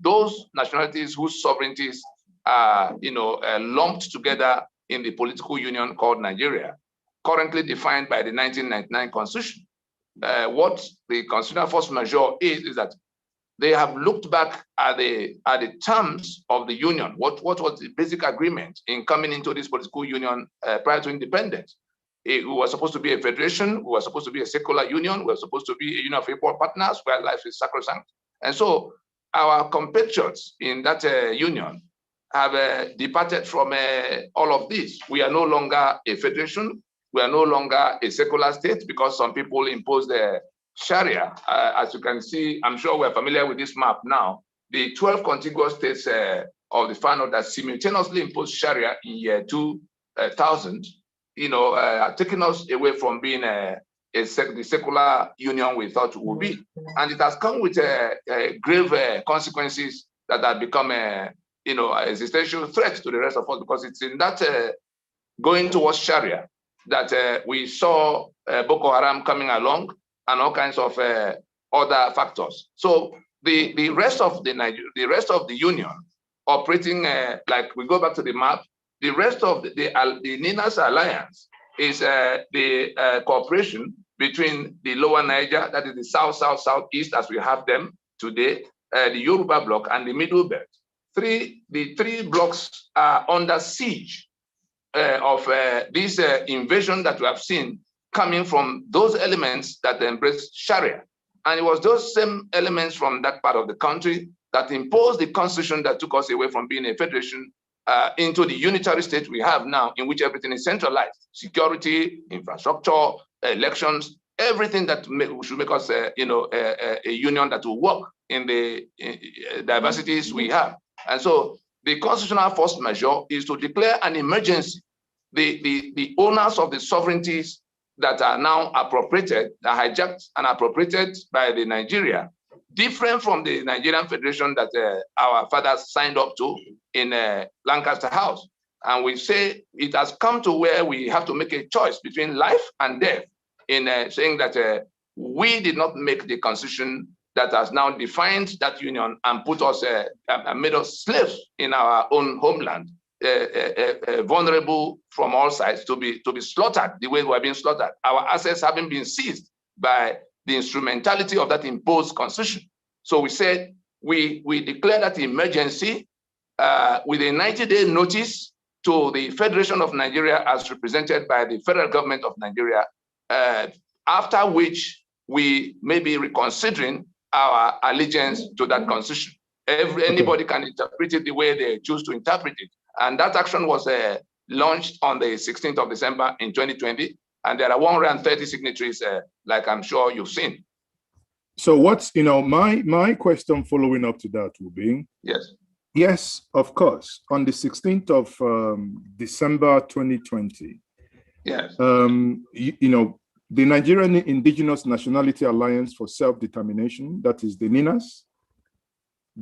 those nationalities whose sovereignties are, lumped together in the political union called Nigeria, currently defined by the 1999 Constitution. What the constitutional force majeure is that they have looked back at the terms of the union. What was the basic agreement in coming into this political union prior to independence? We were supposed to be a federation. We were supposed to be a secular union. We were supposed to be a union of equal partners where life is sacrosanct. And so our compatriots in that union have departed from all of this. We are no longer a federation. We are no longer a secular state because some people impose the Sharia. As you can see, I'm sure we're familiar with this map now. The 12 contiguous states of the Far North that simultaneously imposed Sharia in year 2000, taking us away from being the secular union we thought we would be. And it has come with grave consequences that have become an existential threat to the rest of us, because it's in that going towards Sharia that we saw Boko Haram coming along and all kinds of other factors. So the rest of the union operating like we go back to the map. The rest of the NINAS alliance is the cooperation between the lower Niger, that is the south, south, southeast as we have them today, the Yoruba bloc and the middle belt. The three blocks are under siege of this invasion that we have seen coming from those elements that embrace Sharia. And it was those same elements from that part of the country that imposed the constitution that took us away from being a federation into the unitary state we have now, in which everything is centralized: security, infrastructure, elections, everything that should make us a union that will work in the diversities we have. And so the constitutional force majeure is to declare an emergency. The owners of the sovereignties that are now appropriated, are hijacked and appropriated by the Nigeria, different from the Nigerian Federation that our fathers signed up to in Lancaster House. And we say it has come to where we have to make a choice between life and death in saying that we did not make the constitution that has now defined that union and put us, made us slaves in our own homeland, vulnerable from all sides to be slaughtered the way we are being slaughtered. Our assets having been seized by the instrumentality of that imposed constitution. So we said we declare that emergency with a 90-day notice to the Federation of Nigeria as represented by the federal government of Nigeria, after which we may be reconsidering our allegiance to that constitution. Anybody can interpret it the way they choose to interpret it. And that action was launched on the 16th of December in 2020. And there are 130 signatories, like I'm sure you've seen. So what's, my question following up to that will be, yes, of course, on the 16th of December 2020, the Nigerian Indigenous Nationality Alliance for Self-Determination, that is the NINAS,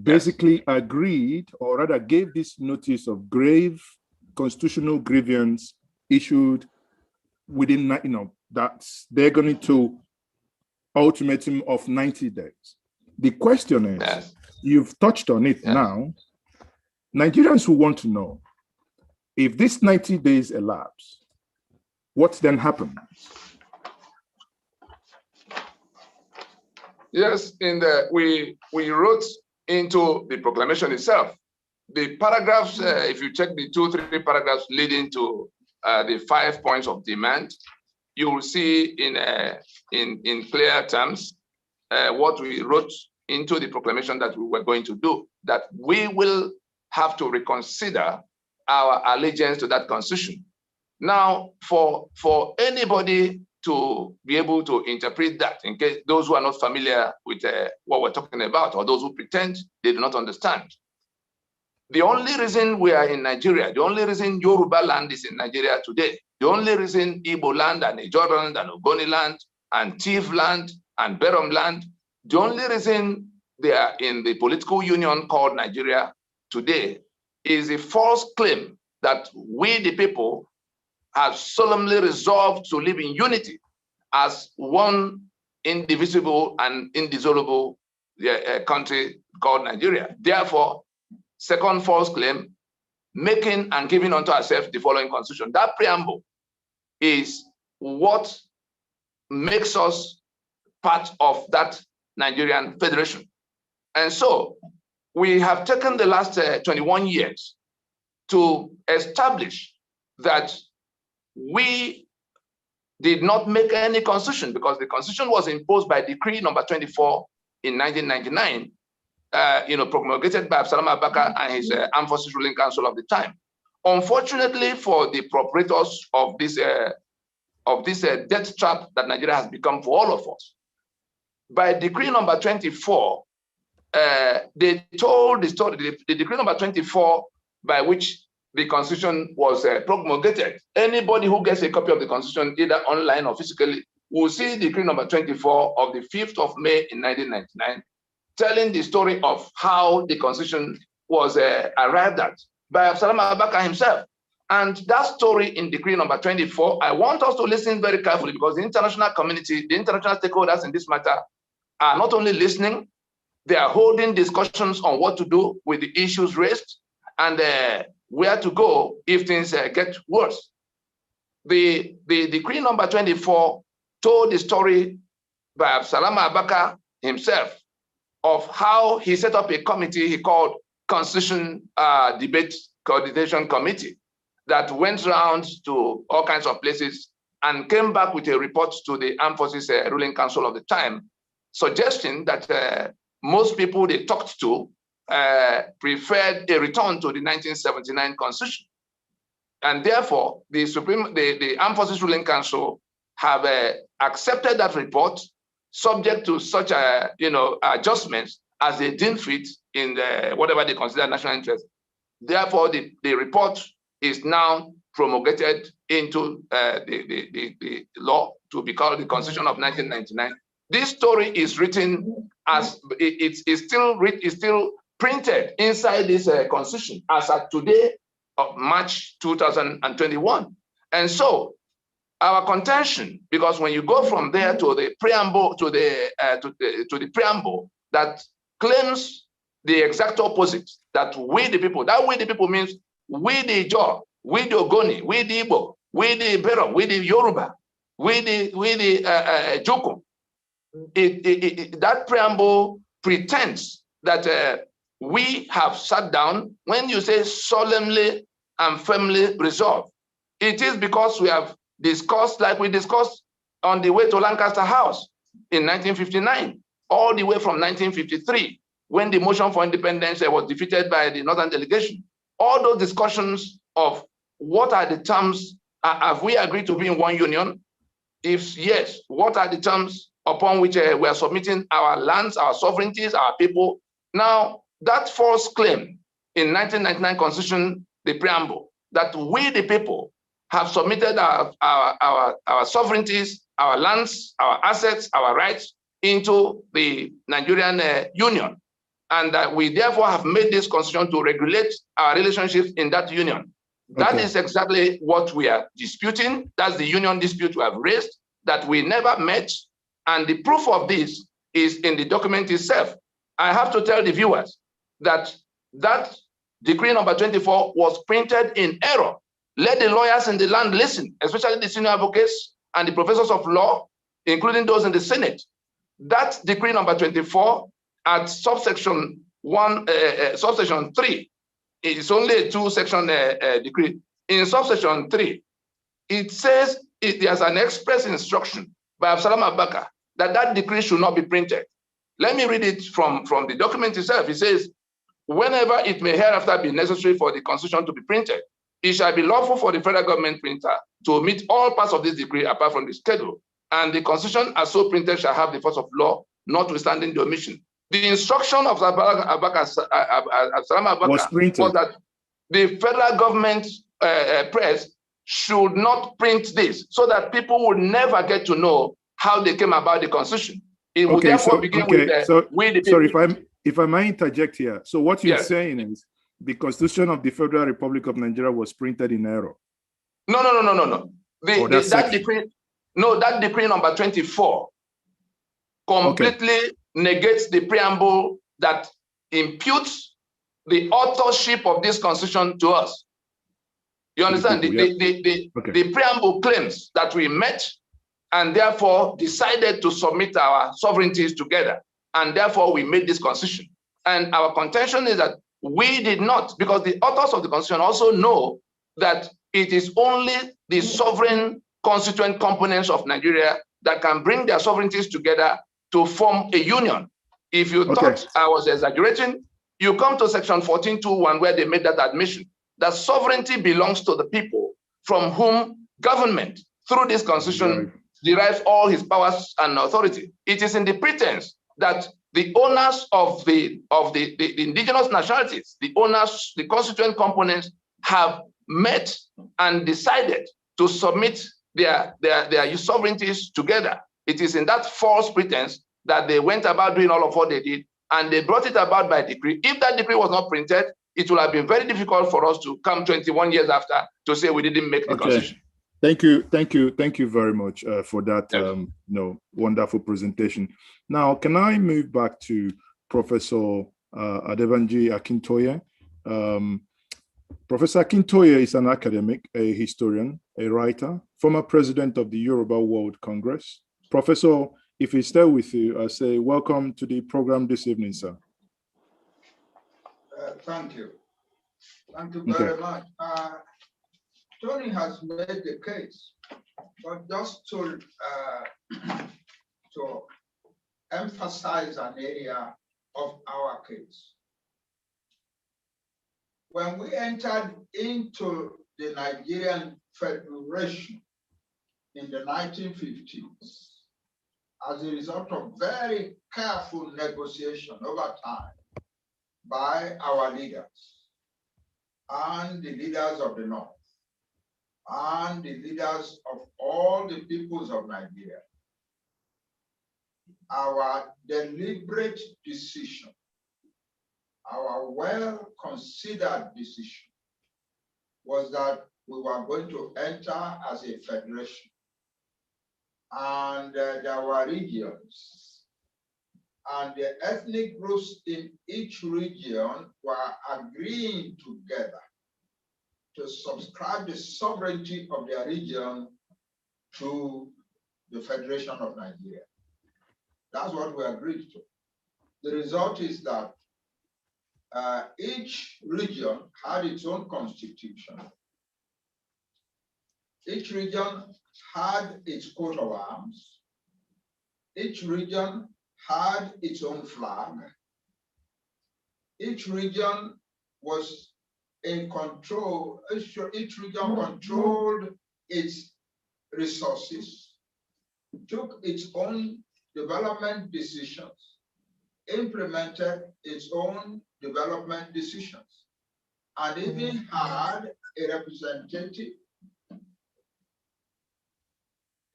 basically agreed, or rather gave this notice of grave constitutional grievance issued within, that they're going to ultimatum of 90 days. The question is, you've touched on it now, Nigerians who want to know, if this 90 days elapse, what then happens? Yes, we wrote into the proclamation itself. The paragraphs, if you check the 2-3 paragraphs leading to the 5 points of demand, you will see in clear terms what we wrote into the proclamation that we were going to do, that we will have to reconsider our allegiance to that constitution. Now, for anybody to be able to interpret that, in case those who are not familiar with what we're talking about, or those who pretend they do not understand. The only reason we are in Nigeria, the only reason Yoruba land is in Nigeria today, the only reason Igbo land and Majeure land and Ogoni land and Tiv land and Berom land, the only reason they are in the political union called Nigeria today is a false claim that we, the people, have solemnly resolved to live in unity as one indivisible and indissoluble country called Nigeria. Therefore, second false claim, making and giving unto ourselves the following constitution. That preamble is what makes us part of that Nigerian federation. And so we have taken the last 21 years to establish that we did not make any constitution, because the constitution was imposed by decree number 24 in 1999, promulgated by Absalom Abaka and his Armed Forces Ruling Council of the time. Unfortunately for the proprietors of this death trap that Nigeria has become for all of us, by decree number 24, they told the story, the decree number 24 by which the constitution was promulgated. Anybody who gets a copy of the constitution, either online or physically, will see decree number 24 of the 5th of May in 1999, telling the story of how the constitution was arrived at by Absalom Abaka himself. And that story in decree number 24, I want us to listen very carefully, because the international community, the international stakeholders in this matter are not only listening, they are holding discussions on what to do with the issues raised and where to go if things get worse. The decree number 24 told the story by Absalom Abaka himself of how he set up a committee he called Constitution Debate Coordination Committee that went around to all kinds of places and came back with a report to the Armed Forces Ruling Council of the time, suggesting that most people they talked to preferred a return to the 1979 Constitution. And therefore, the Armed Forces Ruling Council have accepted that report, subject to such adjustments as they deem fit in whatever they consider national interest. Therefore, the report is now promulgated into the law to be called the Constitution of 1999. This story is written as it's still printed inside this Constitution as at today of March 2021. And so our contention, because when you go from there to the preamble, to the preamble that claims the exact opposite, that we the people means we the Jaw, we the Ogoni, we the Igbo, we the Bero, we the Yoruba, we the Jokum. That preamble pretends that we have sat down. When you say solemnly and firmly resolved, it is because we have discussed, like we discussed on the way to Lancaster House in 1959, all the way from 1953, when the motion for independence was defeated by the Northern delegation. All those discussions of what are the terms, have we agreed to be in one union? If yes, what are the terms upon which we are submitting our lands, our sovereignties, our people? Now, that false claim in 1999 Constitution, the preamble, that we the people have submitted our sovereignties, our lands, our assets, our rights into the Nigerian Union, and that we therefore have made this constitution to regulate our relationships in that union. Okay. That is exactly what we are disputing. That's the union dispute we have raised, that we never met, and the proof of this is in the document itself. I have to tell the viewers that that decree number 24 was printed in error. Let the lawyers in the land listen, especially the senior advocates and the professors of law, including those in the Senate. That decree number 24 at subsection 1, subsection 3, it's only a 2-section decree. In subsection 3, it says there's an express instruction by Absalom Abaka that that decree should not be printed. Let me read it from the document itself. It says, whenever it may hereafter be necessary for the Constitution to be printed, it shall be lawful for the federal government printer to omit all parts of this decree apart from the schedule, and the Constitution as so printed shall have the force of law, notwithstanding the omission. The instruction of Absalom Abaka was that the federal government press should not print this, so that people would never get to know how they came about the Constitution. It would therefore begin with we the people. Sorry, if I might interject here. So what you're saying is the Constitution of the Federal Republic of Nigeria was printed in error. No. That decree number 24 completely negates the preamble that imputes the authorship of this constitution to us. You understand? The preamble claims that we met and therefore decided to submit our sovereignties together. And therefore we made this constitution. And our contention is that we did not, because the authors of the constitution also know that it is only the sovereign constituent components of Nigeria that can bring their sovereignties together to form a union. If you thought I was exaggerating, you come to section 14.2.1 where they made that admission, that sovereignty belongs to the people from whom government, through this constitution, derives all his powers and authority. It is in the pretense that the owners of the indigenous nationalities, the owners, the constituent components, have met and decided to submit their sovereignties together. It is in that false pretense that they went about doing all of what they did, and they brought it about by decree. If that decree was not printed, it would have been very difficult for us to come 21 years after to say we didn't make the constitution. Thank you very much for that wonderful presentation. Now, can I move back to Professor Banji Akintoye? Professor Akintoye is an academic, a historian, a writer, former president of the Yoruba World Congress. Professor, if he's still with you, I say welcome to the program this evening, sir. Thank you. Thank you very much. Tony has made the case, but just to emphasize an area of our case. When we entered into the Nigerian Federation in the 1950s, as a result of very careful negotiation over time by our leaders and the leaders of the North and the leaders of all the peoples of Nigeria, our deliberate decision, our well-considered decision was that we were going to enter as a federation. And there were regions, and the ethnic groups in each region were agreeing together to subscribe the sovereignty of their region to the Federation of Nigeria. That's what we agreed to. The result is that each region had its own constitution. Each region had its coat of arms. Each region had its own flag. Each region was in control. Each region controlled its resources, took its own development decisions, implemented its own development decisions, and even had a representative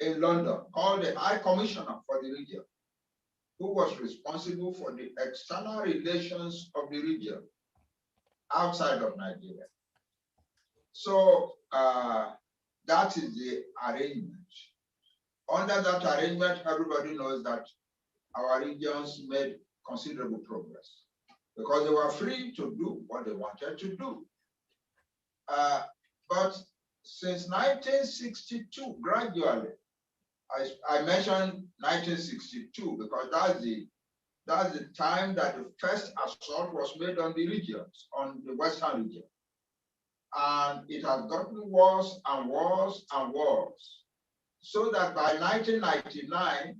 in London called the High Commissioner for the region, who was responsible for the external relations of the region outside of Nigeria. So that is the arrangement. Under that arrangement, everybody knows that our regions made considerable progress because they were free to do what they wanted to do. But since 1962, gradually, I mentioned 1962 because that's the time that the first assault was made on the regions, on the Western region. And it has gotten worse and worse and worse. So that by 1999,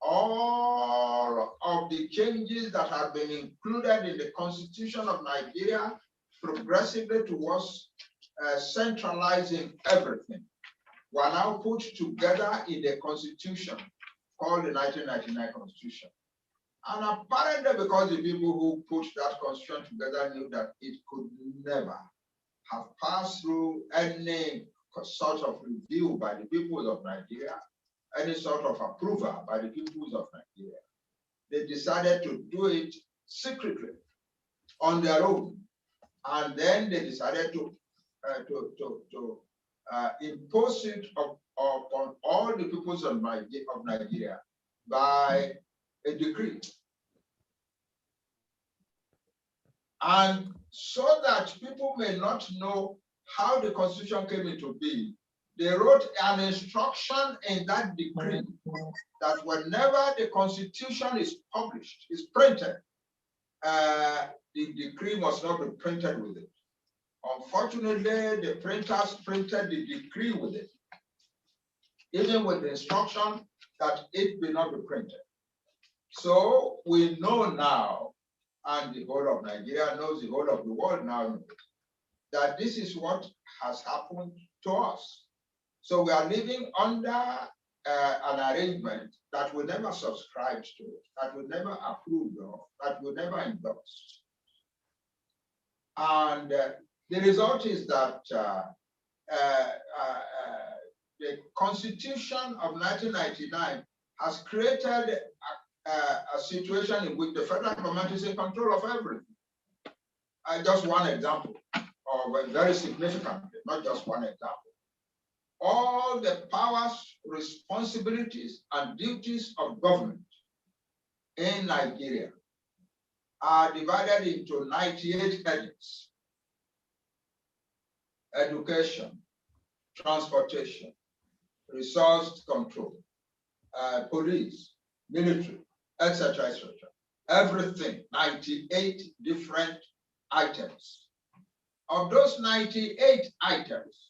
all of the changes that have been included in the Constitution of Nigeria progressively towards centralizing everything were now put together in the Constitution called the 1999 Constitution. And apparently because the people who put that Constitution together knew that it could never have passed through any sort of review by the people of Nigeria, any sort of approval by the peoples of Nigeria. They decided to do it secretly on their own. And then they decided to impose it upon all the peoples of Nigeria by a decree. And so that people may not know how the Constitution came into being, they wrote an instruction in that decree that whenever the Constitution is published, is printed, the decree must not be printed with it. Unfortunately, the printers printed the decree with it, even with the instruction that it be not be printed. So we know now, and the whole of Nigeria knows, the whole of the world now knows, that this is what has happened to us. So we are living under an arrangement that we never subscribed to, that we never approved of, that we never endorsed. And the result is that the Constitution of 1999 has created a situation in which the federal government is in control of everything. Just one example, or very significantly, not just one example. All the powers, responsibilities, and duties of government in Nigeria are divided into 98 headings: education, transportation, resource control, police, military, etc., etc. Everything, 98 different items. Of those 98 items,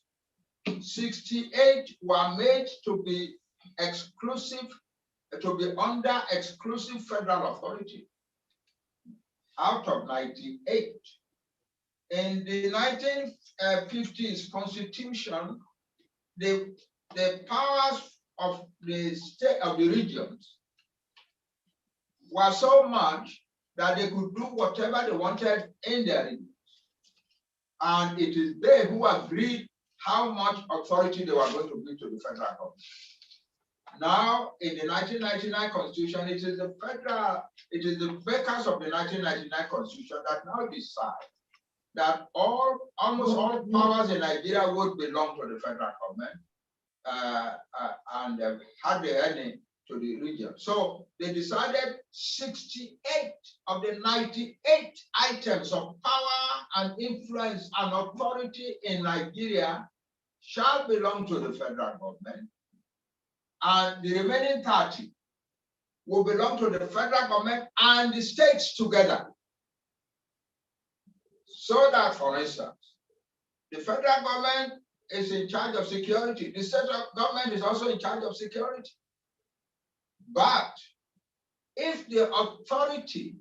68 were made to be exclusive, to be under exclusive federal authority out of 98. In the 1950s Constitution, the powers of the state, of the regions, were so much that they could do whatever they wanted in their regions. And it is they who agreed how much authority they were going to give to the federal government. Now, in the 1999 Constitution, it is the makers of the 1999 Constitution that now decide that almost all powers in Nigeria would belong to the federal government, and had the heading to the region. So they decided 68 of the 98 items of power and influence and authority in Nigeria shall belong to the federal government, and the remaining 30 will belong to the federal government and the states together. So that, for instance, the federal government is in charge of security. The state government is also in charge of security. But if the authority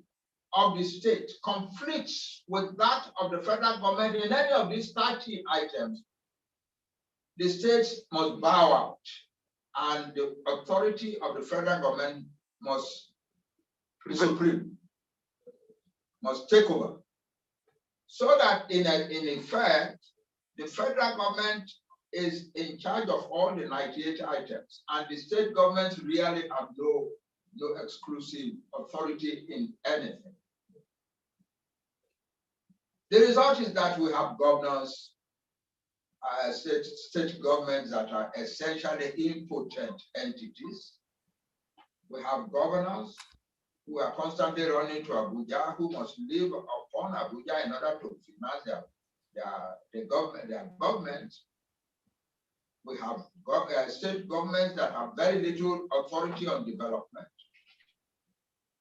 of the state conflicts with that of the federal government in any of these 30 items, the states must bow out, and the authority of the federal government must be supreme, must take over. So that in effect, the federal government is in charge of all the 98 items, and the state governments really have no exclusive authority in anything. The result is that we have governors, state governments that are essentially impotent entities. We have governors who are constantly running to Abuja, who must live upon Abuja in order to finance their government. We have state governments that have very little authority on development.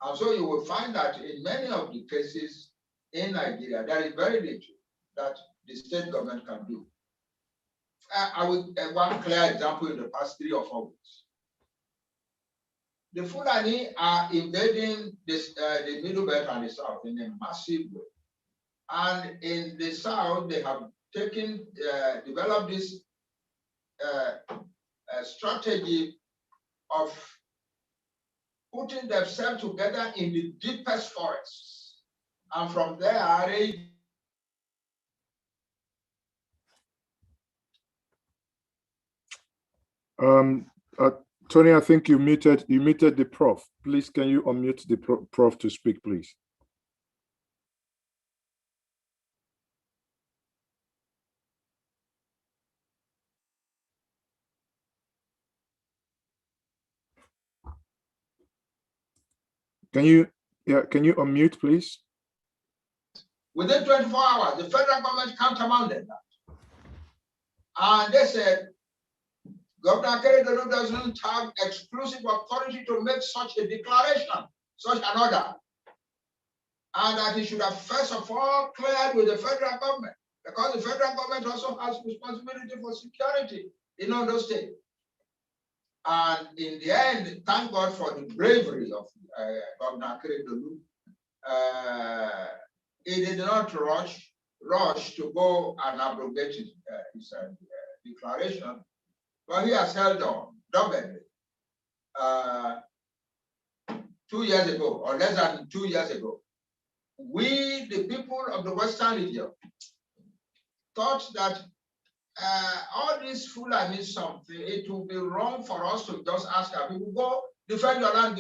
And so you will find that in many of the cases in Nigeria, there is very little that the state government can do. I will one clear example in the past 3 or 4 weeks. The Fulani are invading the Middle Belt and the South in a massive way. And in the South, they have developed this strategy of putting themselves together in the deepest forests. And from there, Tony, I think you muted the Prof. Please, can you unmute the Prof to speak, please? Can you unmute, please? Within 24 hours, the federal government countermanded that. And they said, Governor Akintoye doesn't have exclusive authority to make such a declaration, such an order. And that he should have first of all cleared with the federal government, because the federal government also has responsibility for security in all those states. And in the end, thank God for the bravery of Governor Akintoye. He did not rush to go and abrogate his declaration, but he has held on doggedly. 2 years ago, or less than 2 years ago, we, the people of the Western region, thought that all this Fulani something, it would be wrong for us to just ask our people, go defend your land,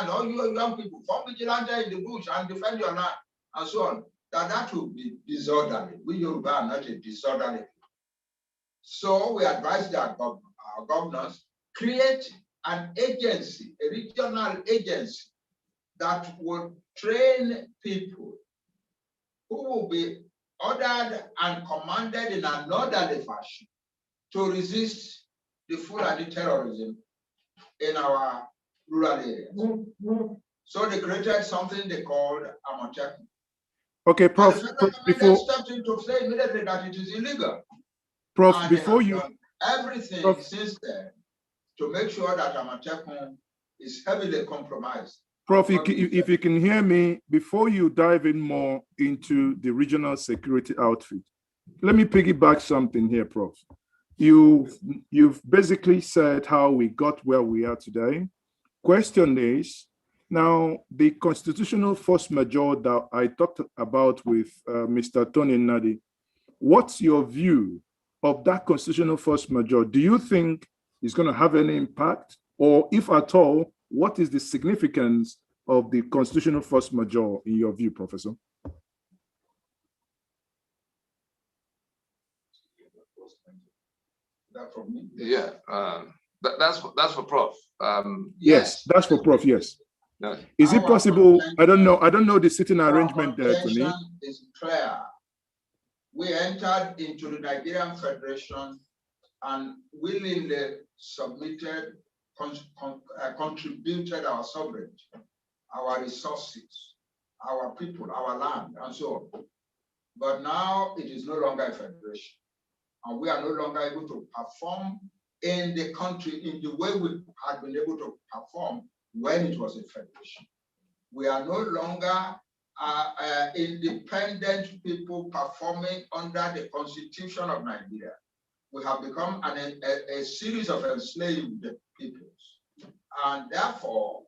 all you young people, form vigilante in the bush and defend your land, and so on. That would be disorderly. We Yoruba are not a disorderly people. So we advised our governors, create an agency, a regional agency that would train people who will be ordered and commanded in an orderly fashion to resist the Fulani terrorism in our rural areas. So they created something they called Amotekun. Okay, Prof. Before stepped in to say immediately that it is illegal. Prof, and before you done everything since then to make sure that Amotekun is heavily compromised. Prof, if you can hear me, before you dive in more into the regional security outfit, let me piggyback something here, Prof. You've basically said how we got where we are today. Question is, now the constitutional force majeure that I talked about with Mr. Tony Nnadi, what's your view of that constitutional force majeure? Do you think it's going to have any impact? Or if at all, what is the significance of the constitutional force majeure in your view, Professor? That for me? Yeah, that's for Prof. Yes, that's for Prof. Yes. No. Is it possible? I don't know the sitting arrangement there, Tony. Is clear. We entered into the Nigerian Federation and willingly submitted, contributed our sovereignty, our resources, our people, our land, and so on. But now it is no longer a federation. And we are no longer able to perform in the country in the way we had been able to perform when it was a federation. We are no longer independent people performing under the Constitution of Nigeria. We have become a series of enslaved peoples. And therefore,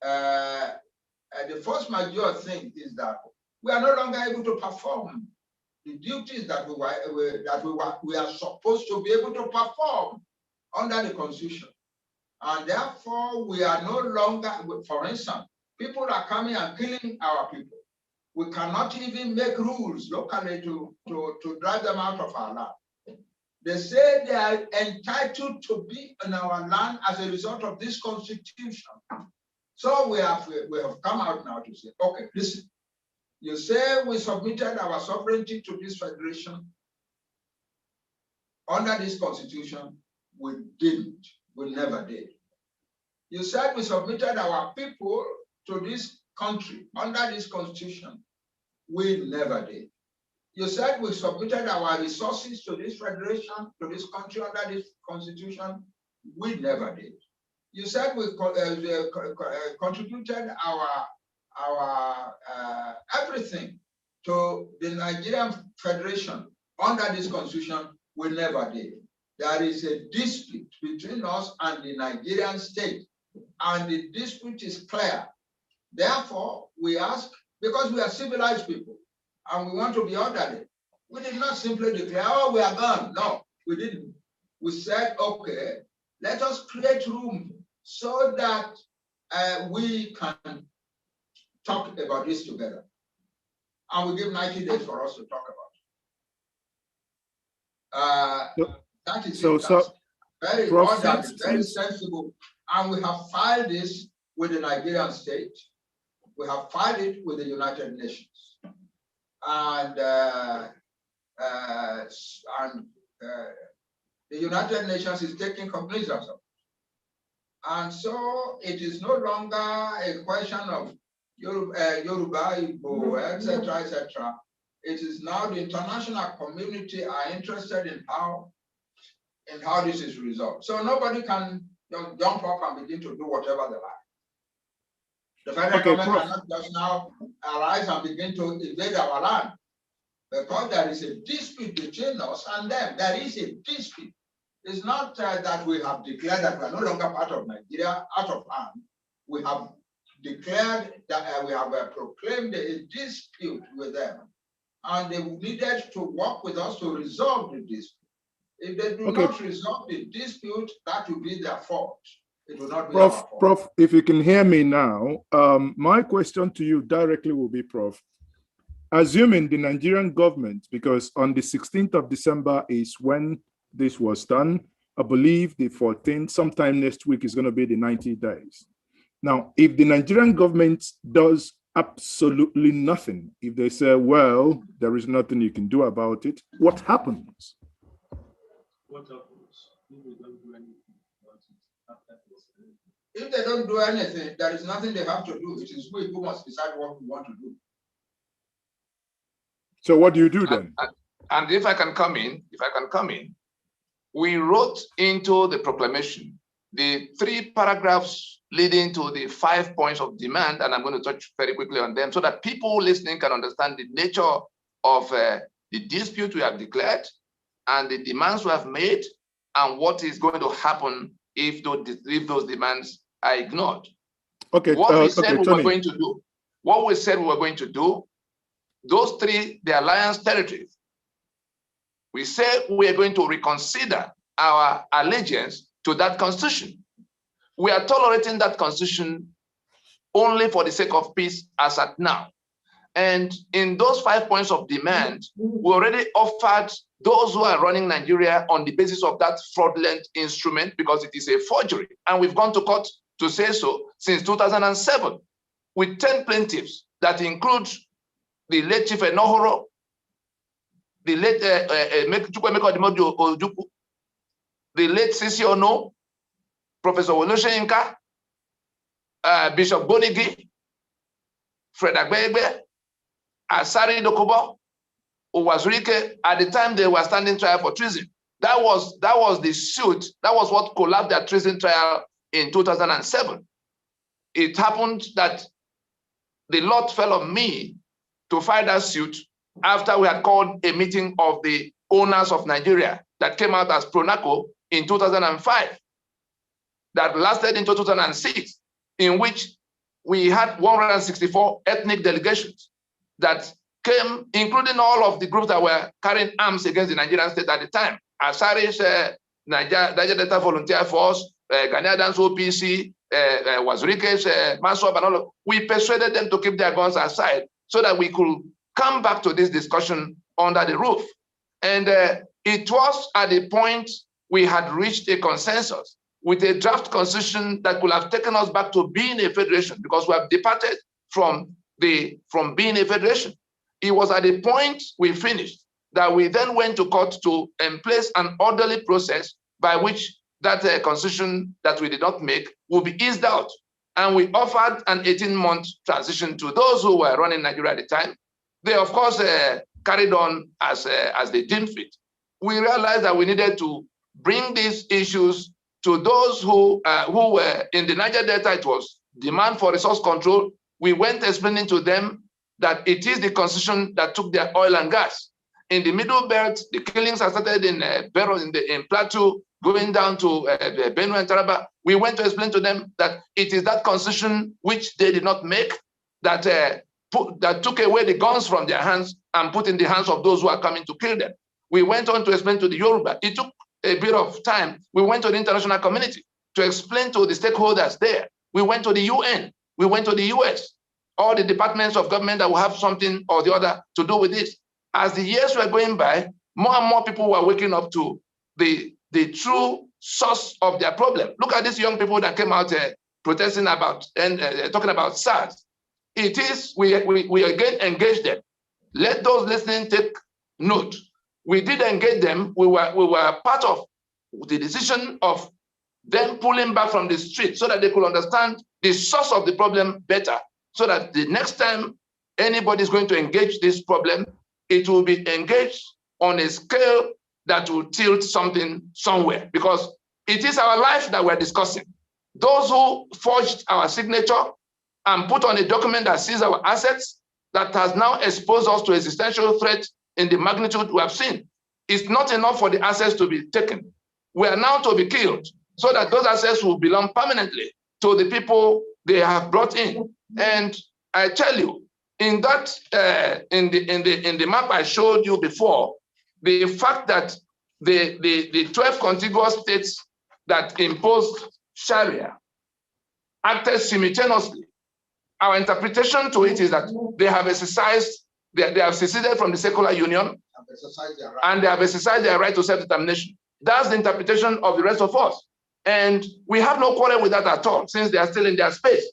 the force majeure thing is that we are no longer able to perform the duties that we are supposed to be able to perform under the Constitution. And therefore, we are no longer, for instance, people are coming and killing our people. We cannot even make rules locally to drive them out of our land. They say they are entitled to be in our land as a result of this Constitution. So we have come out now to say, okay, listen, you say we submitted our sovereignty to this federation under this Constitution. We didn't. We never did. You said we submitted our people to this country under this Constitution. We never did. You said we submitted our resources to this federation, to this country under this Constitution. We never did. You said we contributed our everything to the Nigerian Federation under this Constitution. We never did. There is a dispute between us and the Nigerian state, and the dispute is clear. Therefore, we ask, because we are civilized people and we want to be orderly, we did not simply declare, oh, we are gone. No, we didn't. We said, okay, let us create room so that we can talk about this together. And we give 90 days for us to talk about it. That is so, it. so very Prof, orderly, very sensible. And we have filed this with the Nigerian state. We have filed it with the United Nations. and the United Nations is taking cognizance of it. And so it is no longer a question of Yoruba, Igbo, etc., etc. It is now the international community are interested in how this is resolved. So nobody can just jump up and begin to do whatever they like. The federal government cannot just now arise and begin to invade our land, because there is a dispute between us and them. There is a dispute. It's not that we have declared that we are no longer part of Nigeria out of hand. We have declared that we have proclaimed a dispute with them, and they needed to work with us to resolve the dispute. If they do not resolve the dispute, that will be their fault. It will not be our fault. Prof, if you can hear me now, my question to you directly will be, Prof, assuming the Nigerian government, because on the 16th of December is when this was done, I believe the 14th, sometime next week is going to be the 90 days. Now, if the Nigerian government does absolutely nothing, if they say, well, there is nothing you can do about it, what happens? What happens if they don't do anything about it after this? If they don't do anything, there is nothing they have to do. It is we who must decide what we want to do. So what do you do then? And if I can come in, we wrote into the proclamation the 3 paragraphs leading to the 5 points of demand, and I'm going to touch very quickly on them so that people listening can understand the nature of the dispute we have declared and the demands we have made and what is going to happen if those demands are ignored. Okay. What we said we Tony. were going to do. What we said we were going to do. Those 3, the alliance territories. We said we are going to reconsider our allegiance to that constitution. We are tolerating that constitution only for the sake of peace as at now. And in those 5 points of demand, we already offered those who are running Nigeria on the basis of that fraudulent instrument, because it is a forgery. And we've gone to court to say so since 2007 with 10 plaintiffs that include the late Chief Enohoro, the late the late Sisi Ono, Professor Woloshenka, Bishop Bonigi, Fred Agbegbe, Asari Dokubo, Uwazurike. At the time they were standing trial for treason. That was the suit. That was what collapsed their treason trial in 2007. It happened that the lot fell on me to file that suit after we had called a meeting of the owners of Nigeria that came out as Pronaco in 2005, that lasted into 2006, in which we had 164 ethnic delegations that came, including all of the groups that were carrying arms against the Nigerian state at the time. Asari's Niger Delta Volunteer Force, Ghanaian OPC, Wazurike's Mansop, and all of, we persuaded them to keep their guns aside so that we could come back to this discussion under the roof. And it was at the point we had reached a consensus with a draft constitution that could have taken us back to being a federation, because we have departed from being a federation. It was at the point we finished that we then went to court to place an orderly process by which that constitution that we did not make will be eased out. And we offered an 18-month transition to those who were running Nigeria at the time. They, of course, carried on as they deemed fit. We realized that we needed to bring these issues to those who were in the Niger Delta. It was demand for resource control. We went explaining to them that it is the constitution that took their oil and gas. In the Middle Belt, the killings have started in in Plateau, going down to Benue and Taraba. We went to explain to them that it is that constitution which they did not make that took away the guns from their hands and put in the hands of those who are coming to kill them. We went on to explain to the Yoruba. It took a bit of time. We went to the international community to explain to the stakeholders there. We went to the UN. We went to the US. All the departments of government that will have something or the other to do with this. As the years were going by, more and more people were waking up to the true source of their problem. Look at these young people that came out protesting about and talking about SARS. It is, we again engaged them Let those listening take note. We did engage them. We were part of the decision of them pulling back from the street so that they could understand the source of the problem better, so that the next time anybody is going to engage this problem, it will be engaged on a scale that will tilt something somewhere, because it is our life that we're discussing. Those who forged our signature and put on a document that sees our assets, that has now exposed us to existential threat in the magnitude we have seen. It's not enough for the assets to be taken. We are now to be killed so that those assets will belong permanently to the people they have brought in. And I tell you, in that, in the map I showed you before, the fact that the 12 contiguous states that imposed Sharia acted simultaneously. Our interpretation to it is that they have exercised, they have seceded from the secular union, and they have exercised their right to self-determination. That's the interpretation of the rest of us. And we have no quarrel with that at all, since they are still in their space.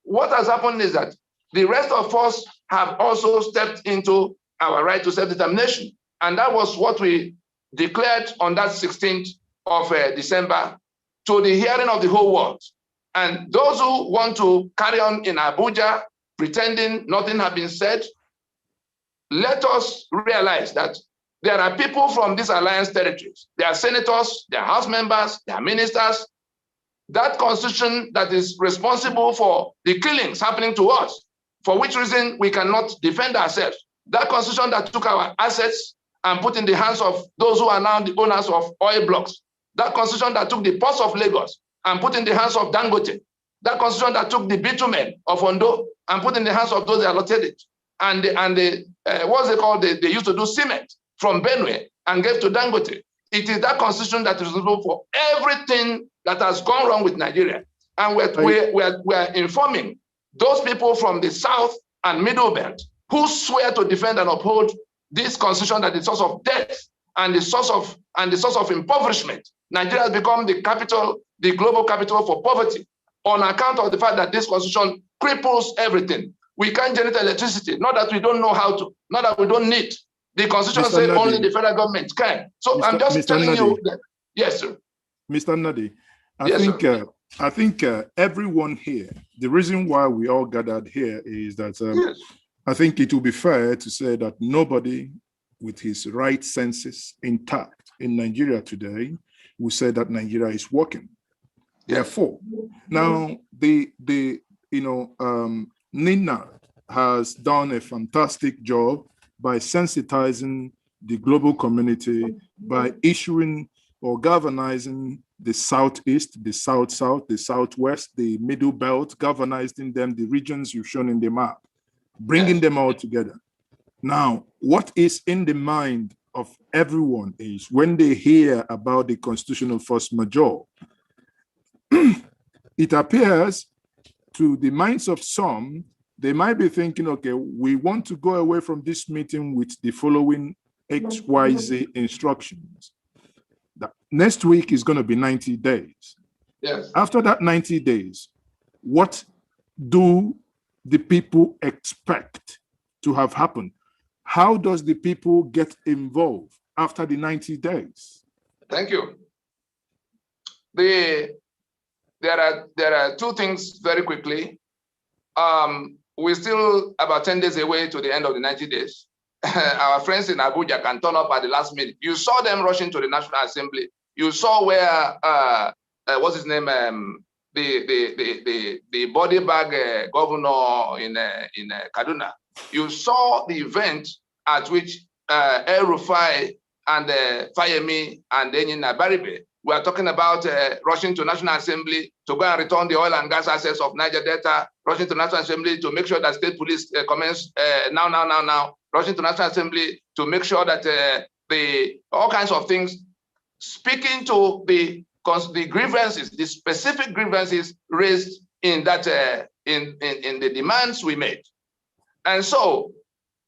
What has happened is that the rest of us have also stepped into our right to self-determination. And that was what we declared on that 16th of December to the hearing of the whole world. And those who want to carry on in Abuja, pretending nothing has been said, let us realize that there are people from these alliance territories. They are senators, they are house members, they are ministers. That constitution that is responsible for the killings happening to us, for which reason we cannot defend ourselves. That constitution that took our assets and put in the hands of those who are now the owners of oil blocks. That constitution that took the ports of Lagos and put in the hands of Dangote. That constitution that took the bitumen of Ondo and put in the hands of those that allotted it. And what's it called? They used to do cement from Benue and gave to Dangote. It is that constitution that is responsible for everything that has gone wrong with Nigeria. And we're informing those people from the South and Middle Belt who swear to defend and uphold this constitution that is the source of death and the source of impoverishment. Nigeria has become the capital, the global capital for poverty, on account of the fact that this constitution cripples everything. We can't generate electricity, not that we don't know how to, not that we don't need. The constitution says only the federal government can. So I'm just telling you that, yes, sir. Mr. Nnadi, I think everyone here, the reason why we all gathered here is that yes. I think it will be fair to say that nobody with his right senses intact in Nigeria today will say that Nigeria is working. Yeah. Therefore, now Nina has done a fantastic job by sensitizing the global community, by issuing or galvanizing the Southeast, the South-South, the Southwest, the Middle Belt, galvanizing them, the regions you've shown in the map, bringing them all together. Now, what is in the mind of everyone is when they hear about the constitutional force majeure, it appears to the minds of some, they might be thinking, okay, we want to go away from this meeting with the following XYZ instructions. Next week is going to be 90 days. Yes. After that 90 days, what do the people expect to have happened? How does the people get involved after the 90 days? Thank you. There are two things very quickly. We're still about 10 days away to the end of the 90 days. Our friends in Abuja can turn up at the last minute. You saw them rushing to the National Assembly. You saw where, what's his name, the body bag governor in Kaduna. You saw the event at which El Rufai and Fayemi and Enyina Baribe were talking about rushing to National Assembly to go and return the oil and gas assets of Niger Delta, rushing to National Assembly to make sure that state police commence now, rushing to National Assembly to make sure that all kinds of things, speaking to the grievances, the specific grievances raised in that in the demands we made. And so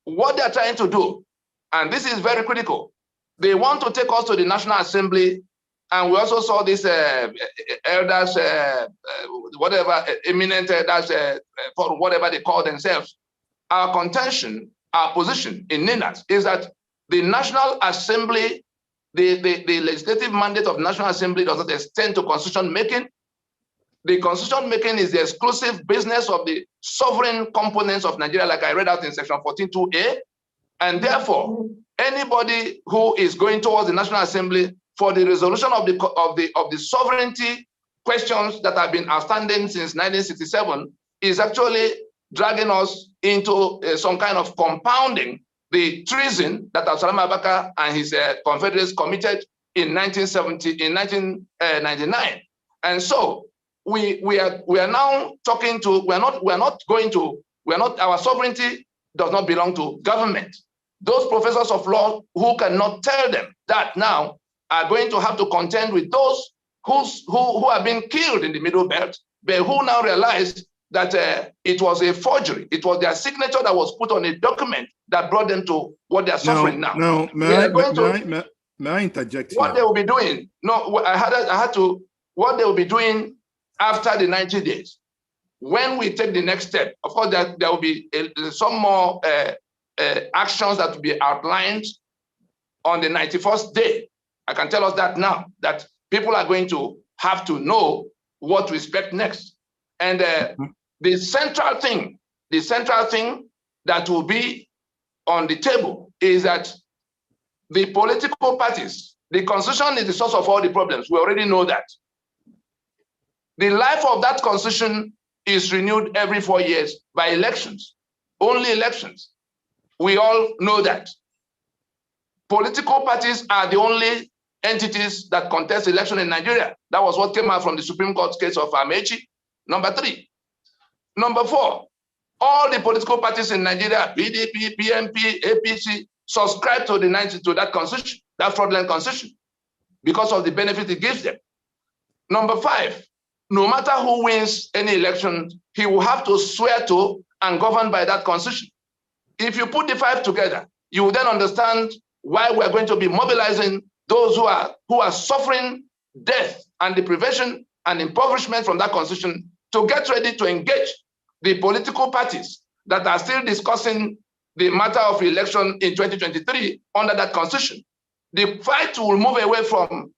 what they're trying to do, and this is very critical, they want to take us to the National Assembly. And we also saw these elders, whatever, eminent elders, for whatever they call themselves. Our contention our position in NINAS is that the National Assembly, the legislative mandate of the National Assembly does not extend to constitution making. The constitution making is the exclusive business of the sovereign components of Nigeria, like I read out in section 14.2a. And therefore, anybody who is going towards the National Assembly for the resolution of the sovereignty questions that have been outstanding since 1967 is actually dragging us into some kind of compounding the treason that Absalom Abaka and his confederates committed in 1999. And so we are now talking to, our sovereignty does not belong to government. Those professors of law who cannot tell them that now are going to have to contend with those who have been killed in the Middle Belt, but who now realize that it was a forgery. It was their signature that was put on a document that brought them to what they are suffering now. No, may I interject what here? They will be doing? No, I had to. What they will be doing after the 90 days, when we take the next step. Of course, there will be some more actions that will be outlined on the 91st day. I can tell us that now, that people are going to have to know what to expect next. And the central thing that will be on the table is that the political parties, the constitution is the source of all the problems. We already know that. The life of that constitution is renewed every 4 years by elections, only elections. We all know that. Political parties are the only entities that contest election in Nigeria. That was what came out from the Supreme Court case of Amechi. Number 3. Number 4, all the political parties in Nigeria, PDP, PMP, APC, subscribe to that constitution, that fraudulent constitution, because of the benefit it gives them. Number 5, no matter who wins any election, he will have to swear to and govern by that constitution. If you put the 5 together, you will then understand why we're going to be mobilizing those who are suffering death and deprivation and impoverishment from that constitution to get ready to engage the political parties that are still discussing the matter of election in 2023 under that constitution. The fight will move away from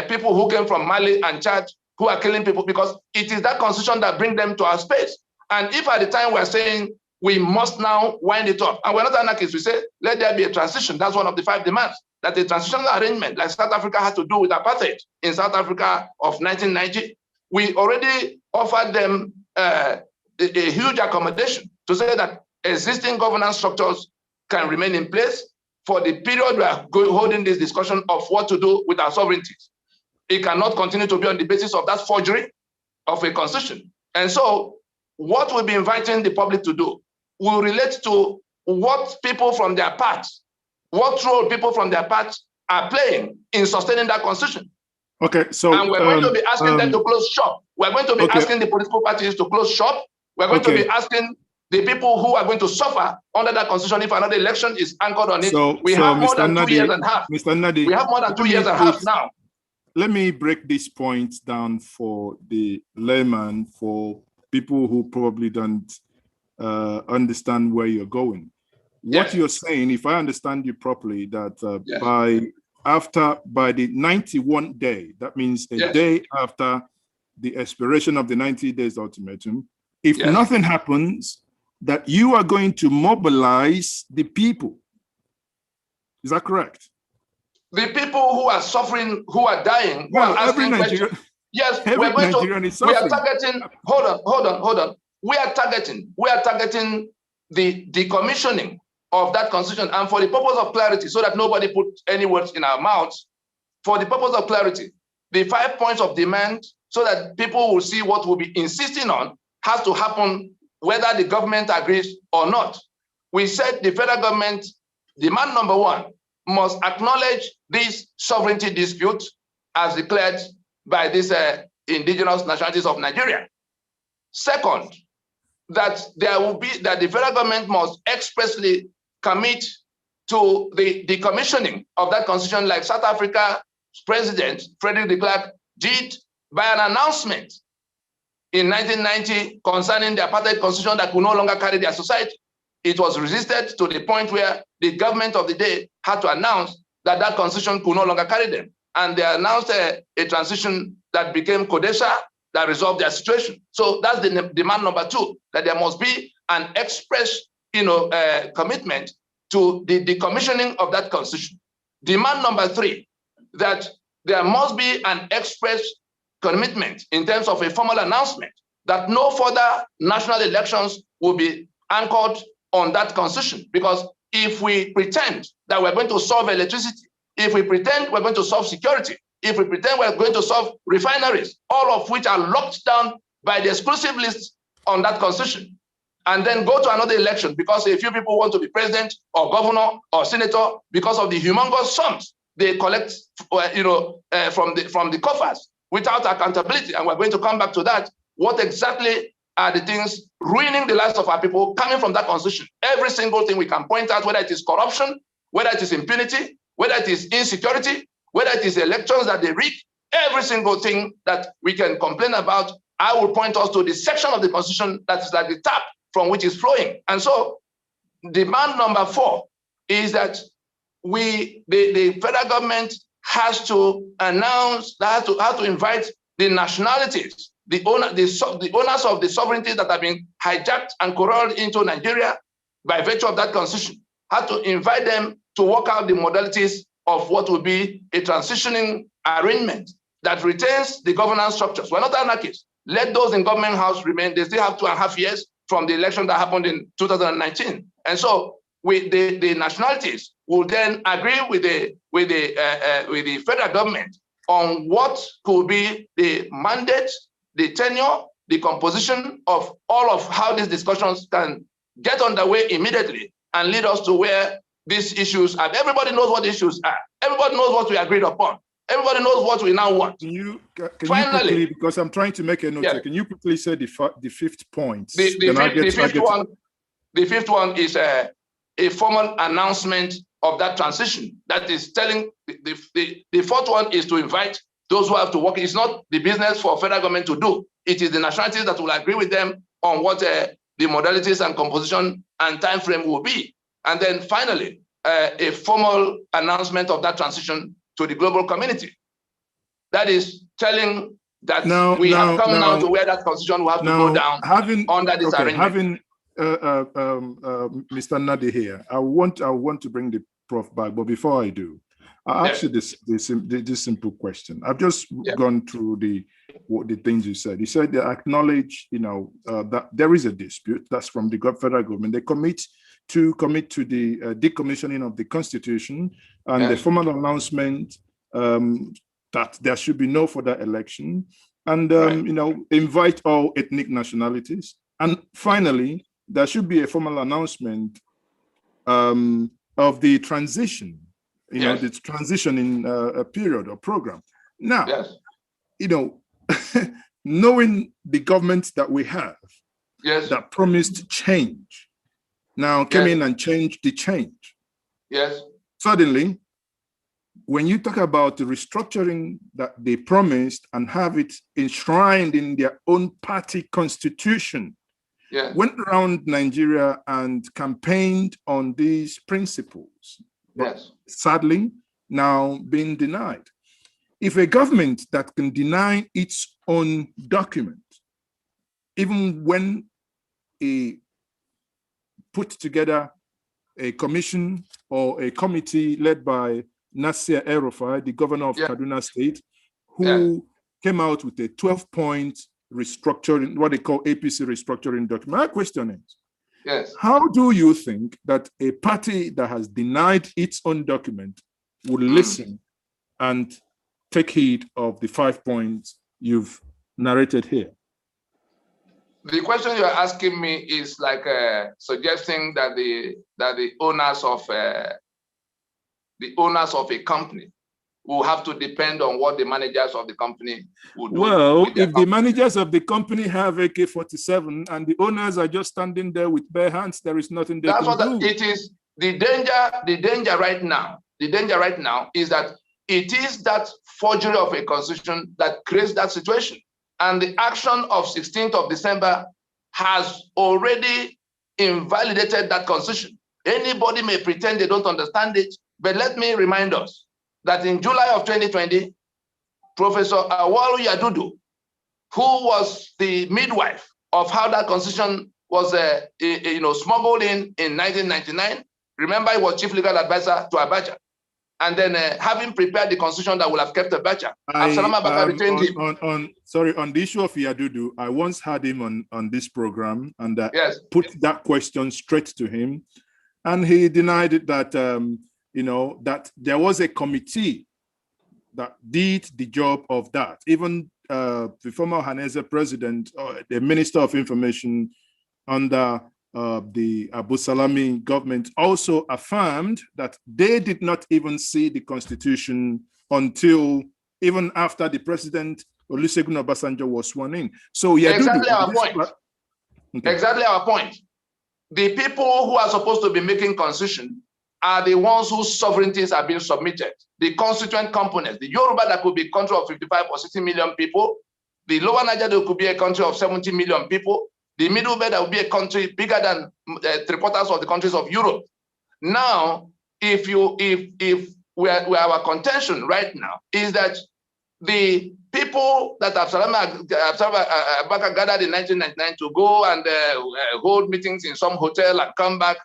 people who came from Mali and Chad who are killing people, because it is that constitution that brings them to our space. And if at the time we're saying we must now wind it up, and we're not anarchists, we say, let there be a transition. That's one of the 5 demands, that the transitional arrangement, like South Africa had to do with apartheid in South Africa of 1990, we already offered them a huge accommodation to say that existing governance structures can remain in place for the period we are holding this discussion of what to do with our sovereignties. It cannot continue to be on the basis of that forgery of a constitution. And so what we'll be inviting the public to do will relate to what people from their parts, what role people from their parts are playing in sustaining that constitution. Okay, so and we're going to be asking them to close shop. We're going to be asking the political parties to close shop. We're going to be asking the people who are going to suffer under that constitution if another election is anchored on it. We have more than 2 years and a half. Mr. Nnadi, we have more than 2 years and a half now. Let me break this point down for the layman, for people who probably don't understand where you're going. What you're saying, if I understand you properly, that by the 91 day, that means a day after the expiration of the 90 days ultimatum, if nothing happens, that you are going to mobilize the people. Is that correct? The people who are suffering, who are dying, who are asking questions. Yes, we're going to, we are targeting, hold on. We are targeting the decommissioning of that constitution, and for the purpose of clarity, so that nobody put any words in our mouths, for the purpose of clarity, the 5 points of demand, so that people will see what we'll be insisting on, has to happen whether the government agrees or not. We said the federal government, demand number 1, must acknowledge this sovereignty dispute as declared by these indigenous nationalities of Nigeria. Second, that the federal government must expressly commit to the decommissioning of that constitution, like South Africa's president, Frederick de Klerk, did by an announcement in 1990 concerning the apartheid constitution that could no longer carry their society. it was resisted to the point where the government of the day had to announce that that constitution could no longer carry them. And they announced a transition that became Kodesha that resolved their situation. So that's the demand number 2, that there must be an express commitment to the decommissioning of that constitution. Demand number 3, that there must be an express commitment in terms of a formal announcement that no further national elections will be anchored on that constitution. Because if we pretend that we're going to solve electricity, if we pretend we're going to solve security, if we pretend we're going to solve refineries, all of which are locked down by the exclusive list on that constitution, and then go to another election because a few people want to be president or governor or senator because of the humongous sums they collect from the coffers without accountability. And we're going to come back to that. What exactly are the things ruining the lives of our people coming from that constitution? Every single thing we can point out, whether it is corruption, whether it is impunity, whether it is insecurity, whether it is elections that they rig, every single thing that we can complain about, I will point us to the section of the constitution that is like the tap from which is flowing. And so demand number 4 is that the federal government has to announce, has to invite the nationalities, the owners of the sovereignty that have been hijacked and corralled into Nigeria by virtue of that constitution, had to invite them to work out the modalities of what will be a transitioning arrangement that retains the governance structures. We're not anarchists. Let those in government house remain. They still have 2.5 years from the election that happened in 2019. And so the nationalities will then agree with the federal government on what could be the mandate, the tenure, the composition of all of how these discussions can get underway immediately and lead us to where these issues are. Everybody knows what the issues are. Everybody knows what we agreed upon. Everybody knows what we now want. Can you Finally, quickly, because I'm trying to make a note here, can you quickly say the 5th point? The fifth one is a formal announcement of that transition. That is telling, the 4th one is to invite those who have to work. It's not the business for federal government to do. It is the nationalities that will agree with them on what the modalities and composition and time frame will be. And then finally, a formal announcement of that transition to the global community. That is telling that we have come now to where that constitution will have to go down under this arrangement. Mr. Nnadi here, I want to bring the Prof back, but before I do, I'll ask you this simple question. I've just gone through the things you said. You said they acknowledge, that there is a dispute. That's from the federal government. They commit to the decommissioning of the constitution and the formal announcement that there should be no further election, and invite all ethnic nationalities. And finally, there should be a formal announcement of the transition, the transition in a period or program. Now, knowing the government that we have, that promised change, now came in and changed the change. Suddenly, when you talk about the restructuring that they promised and have it enshrined in their own party constitution, went around Nigeria and campaigned on these principles, but sadly now being denied. If a government that can deny its own document, even when it put together a commission or a committee led by Nasir El-Rufai, the governor of Kaduna State, who came out with a 12-point restructuring, what they call APC restructuring document. My question is, how do you think that a party that has denied its own document would listen and take heed of the 5 points you've narrated here? The question you're asking me is like suggesting that the owners of a company will have to depend on what the managers of the company will do. Well, if the managers of the company have AK-47 and the owners are just standing there with bare hands, there is nothing they can do. It is the danger right now. The danger right now is that it is that forgery of a constitution that creates that situation. And the action of 16th of December has already invalidated that constitution. Anybody may pretend they don't understand it, but let me remind us that in July of 2020, Professor Awalu Yadudu, who was the midwife of how that constitution was smuggled in 1999, remember he was chief legal advisor to Abacha, and then having prepared the constitution that would have kept Abacha. On the issue of Yadudu, I once had him on this program and yes, put that question straight to him, and he denied it that that there was a committee that did the job of that. Even the former Hanese president, the Minister of Information under the Abu Salami government, also affirmed that they did not even see the constitution until even after the president Olusegun Obasanjo was sworn in. So yeah, exactly our point. Okay. Exactly our point. The people who are supposed to be making constitution are the ones whose sovereignties are being submitted. The constituent components, the Yoruba that could be a country of 55 or 60 million people, the Lower Niger that could be a country of 70 million people, the Middle Belt that would be a country bigger than 3/4 of the countries of Europe. Now, if our contention right now is that the people that Abubakar gathered in 1999 to go and hold meetings in some hotel and come back,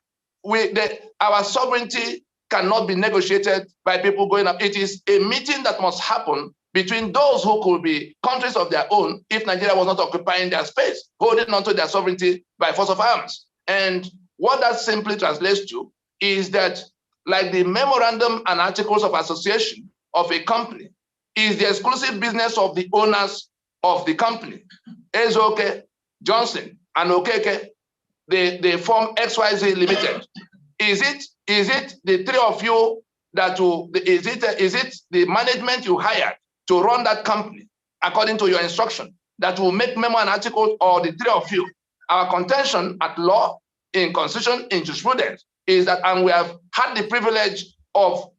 our sovereignty cannot be negotiated by people going up. It is a meeting that must happen between those who could be countries of their own if Nigeria was not occupying their space, holding onto their sovereignty by force of arms. And what that simply translates to is that, like the memorandum and articles of association of a company is the exclusive business of the owners of the company. Ezoke, Johnson, and Okeke, they form XYZ Limited. Is it the three of you that is it the management you hired to run that company according to your instruction that will make memo and articles, or the three of you? Our contention at law, in constitution, in jurisprudence is that, and we have had the privilege of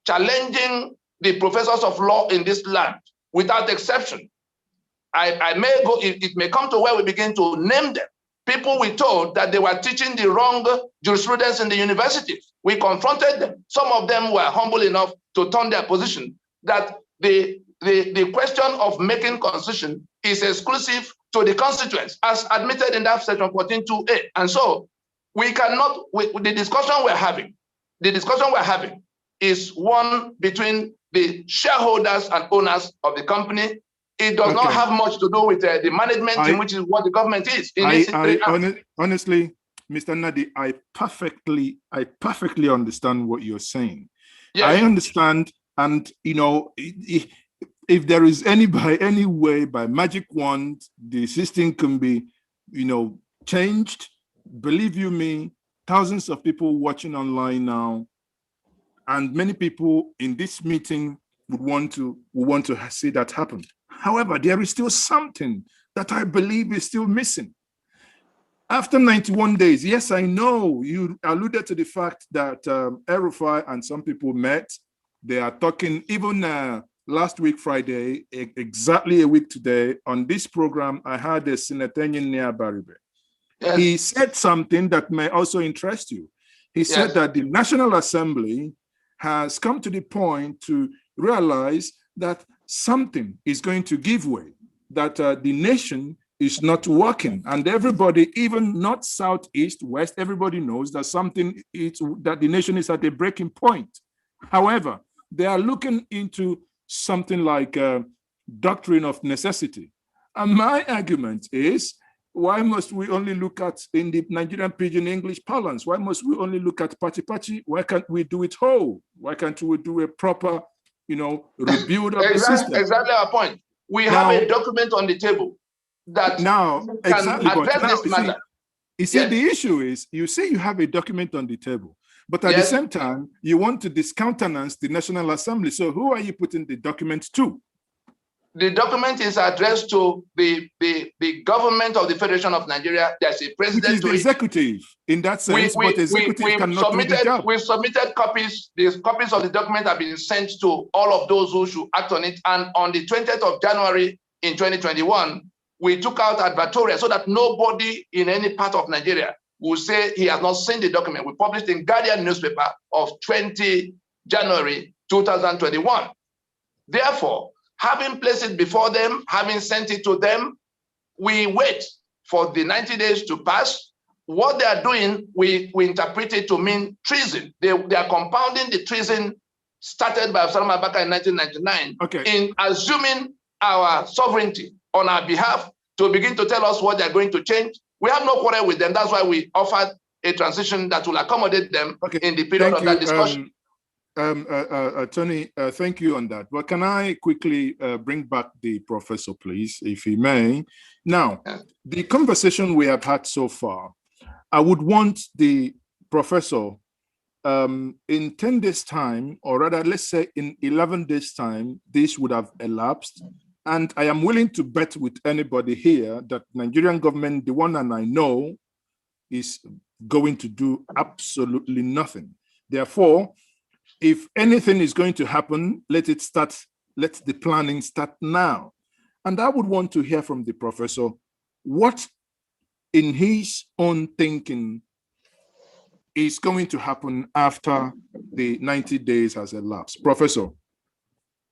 challenging the professors of law in this land without exception. I may go, it may come to where we begin to name them. People we told that they were teaching the wrong jurisprudence in the universities. We confronted them. Some of them were humble enough to turn their position that the question of making constitution is exclusive to the constituents, as admitted in that section 14.2a. And so we cannot, the discussion we're having is one between the shareholders and owners of the company. It does not have much to do with the management, which is what the government is. Honestly, Mr. Nnadi, I perfectly understand what you're saying. Yes. I understand, and if there is any way by magic wand the system can be, changed, believe you me, thousands of people watching online now, and many people in this meeting would want to see that happen. However, there is still something that I believe is still missing. After 91 days, yes, I know you alluded to the fact that El-Rufai and some people met. They are talking, even last week, Friday, exactly a week today, on this program, I had a Senator Njenje Baribe. Yes. He said something that may also interest you. He said that the National Assembly has come to the point to realize that something is going to give way, that the nation is not working, and everybody, even north, south, east, west, everybody knows that that the nation is at a breaking point. However, they are looking into something like doctrine of necessity. And my argument is, why must we only look at, in the Nigerian pidgin English parlance, why must we only look at pachi-pachi? Why can't we do it whole? Why can't we do a proper, rebuild of the system? Exactly our point. We have a document on the table that can address this matter. You see, the issue is, you say you have a document on the table, but at the same time, you want to discountenance the National Assembly. So who are you putting the document to? The document is addressed to the government of the Federation of Nigeria. There's a president. Which is the executive in that sense, but executive cannot do the job. We've submitted copies. The copies of the document have been sent to all of those who should act on it. And on the 20th of January in 2021, we took out advertorial so that nobody in any part of Nigeria will say he has not seen the document. We published in Guardian newspaper of 20 January 2021. Therefore, having placed it before them, having sent it to them, we wait for the 90 days to pass. What they are doing, we interpret it to mean treason. They are compounding the treason started by Salman Abaka in 1999 in assuming our sovereignty on our behalf to begin to tell us what they're going to change. We have no quarrel with them. That's why we offered a transition that will accommodate them in the period of that discussion. Tony, thank you on that. But can I quickly bring back the professor, please, if he may? Now, the conversation we have had so far, I would want the professor in 10 days' time, or rather, let's say in 11 days' time, this would have elapsed. And I am willing to bet with anybody here that Nigerian government, the one that I know, is going to do absolutely nothing. Therefore, if anything is going to happen, let the planning start now. And I would want to hear from the professor what, in his own thinking, is going to happen after the 90 days has elapsed. Professor.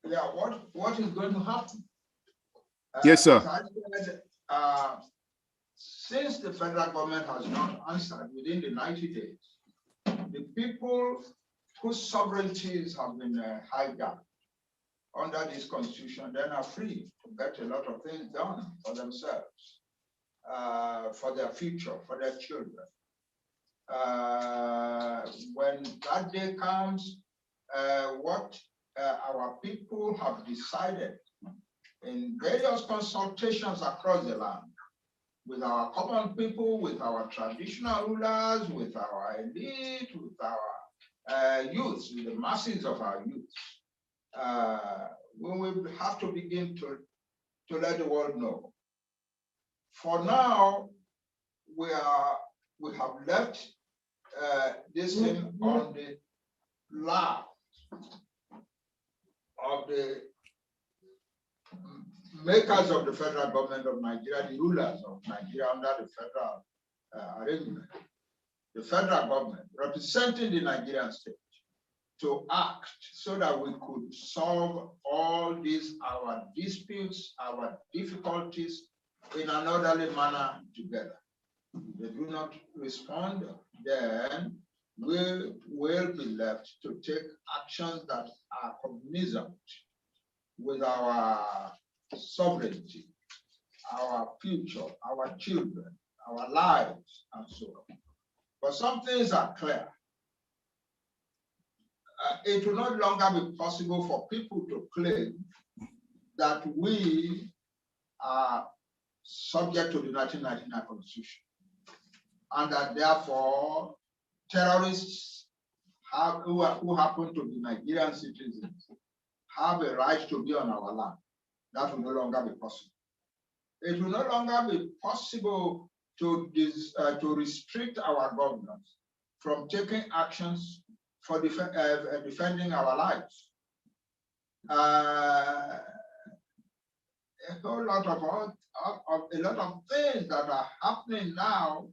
Yeah, what is going to happen? Yes, sir. As I said, since the federal government has not answered within the 90 days, the people whose sovereignties have been hijacked under this constitution, then are free to get a lot of things done for themselves, for their future, for their children. When that day comes, what our people have decided in various consultations across the land, with our common people, with our traditional rulers, with our elite, with our youths, with the masses of our youth, we will have to begin to let the world know. For now, we have left this thing on the lap of the makers of the federal government of Nigeria, the rulers of Nigeria under the federal arrangement, the federal government representing the Nigerian state, to act so that we could solve all these, our disputes, our difficulties in an orderly manner together. If they do not respond, then we will be left to take actions that are cognizant with our sovereignty, our future, our children, our lives, and so on. But some things are clear. It will no longer be possible for people to claim that we are subject to the 1999 Constitution, and that therefore terrorists who happen to be Nigerian citizens have a right to be on our land. That will no longer be possible. It will no longer be possible to restrict our governments from taking actions for defending our lives. A whole lot of things that are happening now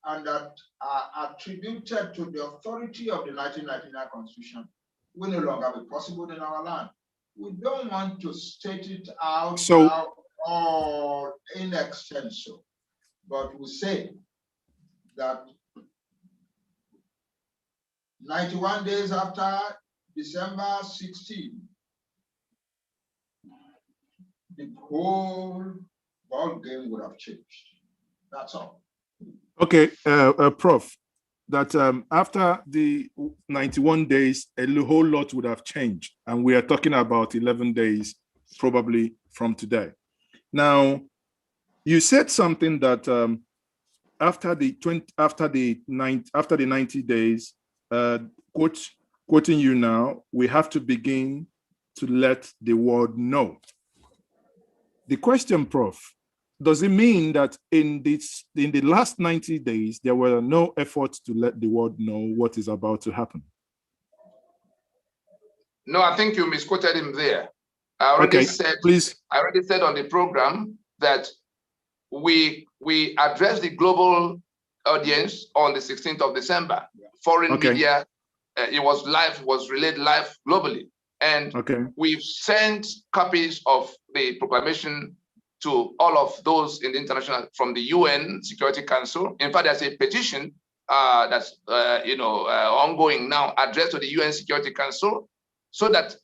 and that are attributed to the authority of the 1999 Constitution will no longer be possible in our land. We don't want to state it out now or in extenso, but we say that 91 days after December 16, the whole ball game would have changed. That's all. Okay, Prof, that after the 91 days, a whole lot would have changed. And we are talking about 11 days, probably from today. Now, you said something that after the 90 days, quoting you now, we have to begin to let the world know. The question, Prof, does it mean that in the last 90 days, there were no efforts to let the world know what is about to happen? No, I think you misquoted him there. I already said on the program that we address the global audience on the 16th of December. Foreign media, it was live, was relayed live globally. And we've sent copies of the proclamation to all of those in the international, from the UN Security Council. In fact, there's a petition that's ongoing now, addressed to the UN Security Council, so that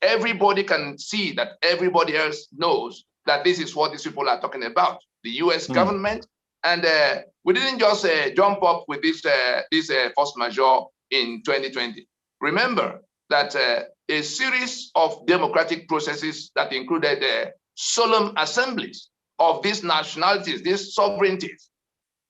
everybody can see, that everybody else knows that this is what these people are talking about, the US government. And we didn't just jump up with this force majeure in 2020. Remember that a series of democratic processes that included solemn assemblies of these nationalities, these sovereignties.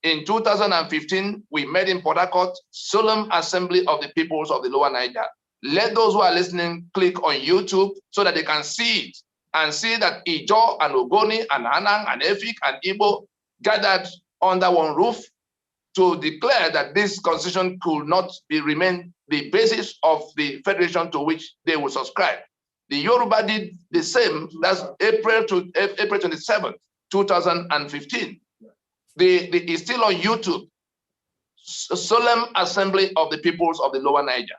In 2015, we met in Port Harcourt, solemn assembly of the peoples of the Lower Niger. Let those who are listening click on YouTube so that they can see it, and see that Ijaw and Ogoni and Anang and Efik and Igbo gathered under one roof to declare that this constitution could not remain the basis of the federation to which they would subscribe. The Yoruba did the same. That's April 27, 2015. It's still on YouTube. Solemn Assembly of the Peoples of the Lower Niger.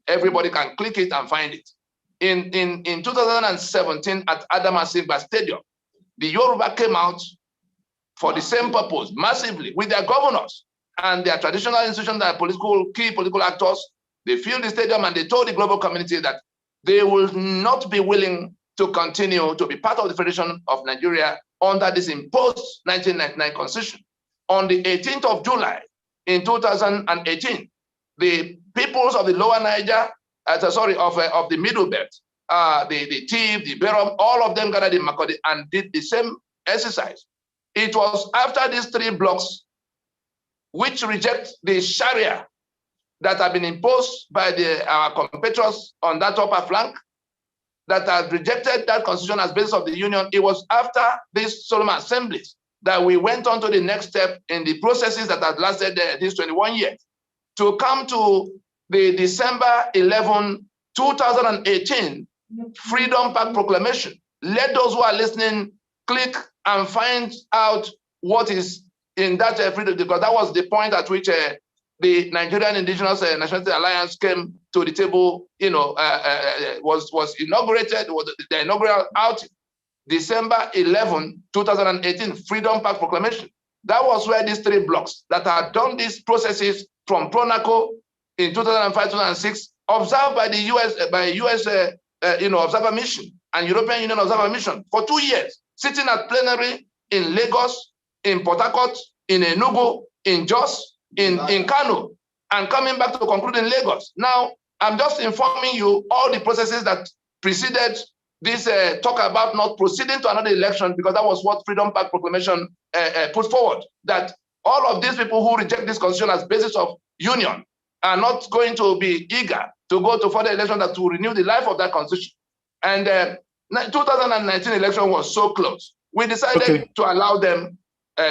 Everybody can click it and find it. In 2017 at Adamasingba Stadium, the Yoruba came out for the same purpose, massively, with their governors and their traditional institutions, their key political actors. They filled the stadium and they told the global community that they will not be willing to continue to be part of the Federation of Nigeria under this imposed 1999 constitution. On the 18th of July in 2018, the peoples of the Lower Niger, of the Middle Belt, the Tiv, the Berom, all of them gathered in Makurdi and did the same exercise. It was after these three blocks, which reject the Sharia that have been imposed by our compatriots on that upper flank, that have rejected that constitution as basis of the union. It was after these solemn assemblies that we went on to the next step in the processes that had lasted these 21 years to come to the December 11, 2018 Freedom Park Proclamation. Let those who are listening click and find out what is in that freedom, because that was the point at which the Nigerian Indigenous Nationality Alliance came to the table, was inaugurated, was the inaugural outing, December 11, 2018, Freedom Park Proclamation. That was where these three blocks that had done these processes from Pronaco in 2005, 2006, observed by the US Observer Mission and European Union Observer Mission for 2 years, sitting at plenary in Lagos, in Port Harcourt, in Enugu, in Jos, in Kano, and coming back to conclude in Lagos. Now, I'm just informing you all the processes that preceded this talk about not proceeding to another election, because that was what Freedom Park Proclamation put forward, that all of these people who reject this constitution as basis of union are not going to be eager to go to further election that will renew the life of that constitution. And 2019 election was so close. We decided to allow them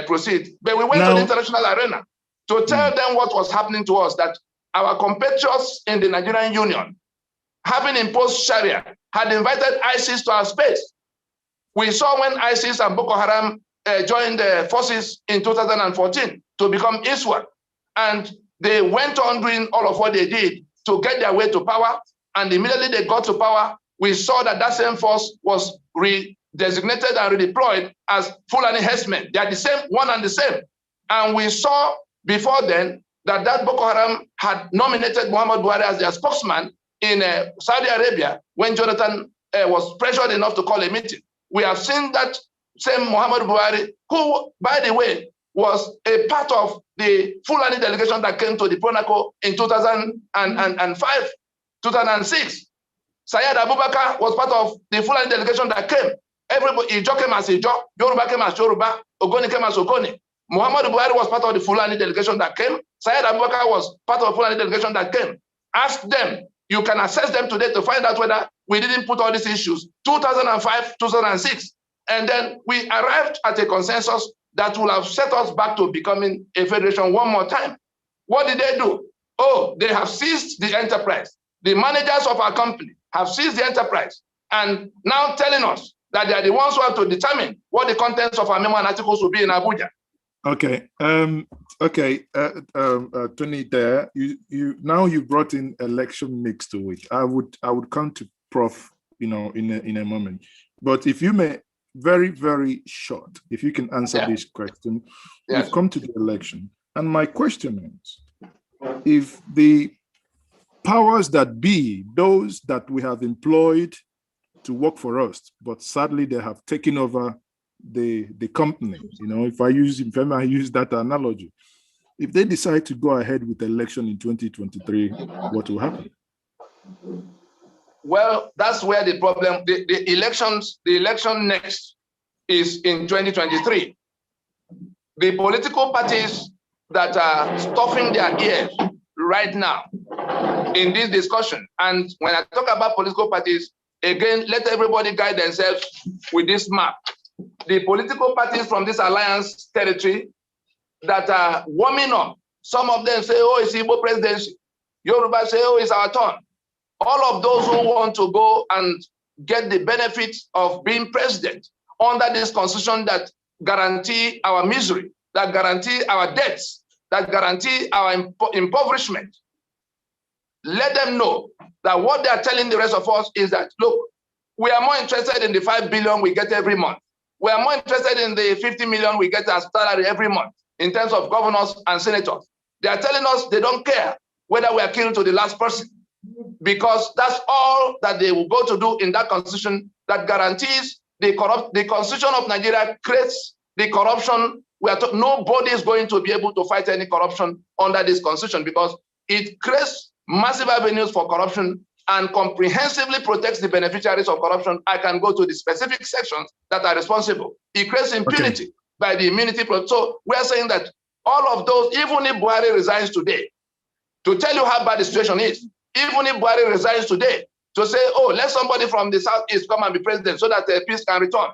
proceed, but we went to the international arena to tell them what was happening to us, that our compatriots in the Nigerian Union, having imposed Sharia, had invited ISIS to our space. We saw when ISIS and Boko Haram joined the forces in 2014 to become ISWAP, and they went on doing all of what they did to get their way to power, and immediately they got to power, we saw that that same force was redesignated and redeployed as Fulani herdsmen. They are the same, one and the same. And we saw before then that Boko Haram had nominated Muhammad Buhari as their spokesman in Saudi Arabia when Jonathan was pressured enough to call a meeting. We have seen that same Muhammad Buhari, who, by the way, was a part of the Fulani delegation that came to the Pronaco in 2005, 2006. Syed Abubakar was part of the Fulani delegation that came. Everybody, Ijaw came as Ijaw, Yoruba came as Yoruba, Ogoni came as Ogoni. Muhammad Buhari was part of the Fulani delegation that came. Syed Abubakar was part of the Fulani delegation that came. Ask them. You can assess them today to find out whether we didn't put all these issues. 2005, 2006. And then we arrived at a consensus that will have set us back to becoming a federation one more time. What did they do? Oh, they have seized the enterprise. The managers of our company have seized the enterprise and now telling us that they are the ones who have to determine what the contents of our memo and articles will be in Abuja. Okay. Okay, Tony, there you brought in election mix to it. I would come to Prof, in a moment. But if you may, very, very short, if you can answer this question. Yes. We've come to the election. And my question is, if the powers that be, those that we have employed to work for us, but sadly they have taken over the company, if I use that analogy, if they decide to go ahead with the election in 2023, what will happen? Well, that's where the problem, the election next is in 2023. The political parties that are stuffing their ears right now in this discussion, and when I talk about political parties, again, let everybody guide themselves with this map. The political parties from this alliance territory that are warming up, some of them say, oh, it's Igbo presidency. Yoruba say, oh, it's our turn. All of those who want to go and get the benefits of being president under this constitution that guarantee our misery, that guarantee our debts, that guarantee our impoverishment, let them know that what they are telling the rest of us is that, look, we are more interested in the 5 billion we get every month. We are more interested in the 50 million we get as salary every month in terms of governors and senators. They are telling us they don't care whether we are killed to the last person, because that's all that they will go to do in that constitution that guarantees the constitution of Nigeria creates the corruption. Nobody is going to be able to fight any corruption under this constitution because it creates massive avenues for corruption and comprehensively protects the beneficiaries of corruption. I can go to the specific sections that are responsible. It creates impunity by the immunity. So we are saying that all of those, even if Buhari resigns today, to tell you how bad the situation is, even if Buhari resigns today, to say, oh, let somebody from the Southeast come and be president so that peace can return.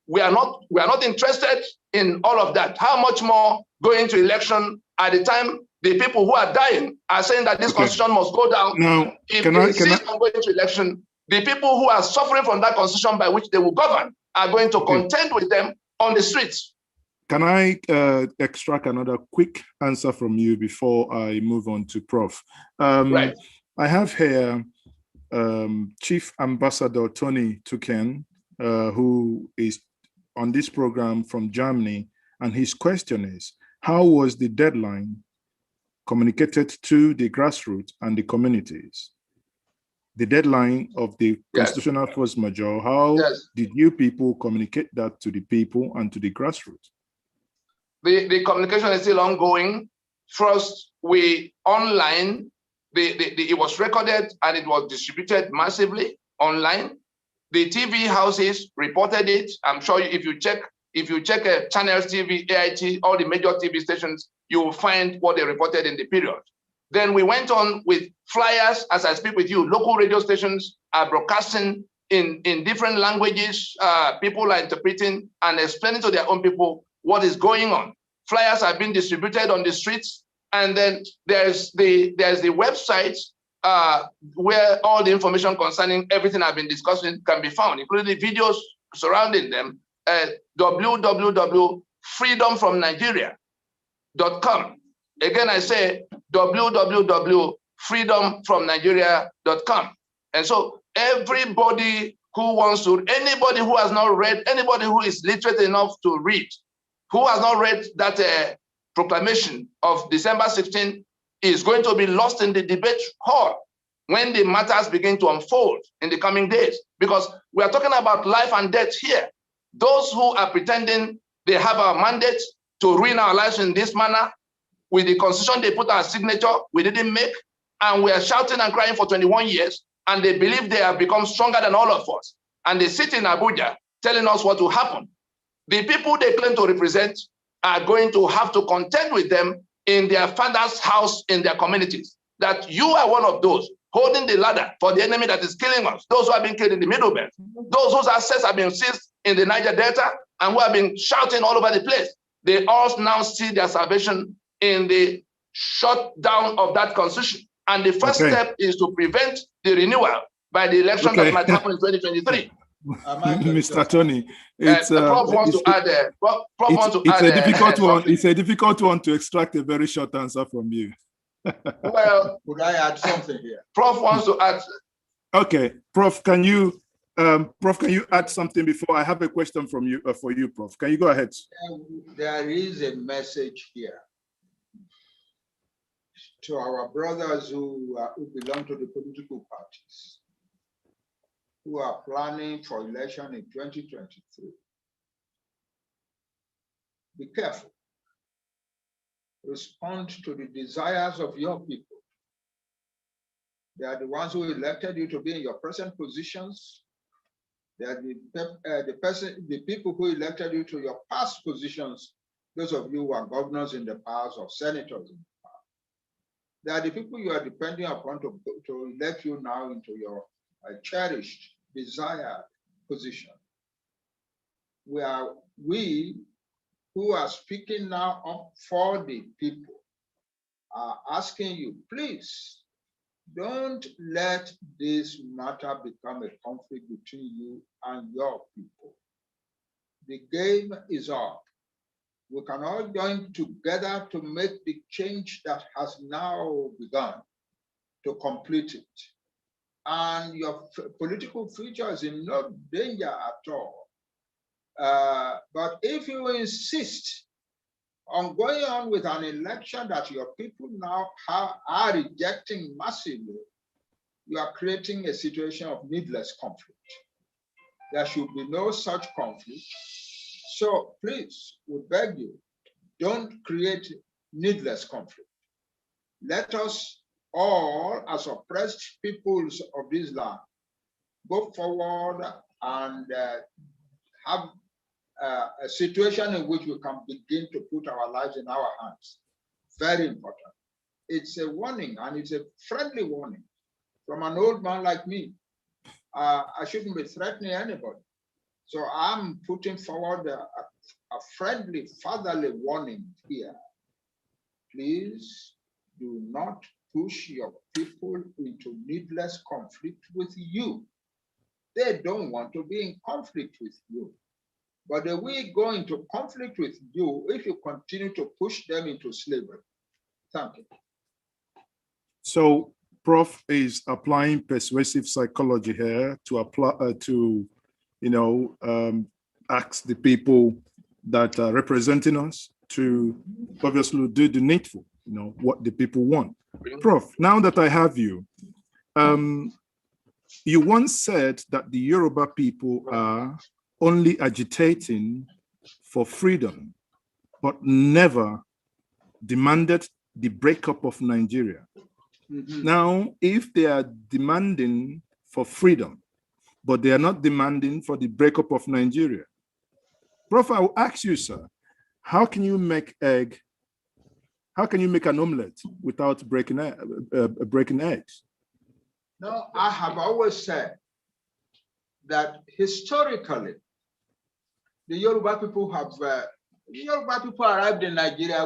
We are not interested in all of that. How much more going to election at the time the people who are dying are saying that this constitution must go down? Now, if they insist on going to election, the people who are suffering from that constitution by which they will govern are going to contend with them on the streets. Can I extract another quick answer from you before I move on to Prof? Right. I have here Chief Ambassador Tony Tuken, who is on this program from Germany, and his question is, how was the deadline communicated to the grassroots and the communities? The deadline of the constitutional force majeure, how did you people communicate that to the people and to the grassroots? The communication is still ongoing. First, it was recorded and it was distributed massively online. The TV houses reported it. I'm sure if you check Channels TV, AIT, all the major TV stations, you will find what they reported in the period. Then we went on with flyers. As I speak with you, local radio stations are broadcasting in different languages. People are interpreting and explaining to their own people what is going on. Flyers are being distributed on the streets. And then there's the website where all the information concerning everything I've been discussing can be found, including the videos surrounding them, www.freedomfromnigeria.com. Again, I say www.freedomfromnigeria.com. And so everybody who wants to, anybody who has not read, anybody who is literate enough to read, who has not read that proclamation of December 16 is going to be lost in the debate hall when the matters begin to unfold in the coming days, because we are talking about life and death here. Those who are pretending they have our mandate to ruin our lives in this manner, with the constitution they put our signature, we didn't make, and we are shouting and crying for 21 years, and they believe they have become stronger than all of us. And they sit in Abuja telling us what will happen. The people they claim to represent are going to have to contend with them in their father's house, in their communities. That you are one of those holding the ladder for the enemy that is killing us, those who have been killed in the Middle Belt, those whose assets have been seized in the Niger Delta, and who have been shouting all over the place. They all now see their salvation in the shutdown of that constitution. And the first step is to prevent the renewal by the election that might happen in 2023. Mr. Tony, it's Prof wants to add. Prof wants to add. It's a difficult one. It's a difficult one to extract a very short answer from you. Well, could I add something here? Prof wants to add. Okay, Prof, can you add something before I have a question from you for you, Prof? Can you go ahead? There is a message here to our brothers who belong to the political parties, who are planning for election in 2023. Be careful. Respond to the desires of your people. They are the ones who elected you to be in your present positions. They are the people who elected you to your past positions, those of you who are governors in the past or senators in the past. They are the people you are depending upon to elect you now into your cherished, desired position. We who are speaking now up for the people are asking you, please, don't let this matter become a conflict between you and your people. The game is up. We can all join together to make the change that has now begun, to complete it. And your political future is in no danger at all. But if you insist on going on with an election that your people now are rejecting massively, you are creating a situation of needless conflict. There should be no such conflict. So please, we beg you, don't create needless conflict. Let us all, as oppressed peoples of this land, go forward and have a situation in which we can begin to put our lives in our hands. Very important. It's a warning, and it's a friendly warning from an old man like me. I shouldn't be threatening anybody. So I'm putting forward a friendly, fatherly warning here. Please do not push your people into needless conflict with you. They don't want to be in conflict with you. But they will go into conflict with you if you continue to push them into slavery. Thank you. So, Prof is applying persuasive psychology here to apply ask the people that are representing us to obviously do the needful, what the people want. Prof, now that I have you, you once said that the Yoruba people are only agitating for freedom, but never demanded the breakup of Nigeria. Mm-hmm. Now, if they are demanding for freedom, but they are not demanding for the breakup of Nigeria, Prof, I will ask you, sir, how can you make an omelette without breaking eggs? No, I have always said that historically, the Yoruba people arrived in Nigeria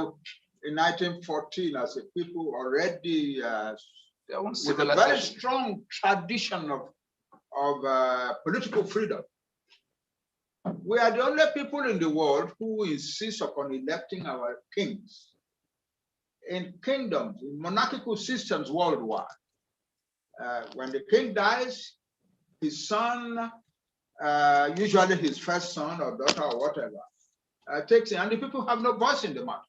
in 1914 as a people already with a very strong tradition of political freedom. We are the only people in the world who insist upon electing our kings in kingdoms, in monarchical systems worldwide. When the king dies, his son, usually his first son or daughter or whatever, takes it, and the people have no voice in the matter.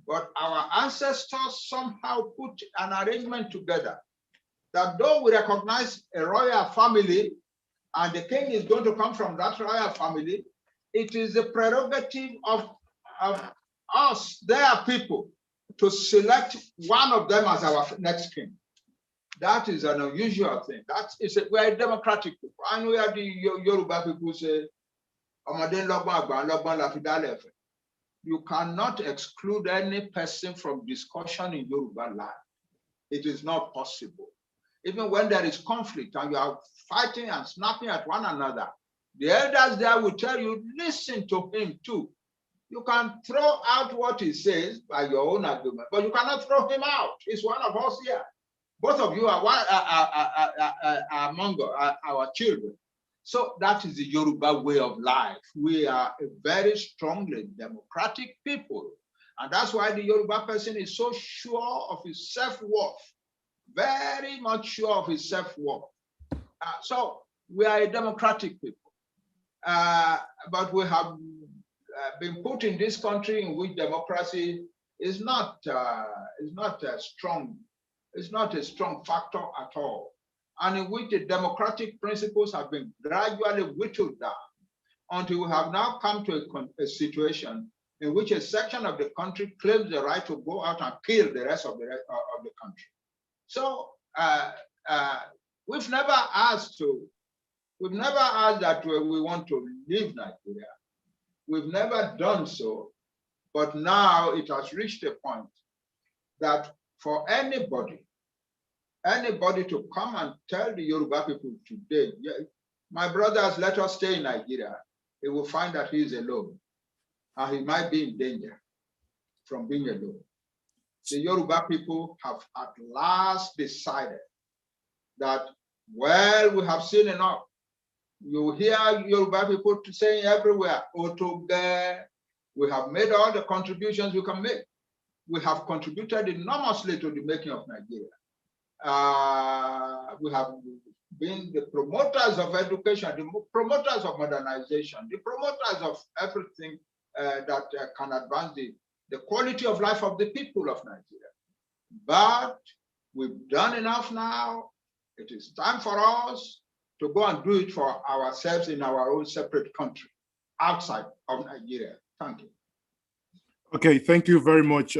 But our ancestors somehow put an arrangement together that though we recognize a royal family and the king is going to come from that royal family, it is the prerogative of us, their people, to select one of them as our next king. That is an unusual thing. We are a democratic people, and we are the Yoruba people who say, you cannot exclude any person from discussion in Yoruba land. It is not possible. Even when there is conflict and you are fighting and snapping at one another, the elders there will tell you, listen to him too. You can throw out what he says by your own argument, but you cannot throw him out. He's one of us here. Both of you are among our children. So that is the Yoruba way of life. We are a very strongly democratic people. And that's why the Yoruba person is so sure of his self-worth, very much sure of his self-worth. So we are a democratic people. But we have been put in this country in which democracy is not a strong factor at all, and in which the democratic principles have been gradually whittled down until we have now come to a situation in which a section of the country claims the right to go out and kill the rest of the country. So we've never asked that we want to leave Nigeria. We've never done so, but now it has reached a point that for anybody to come and tell the Yoruba people today, my brothers, let us stay in Nigeria, he will find that he is alone and he might be in danger from being alone. The Yoruba people have at last decided that, well, we have seen enough. You hear Yoruba people saying everywhere, Otoge, we have made all the contributions we can make. We have contributed enormously to the making of Nigeria. We have been the promoters of education, the promoters of modernization, the promoters of everything that can advance the quality of life of the people of Nigeria. But we've done enough now. It is time for us to go and do it for ourselves in our own separate country, outside of Nigeria. Thank you. Okay, thank you very much,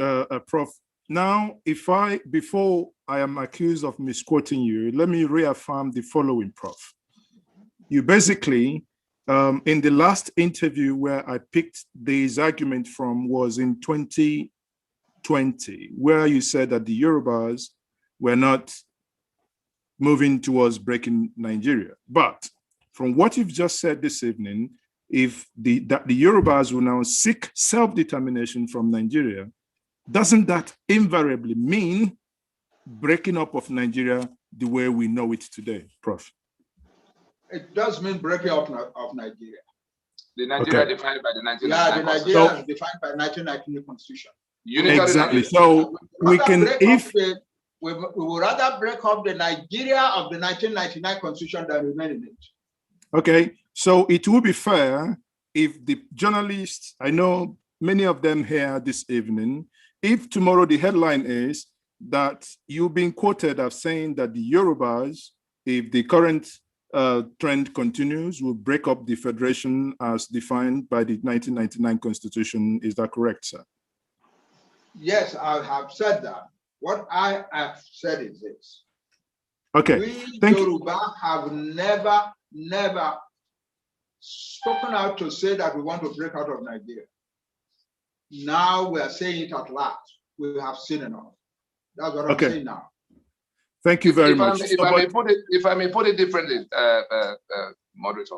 Prof. Now, before I am accused of misquoting you, let me reaffirm the following, Prof. You basically, in the last interview where I picked this argument from was in 2020, where you said that the Yorubas were not moving towards breaking Nigeria. But from what you've just said this evening, if the Yorubas will now seek self-determination from Nigeria, doesn't that invariably mean breaking up of Nigeria the way we know it today, Prof? It does mean breaking up of Nigeria. The Nigeria defined by the 1999 Yeah, the Nigeria is defined by 1999 Constitution. Exactly. Nigeria. So we can, we would rather break up the Nigeria of the 1999 Constitution than remain in it. Okay, so it would be fair if the journalists, I know many of them here this evening, if tomorrow the headline is that you've been quoted as saying that the Yorubas, if the current trend continues, will break up the federation as defined by the 1999 Constitution. Is that correct, sir? Yes, I have said that. What I have said is this. Okay. We Yoruba have never spoken out to say that we want to break out of Nigeria. Now we are saying it at last. We have seen enough. That's what I'm saying now. Thank you very much. If I may put it differently, moderator,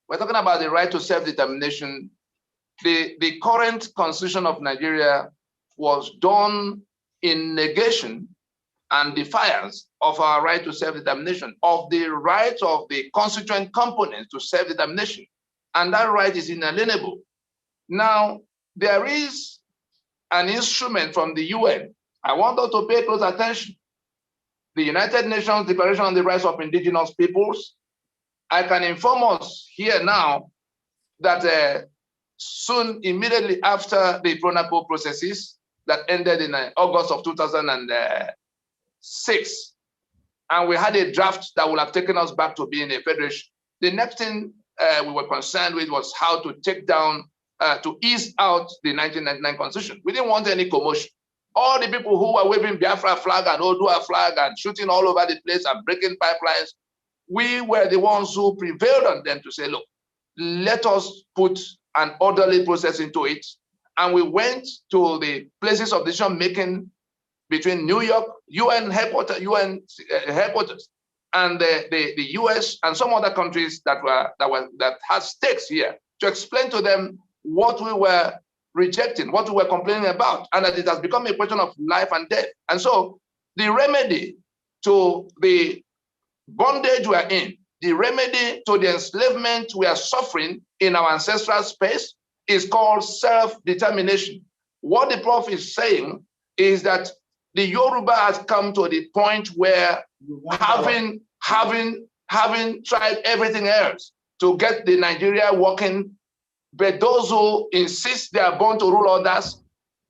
we're talking about the right to self-determination. The current constitution of Nigeria was done in negation and defiance of our right to self-determination, of the right of the constituent components to self-determination. And that right is inalienable. Now, there is an instrument from the UN. I want us to pay close attention. The United Nations Declaration on the Rights of Indigenous Peoples. I can inform us here now that soon, immediately after the PRONAPO processes that ended in August of 2006, and we had a draft that would have taken us back to being a federation. The next thing we were concerned with was how to take down, to ease out the 1999 Constitution. We didn't want any commotion. All the people who were waving Biafra flag and Odua flag and shooting all over the place and breaking pipelines, we were the ones who prevailed on them to say, look, let us put an orderly process into it. And we went to the places of decision making between New York, UN headquarters, and the US and some other countries that had stakes here, to explain to them what we were rejecting, what we were complaining about, and that it has become a question of life and death. And so the remedy to the bondage we're in, the remedy to the enslavement we are suffering in our ancestral space is called self-determination. What the Prof is saying is that the Yoruba has come to the point where having tried everything else to get the Nigeria working, but those who insist they are born to rule others,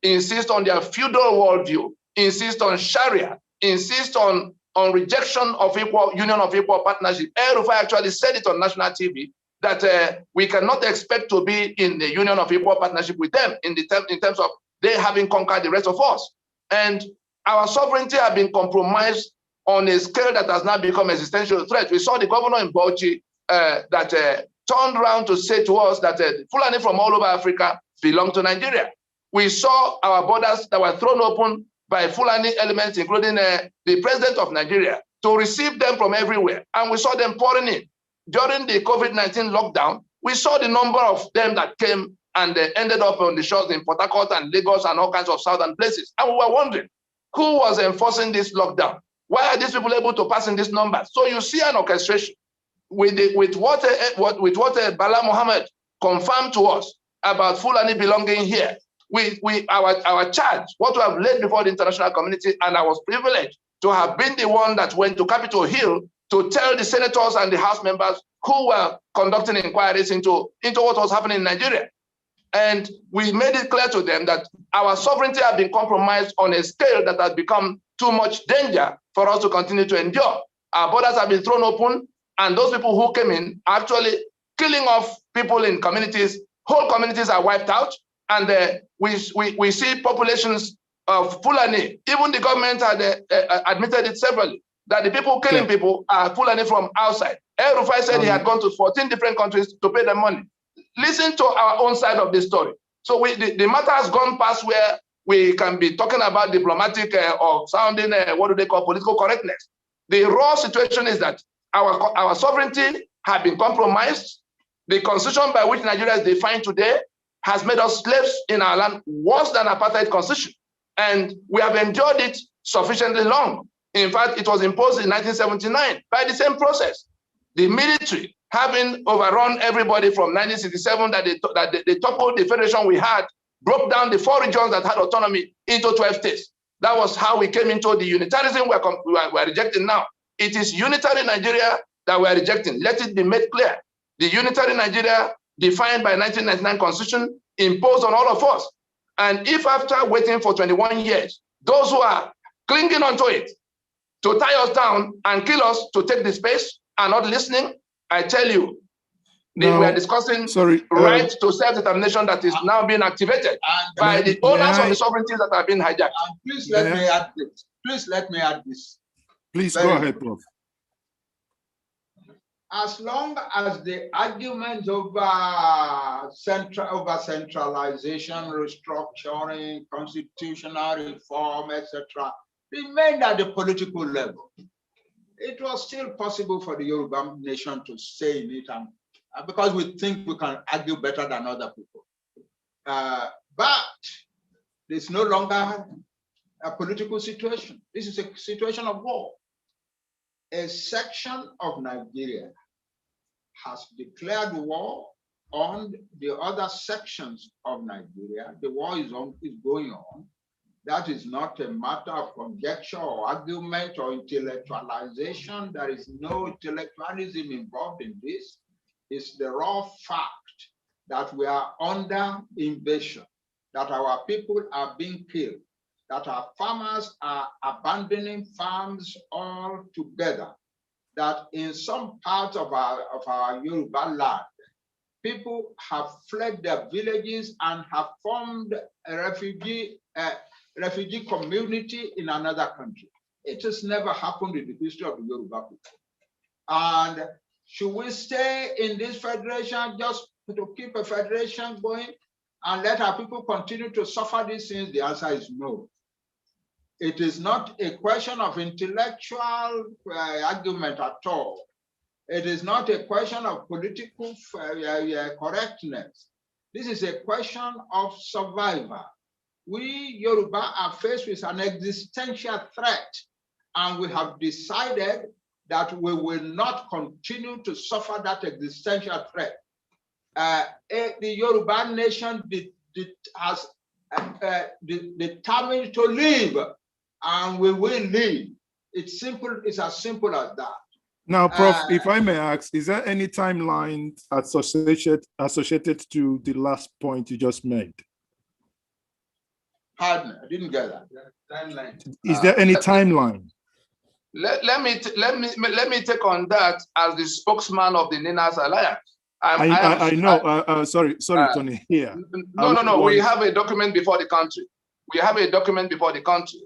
insist on their feudal worldview, insist on Sharia, insist on rejection of union of equal partnership. El-Rufai actually said it on national TV that we cannot expect to be in the union of equal partnership with them in terms of they having conquered the rest of us. And our sovereignty has been compromised on a scale that has now become an existential threat. We saw the governor in Banji that turned around to say to us that Fulani from all over Africa belong to Nigeria. We saw our borders that were thrown open by Fulani elements, including the president of Nigeria, to receive them from everywhere. And we saw them pouring in. During the COVID-19 lockdown, we saw the number of them that came and ended up on the shores in Port Harcourt and Lagos and all kinds of southern places. And we were wondering, who was enforcing this lockdown? Why are these people able to pass in this number? So you see an orchestration with what Bala Mohammed confirmed to us about Fulani belonging here. Our charge, what we have laid before the international community, and I was privileged to have been the one that went to Capitol Hill to tell the senators and the House members who were conducting inquiries into what was happening in Nigeria. And we made it clear to them that our sovereignty has been compromised on a scale that has become too much danger for us to continue to endure. Our borders have been thrown open, and those people who came in are actually killing off people in communities. Whole communities are wiped out, and we see populations of Fulani. Even the government had admitted it severally, that the people killing people are Fulani from outside. El-Rufai said he had gone to 14 different countries to pay them money. Listen to our own side of the story. So the matter has gone past where we can be talking about diplomatic or sounding, what do they call, political correctness. The raw situation is that our sovereignty has been compromised. The constitution by which Nigeria is defined today has made us slaves in our land, worse than apartheid constitution. And we have endured it sufficiently long. In fact, it was imposed in 1979 by the same process. The military, having overrun everybody from 1967, that they toppled the federation we had, broke down the 4 regions that had autonomy into 12 states. That was how we came into the unitarism we're rejecting now. It is unitary Nigeria that we're rejecting. Let it be made clear. The unitary Nigeria defined by 1999 Constitution imposed on all of us. And if after waiting for 21 years, those who are clinging onto it to tie us down and kill us to take the space are not listening, I tell you, we are discussing right to self-determination that is now being activated by the owners of the sovereignties that have been hijacked. And please let me add this. Please let me add this. Please go ahead, Prof. As long as the argument over centralization, restructuring, constitutional reform, etc., remained at the political level, it was still possible for the Yoruba nation to stay in it, and because we think we can argue better than other people. But it's no longer a political situation. This is a situation of war. A section of Nigeria has declared war on the other sections of Nigeria. The war is going on. That is not a matter of conjecture or argument or intellectualization. There is no intellectualism involved in this. It's the raw fact that we are under invasion, that our people are being killed, that our farmers are abandoning farms altogether, that in some parts of our Yoruba land, people have fled their villages and have formed a refugee community in another country. It has never happened in the history of the Yoruba people. And should we stay in this federation just to keep a federation going and let our people continue to suffer these things? The answer is no. It is not a question of intellectual argument at all. It is not a question of political correctness. This is a question of survival. We Yoruba are faced with an existential threat, and we have decided that we will not continue to suffer that existential threat. The Yoruba nation has determined to live, and we will live. It's simple. It's as simple as that. Now, Prof, if I may ask, is there any timeline associated to the last point you just made? Pardon, I didn't get that. Timeline. Is there any timeline? Let me take on that as the spokesman of the Ninas Alliance. I know. Sorry, Tony. Here. No. We have a document before the country. We have a document before the country.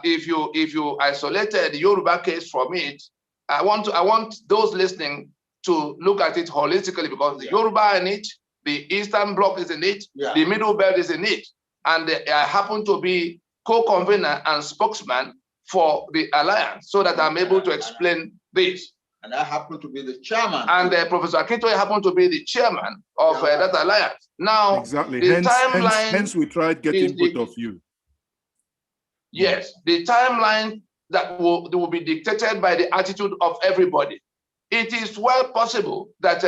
If you isolated the Yoruba case from it, I want those listening to look at it holistically, because the Yoruba in it, the Eastern Bloc is in it, the Middle Belt is in it, and I happen to be co-convener and spokesman for the alliance, so that I'm able to explain this. And I happen to be the chairman. And Professor Akintoye happened to be the chairman of that alliance. Now, exactly. The timeline hence we tried getting both of you. Yes, the timeline that will be dictated by the attitude of everybody. It is well possible that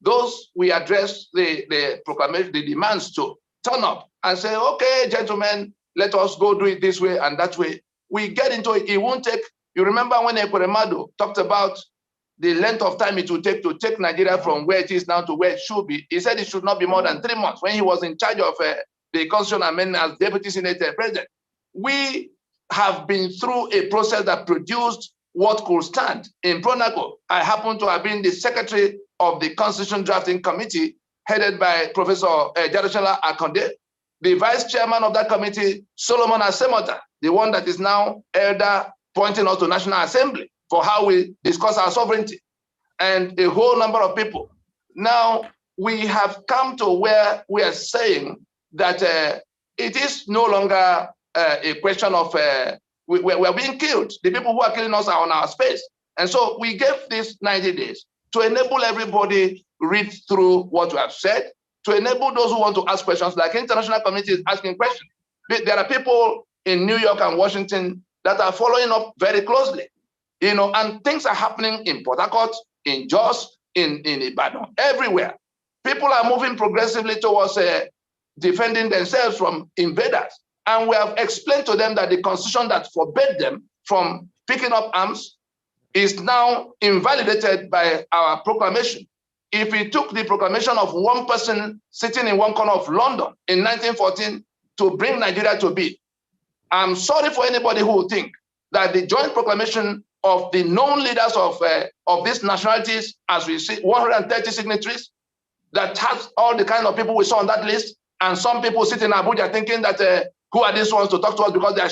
those we address the proclamation, the demands to turn up and say, okay, gentlemen, let us go do it this way and that way. We get into it. It won't take. You remember when Ekweremadu talked about the length of time it will take to take Nigeria from where it is now to where it should be. He said it should not be more than 3 months when he was in charge of the Constitutional Amendment as Deputy Senate President. We have been through a process that produced what could stand. In Pronaco, I happen to have been the secretary of the Constitution Drafting Committee, headed by Professor Transitional Akintoye. The vice chairman of that committee, Solomon Asemota, the one that is now elder pointing us to National Assembly for how we discuss our sovereignty, and a whole number of people. Now, we have come to where we are saying that it is no longer a question of we're being killed. The people who are killing us are on our space. And so we gave this 90 days to enable everybody read through what we have said, to enable those who want to ask questions, like international community is asking questions. There are people in New York and Washington that are following up very closely, and things are happening in Port Harcourt, in Jos, in Ibadan, everywhere. People are moving progressively towards defending themselves from invaders. And we have explained to them that the constitution that forbade them from picking up arms is now invalidated by our proclamation. If we took the proclamation of one person sitting in one corner of London in 1914 to bring Nigeria to be, I'm sorry for anybody who will think that the joint proclamation of the known leaders of these nationalities, as we see, 130 signatories, that has all the kind of people we saw on that list, and some people sitting in Abuja thinking that who are these ones to talk to us because they are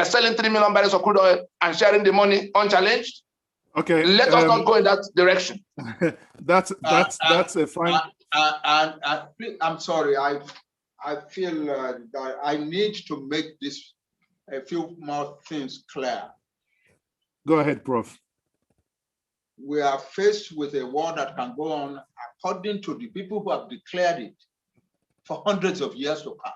selling 3 million barrels of crude oil and sharing the money unchallenged. Okay. Let us not go in that direction. that's a fine. I'm sorry. I feel that I need to make a few more things clear. Go ahead, Prof. We are faced with a war that can go on according to the people who have declared it for hundreds of years to come.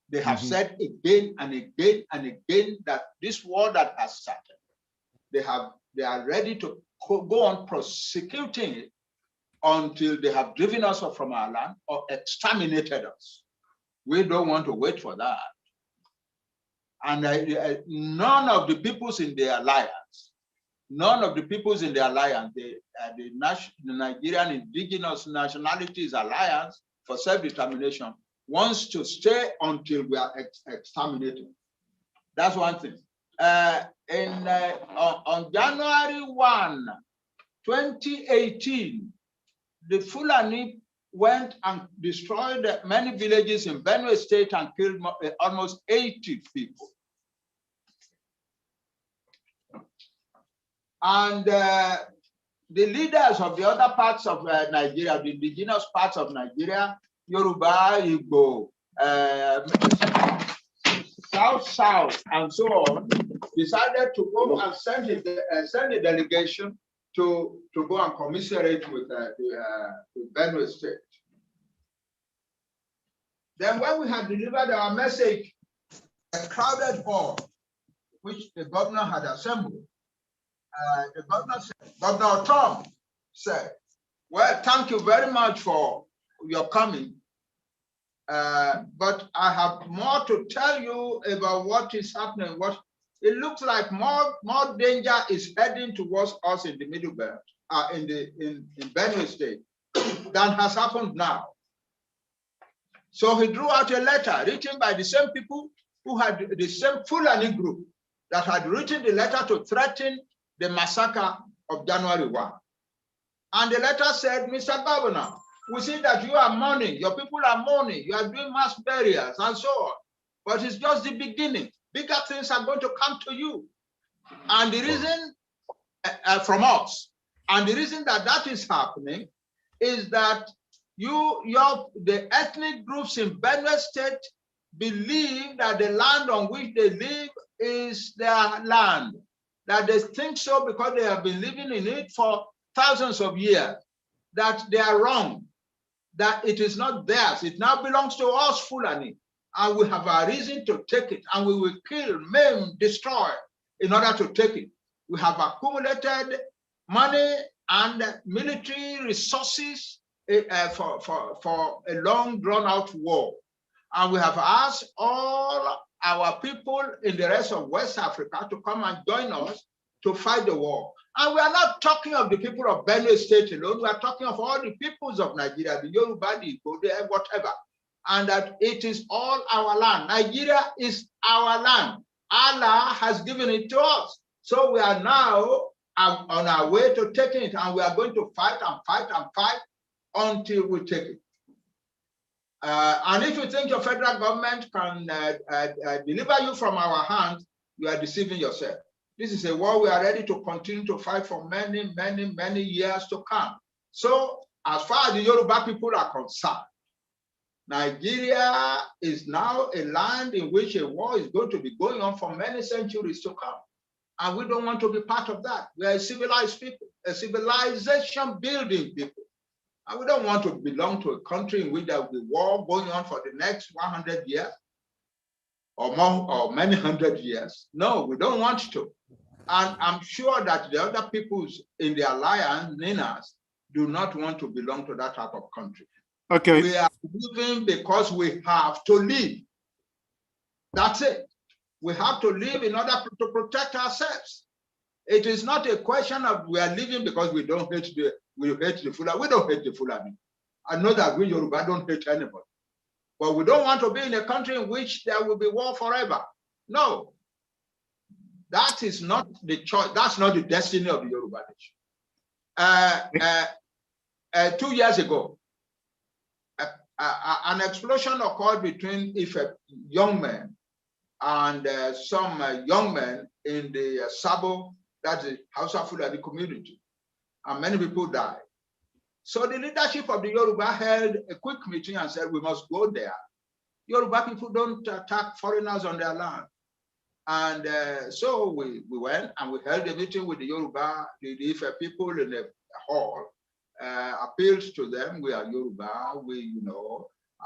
They have said again and again and again that this war that has started, they are ready to go on prosecuting it until they have driven us off from our land or exterminated us. We don't want to wait for that. And none of the peoples in the alliance, the Nigerian Indigenous Nationalities Alliance for Self-Determination, wants to stay until we are exterminated. That's one thing. On January 1, 2018, the Fulani went and destroyed many villages in Benue State and killed almost 80 people. And the leaders of the other parts of Nigeria, the indigenous parts of Nigeria, Yoruba, Igbo, South, and so on, decided to go and send a delegation to go and commiserate with Benue State. Then when we had delivered our message, a crowded hall, which the governor had assembled, the governor said, Governor Tom said, well, thank you very much for your coming, but I have more to tell you about what is happening. What it looks like more danger is heading towards us in the Middle Belt, in Benue State, than has happened now. So he drew out a letter written by the same people who had the same Fulani group that had written the letter to threaten the massacre of January 1. And the letter said, Mr. Governor, we see that you are mourning, your people are mourning, you are doing mass burials and so on. But it's just the beginning. Bigger things are going to come to you. And the reason from us, and the reason that that is happening is that the ethnic groups in Benue State believe that the land on which they live is their land, that they think so because they have been living in it for thousands of years, that they are wrong, that it is not theirs. It now belongs to us, Fulani, and we have a reason to take it, and we will kill, maim, destroy in order to take it. We have accumulated money and military resources for a long drawn-out war. And we have asked all our people in the rest of West Africa to come and join us to fight the war. And we are not talking of the people of Benue State alone. We are talking of all the peoples of Nigeria, the Yoruba, the Igbo, whatever. And that it is all our land. Nigeria is our land. Allah has given it to us. So we are now on our way to taking it, and we are going to fight and fight and fight until we take it. And if you think your federal government can deliver you from our hands, you are deceiving yourself. This is a war we are ready to continue to fight for many, many, many years to come. So as far as the Yoruba people are concerned, Nigeria is now a land in which a war is going to be going on for many centuries to come. And we don't want to be part of that. We are a civilized people, a civilization building people. And we don't want to belong to a country in which there will be war going on for the next 100 years or more, or many hundred years. No, we don't want to. And I'm sure that the other peoples in the alliance, NINAS, do not want to belong to that type of country. Okay. We are living because we have to live. That's it. We have to live in order to protect ourselves. It is not a question of we are living because we don't hate the Fulani. We don't hate the Fulani. I know that we Yoruba don't hate anybody. But we don't want to be in a country in which there will be war forever. No. That is not the choice. That's not the destiny of the Yoruba nation. 2 years ago, an explosion occurred between young men and some young men in the Sabo, that's the Hausa Fulani community, and many people died. So the leadership of the Yoruba held a quick meeting and said, we must go there. Yoruba people don't attack foreigners on their land. And so we went and we held a meeting with the Yoruba, the Ife people in the hall, appealed to them. We are Yoruba,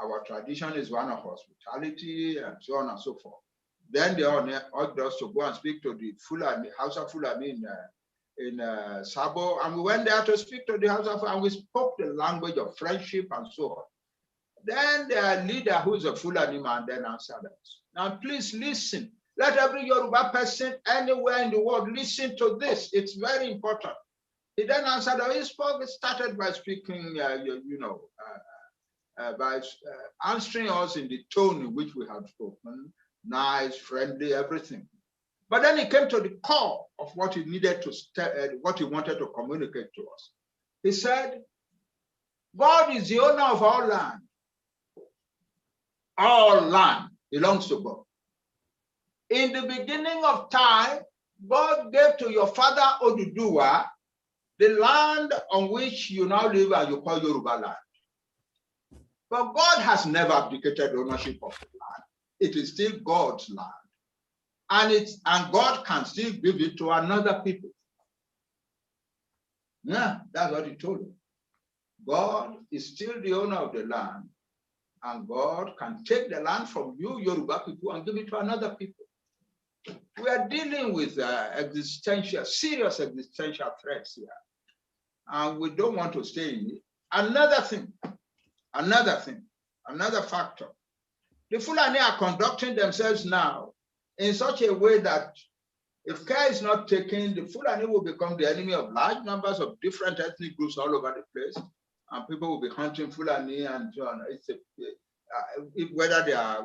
our tradition is one of hospitality and so on and so forth. Then they urged us to go and speak to the Fulani, Hausa Fulani in Sabo, and we went there to speak to the Hausa Fulani, and we spoke the language of friendship and so on. Then their leader, who is a Fulani man, then answered us. Now please listen. Let every Yoruba person anywhere in the world listen to this. It's very important. He then answered, he started by speaking, by answering us in the tone in which we had spoken, nice, friendly, everything. But then he came to the core of what he needed to, what he wanted to communicate to us. He said, God is the owner of all land. All land belongs to God. In the beginning of time, God gave to your father Oduduwa the land on which you now live and you call Yoruba land. But God has never abdicated ownership of the land. It is still God's land. And God can still give it to another people. Yeah, that's what he told him. God is still the owner of the land, and God can take the land from you, Yoruba people, and give it to another people. We are dealing with serious existential threats here. And we don't want to stay in it. Another factor. The Fulani are conducting themselves now in such a way that if care is not taken, the Fulani will become the enemy of large numbers of different ethnic groups all over the place. And people will be hunting Fulani and so on. Whether they are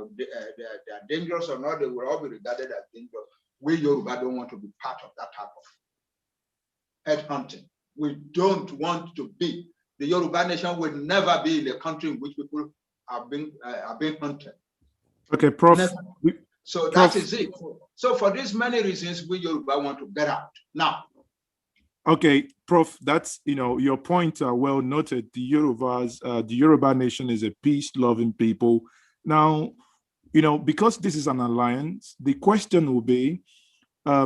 dangerous or not, they will all be regarded as dangerous. We Yoruba don't want to be part of that type of head hunting. We don't want to be. The Yoruba nation will never be in a country in which people are being hunted. Okay, Prof. So that is it. So for these many reasons, we Yoruba want to get out now. Okay, Prof, that's, your points are well noted. The Yoruba nation is a peace-loving people. Now, because this is an alliance, the question will be,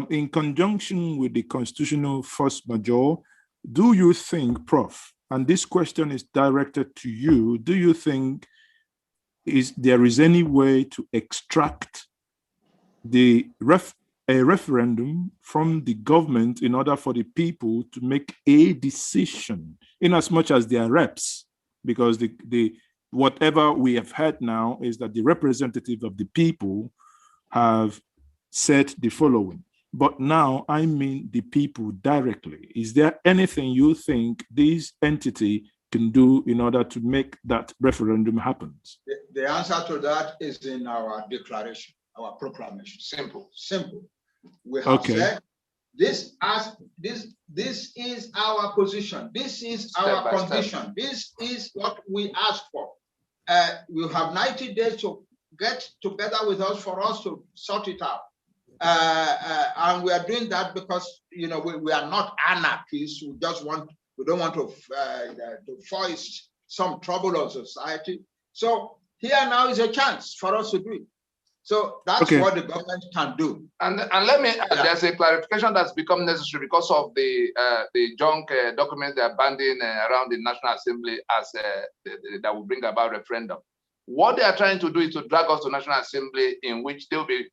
in conjunction with the constitutional force majeure, do you think, Prof, and this question is directed to you, do you think there is any way to extract a referendum from the government in order for the people to make a decision, in as much as they are reps? Because whatever we have heard now is that the representative of the people have said the following. But now I mean the people directly. Is there anything you think this entity can do in order to make that referendum happen? The answer to that is in our declaration, our proclamation. Simple. We have said this is our position. This is our condition. This is what we ask for. You have 90 days to get together with us for us to sort it out. And we are doing that because we are not anarchists. We don't want to force some trouble on society. So here now is a chance for us to do it. So that's what the government can do. And let me add, there's a clarification that's become necessary because of the junk documents they are banding around the National Assembly as that will bring about referendum. What they are trying to do is to drag us to National Assembly, in which they will be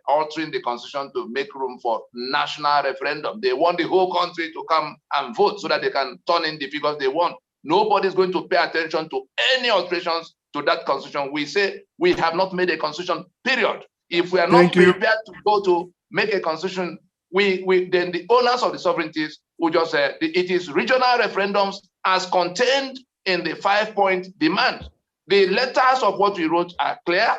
altering the constitution to make room for national referendum. They want the whole country to come and vote so that they can turn in the figures they want. Nobody's going to pay attention to any alterations to that constitution. We say we have not made a constitution, period. If we are not prepared to go to make a constitution, then the owners of the sovereignties will just say it is regional referendums as contained in the 5-point demand. The letters of what we wrote are clear,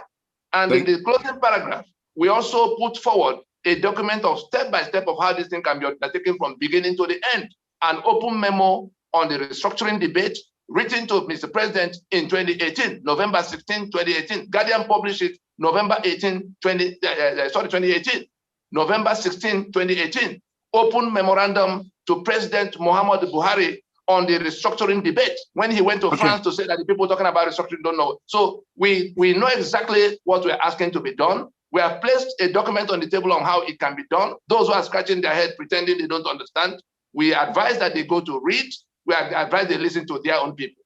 and in the closing paragraph, we also put forward a document of step-by-step of how this thing can be undertaken from beginning to the end, an open memo on the restructuring debate written to Mr. President in 2018, November 16, 2018. Guardian published it November 18, 2018. November 16, 2018. Open memorandum to President Muhammadu Buhari on the restructuring debate when he went to France to say that the people talking about restructuring don't know. So we know exactly what we're asking to be done. We have placed a document on the table on how it can be done. Those who are scratching their head pretending they don't understand, we advise that they go to read. We advise they listen to their own people.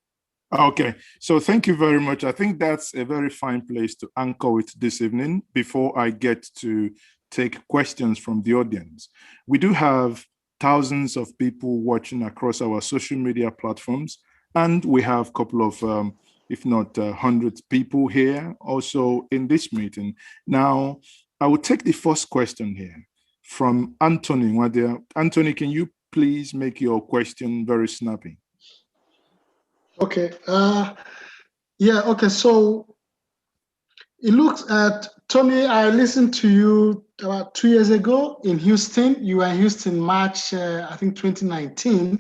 Okay, so thank you very much. I think that's a very fine place to anchor it this evening before I get to take questions from the audience. We do have thousands of people watching across our social media platforms, and we have a couple of, if not hundreds people here also in this meeting. Now, I will take the first question here from Anthony. Anthony, can you please make your question very snappy? Okay. So it looks at, Tony, I listened to you about 2 years ago in Houston. You were in Houston March, I think 2019,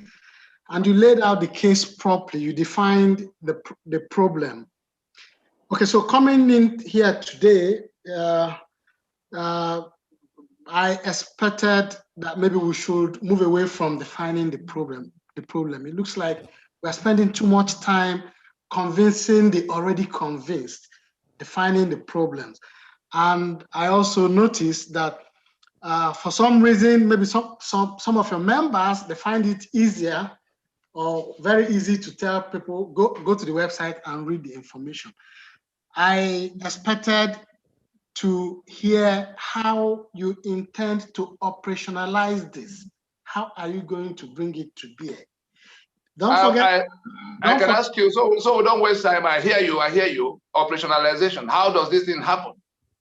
and you laid out the case properly. You defined the problem. Okay, so coming in here today, I expected that maybe we should move away from defining the problem. It looks like we're spending too much time convincing the already convinced, defining the problems. And I also noticed that for some reason, maybe some of your members, they find it easier or very easy to tell people, go to the website and read the information. I expected to hear how you intend to operationalize this. How are you going to bring it to bear? Don't forget. I can ask you, so we don't waste time. I hear you. Operationalization. How does this thing happen?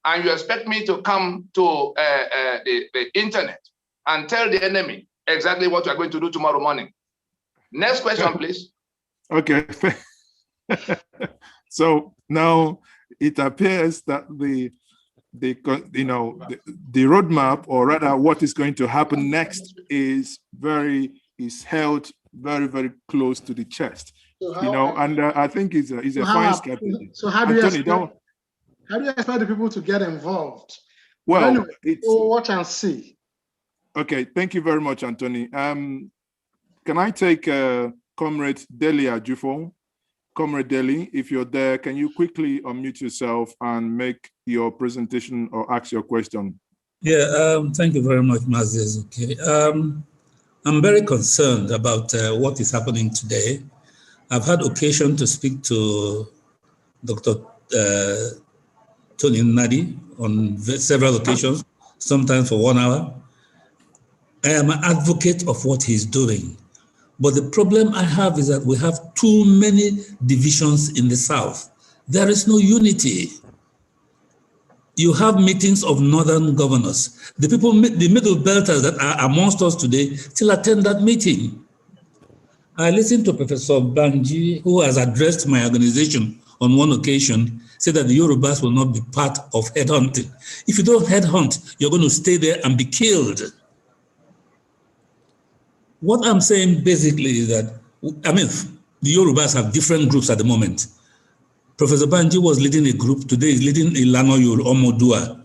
And you expect me to come to the internet and tell the enemy exactly what we're going to do tomorrow morning? Next question, please. Okay. So now it appears that the roadmap, or rather what is going to happen next, is held very, very close to the chest. So and I think it's a fine strategy. So how do you expect the people to get involved? Well, anyway, we'll watch and see. Okay, thank you very much, Anthony. Can I take Comrade Deli Ajufo? Comrade Deli, if you're there, can you quickly unmute yourself and make your presentation or ask your question? Yeah, thank you very much, Mazes. Okay, I'm very concerned about what is happening today. I've had occasion to speak to Dr. Tony Nnadi on several occasions, sometimes for 1 hour. I am an advocate of what he's doing. But the problem I have is that we have too many divisions in the South. There is no unity. You have meetings of northern governors. The people, the middle belters that are amongst us today, still attend that meeting. I listened to Professor Banji, who has addressed my organization on one occasion, said that the Yorubas will not be part of headhunting. If you don't headhunt, you're going to stay there and be killed. What I'm saying basically is that, the Yorubas have different groups at the moment. Professor Banji was leading a group, today is leading Ilano Yor Omodua.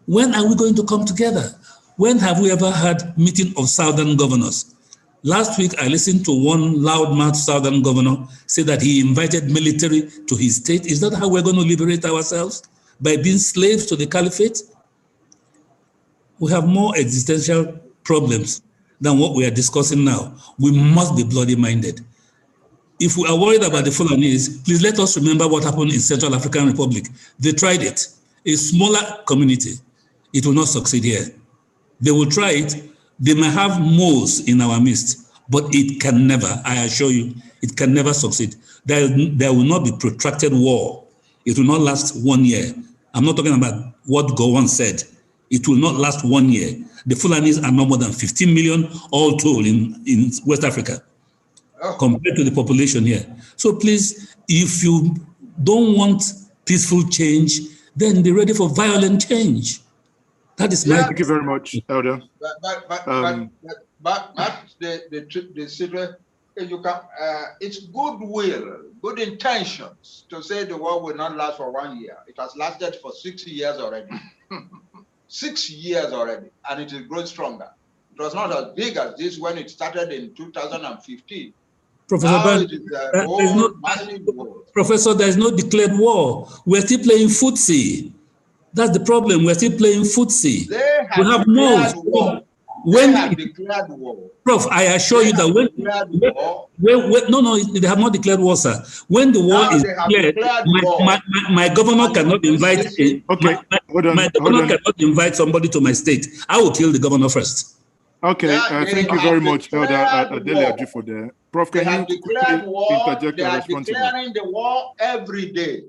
When are we going to come together? When have we ever had meeting of Southern governors? Last week, I listened to one loudmouth Southern governor say that he invited military to his state. Is that how we're going to liberate ourselves? By being slaves to the caliphate? We have more existential problems than what we are discussing now. We must be bloody minded. If we are worried about the Fulanese, please let us remember what happened in Central African Republic. They tried it. A smaller community. It will not succeed here. They will try it. They may have moles in our midst, but it can never, I assure you, it can never succeed. There will not be protracted war. It will not last 1 year. I'm not talking about what Gowon said. It will not last 1 year. The Fulanis are no more than 15 million all told in West Africa compared to the population here. So please, if you don't want peaceful change, then be ready for violent change. That is my. Thank you very much, Elder. But the situation, you can, it's goodwill, good intentions to say the war will not last for 1 year. It has lasted for 6 years already. 6 years already, and it is growing stronger. It was not as big as this when it started in 2015. Professor Ban, Professor, there is no declared war. We're still playing footsie. That's the problem. We're still playing footsie. We have modes. When they have declared war. Prof, I assure you that when they have not declared war, sir. When the war is declared, my governor cannot invite my governor cannot invite somebody to my state. I will kill the governor first. Okay, thank you very much, Elder Adele Ajufo there. Prof, can you declared war, they are declaring the war every day.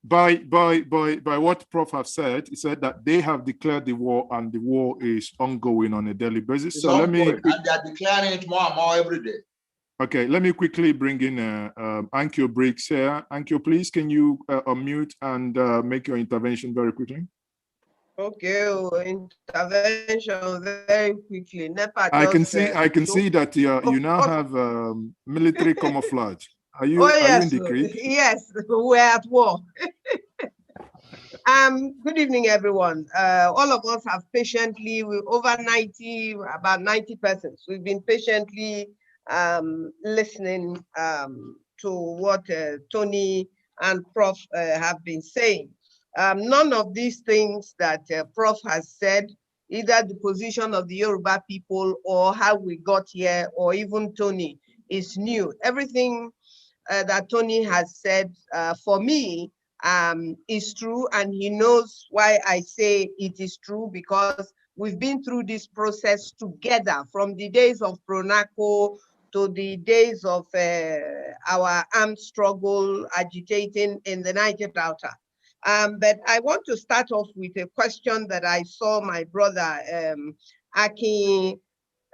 By what Prof have said, he said that they have declared the war and the war is ongoing on a daily basis. It's so let me. And they are declaring it more and more every day. Okay, let me quickly bring in Ankyo Briggs here. Ankyo, please, can you unmute and make your intervention very quickly? Okay, intervention very quickly. I can see that you now have military camouflage. Are you in the creek? Yes, we're at war. Good evening, everyone. All of us have patiently, about 90 persons. We've been patiently listening to what Tony and Prof have been saying. None of these things that Prof has said, either the position of the Yoruba people or how we got here, or even Tony, is new. Everything that Tony has said, for me, is true, and he knows why I say it is true, because we've been through this process together from the days of Pronaco to the days of our armed struggle agitating in the Niger Delta. But I want to start off with a question that I saw my brother Akintoye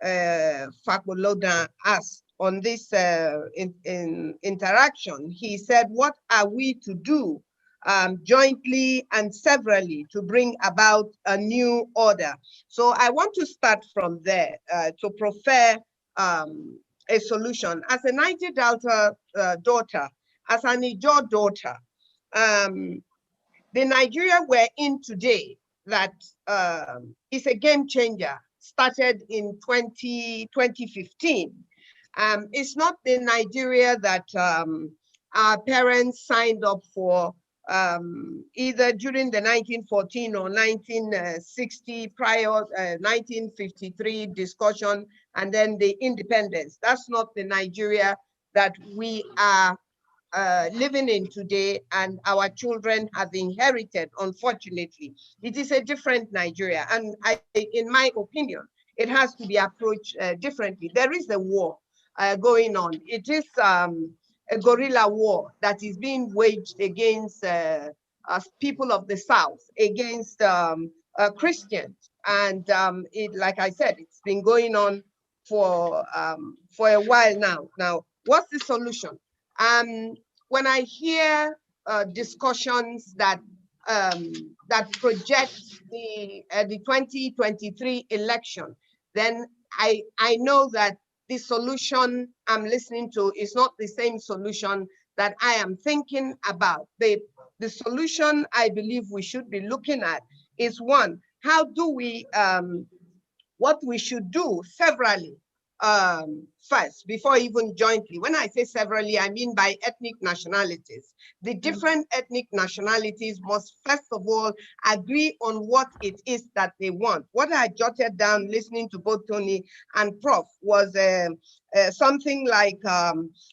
Fakoloda asked on this interaction. He said, what are we to do jointly and severally to bring about a new order? So I want to start from there to prefer a solution. As a Niger Delta daughter, as an Ijaw daughter, the Nigeria we're in today that is a game changer, started in 2015. It's not the Nigeria that our parents signed up for either during the 1914 or 1960 prior 1953 discussion and then the independence. That's not the Nigeria that we are living in today and our children have inherited, unfortunately. It is a different Nigeria, and in my opinion, it has to be approached differently. There is a war going on. It is a guerrilla war that is being waged against people of the South, against Christians. And like I said, it's been going on for a while now. Now, what's the solution? When I hear discussions that project the 2023 election, then I know that the solution I'm listening to is not the same solution that I am thinking about. The solution I believe we should be looking at is, one, how do we, what we should do severally first, before even jointly. When I say severally, I mean by ethnic nationalities. The different ethnic nationalities must first of all agree on what it is that they want. What I jotted down listening to both Tony and Prof was something like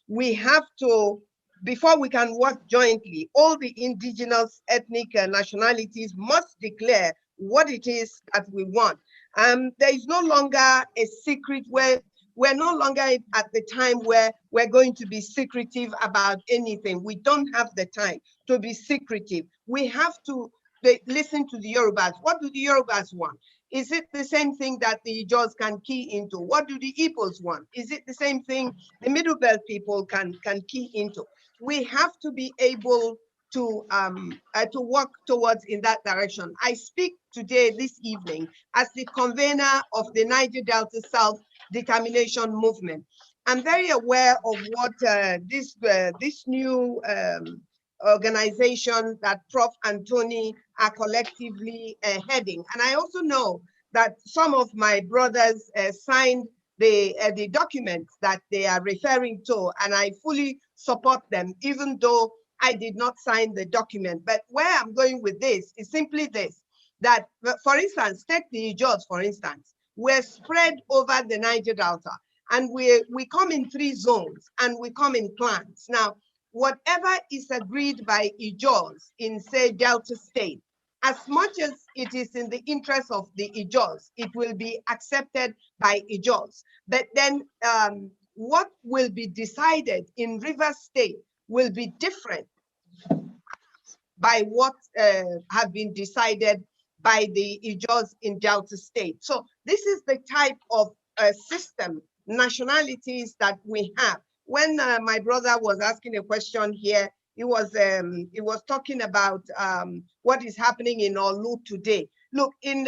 we have to, before we can work jointly, all the indigenous ethnic nationalities must declare what it is that we want. There is no longer a secret where we're no longer at the time where we're going to be secretive about anything. We don't have the time to be secretive. We have to listen to the Yorubas. What do the Yorubas want? Is it the same thing that the Ijaws can key into? What do the Igbos want? Is it the same thing the Middle Belt people can key into? We have to be able to work towards in that direction. I speak today, this evening, as the convener of the Niger Delta Self-Determination Movement. I'm very aware of what this new organization that Prof and Tony are collectively heading. And I also know that some of my brothers signed the documents that they are referring to, and I fully support them, even though I did not sign the document. But where I'm going with this is simply this, that, for instance, take the Ijaws, for instance. We're spread over the Niger Delta, and we come in 3 zones, and we come in clans. Now, whatever is agreed by Ijaws in, say, Delta State, as much as it is in the interest of the Ijaws, it will be accepted by Ijaws. But then what will be decided in River State will be different by what have been decided by the Ijaws in Delta State. So this is the type of system, nationalities that we have. When my brother was asking a question here, he was talking about what is happening in Olu today. Look, in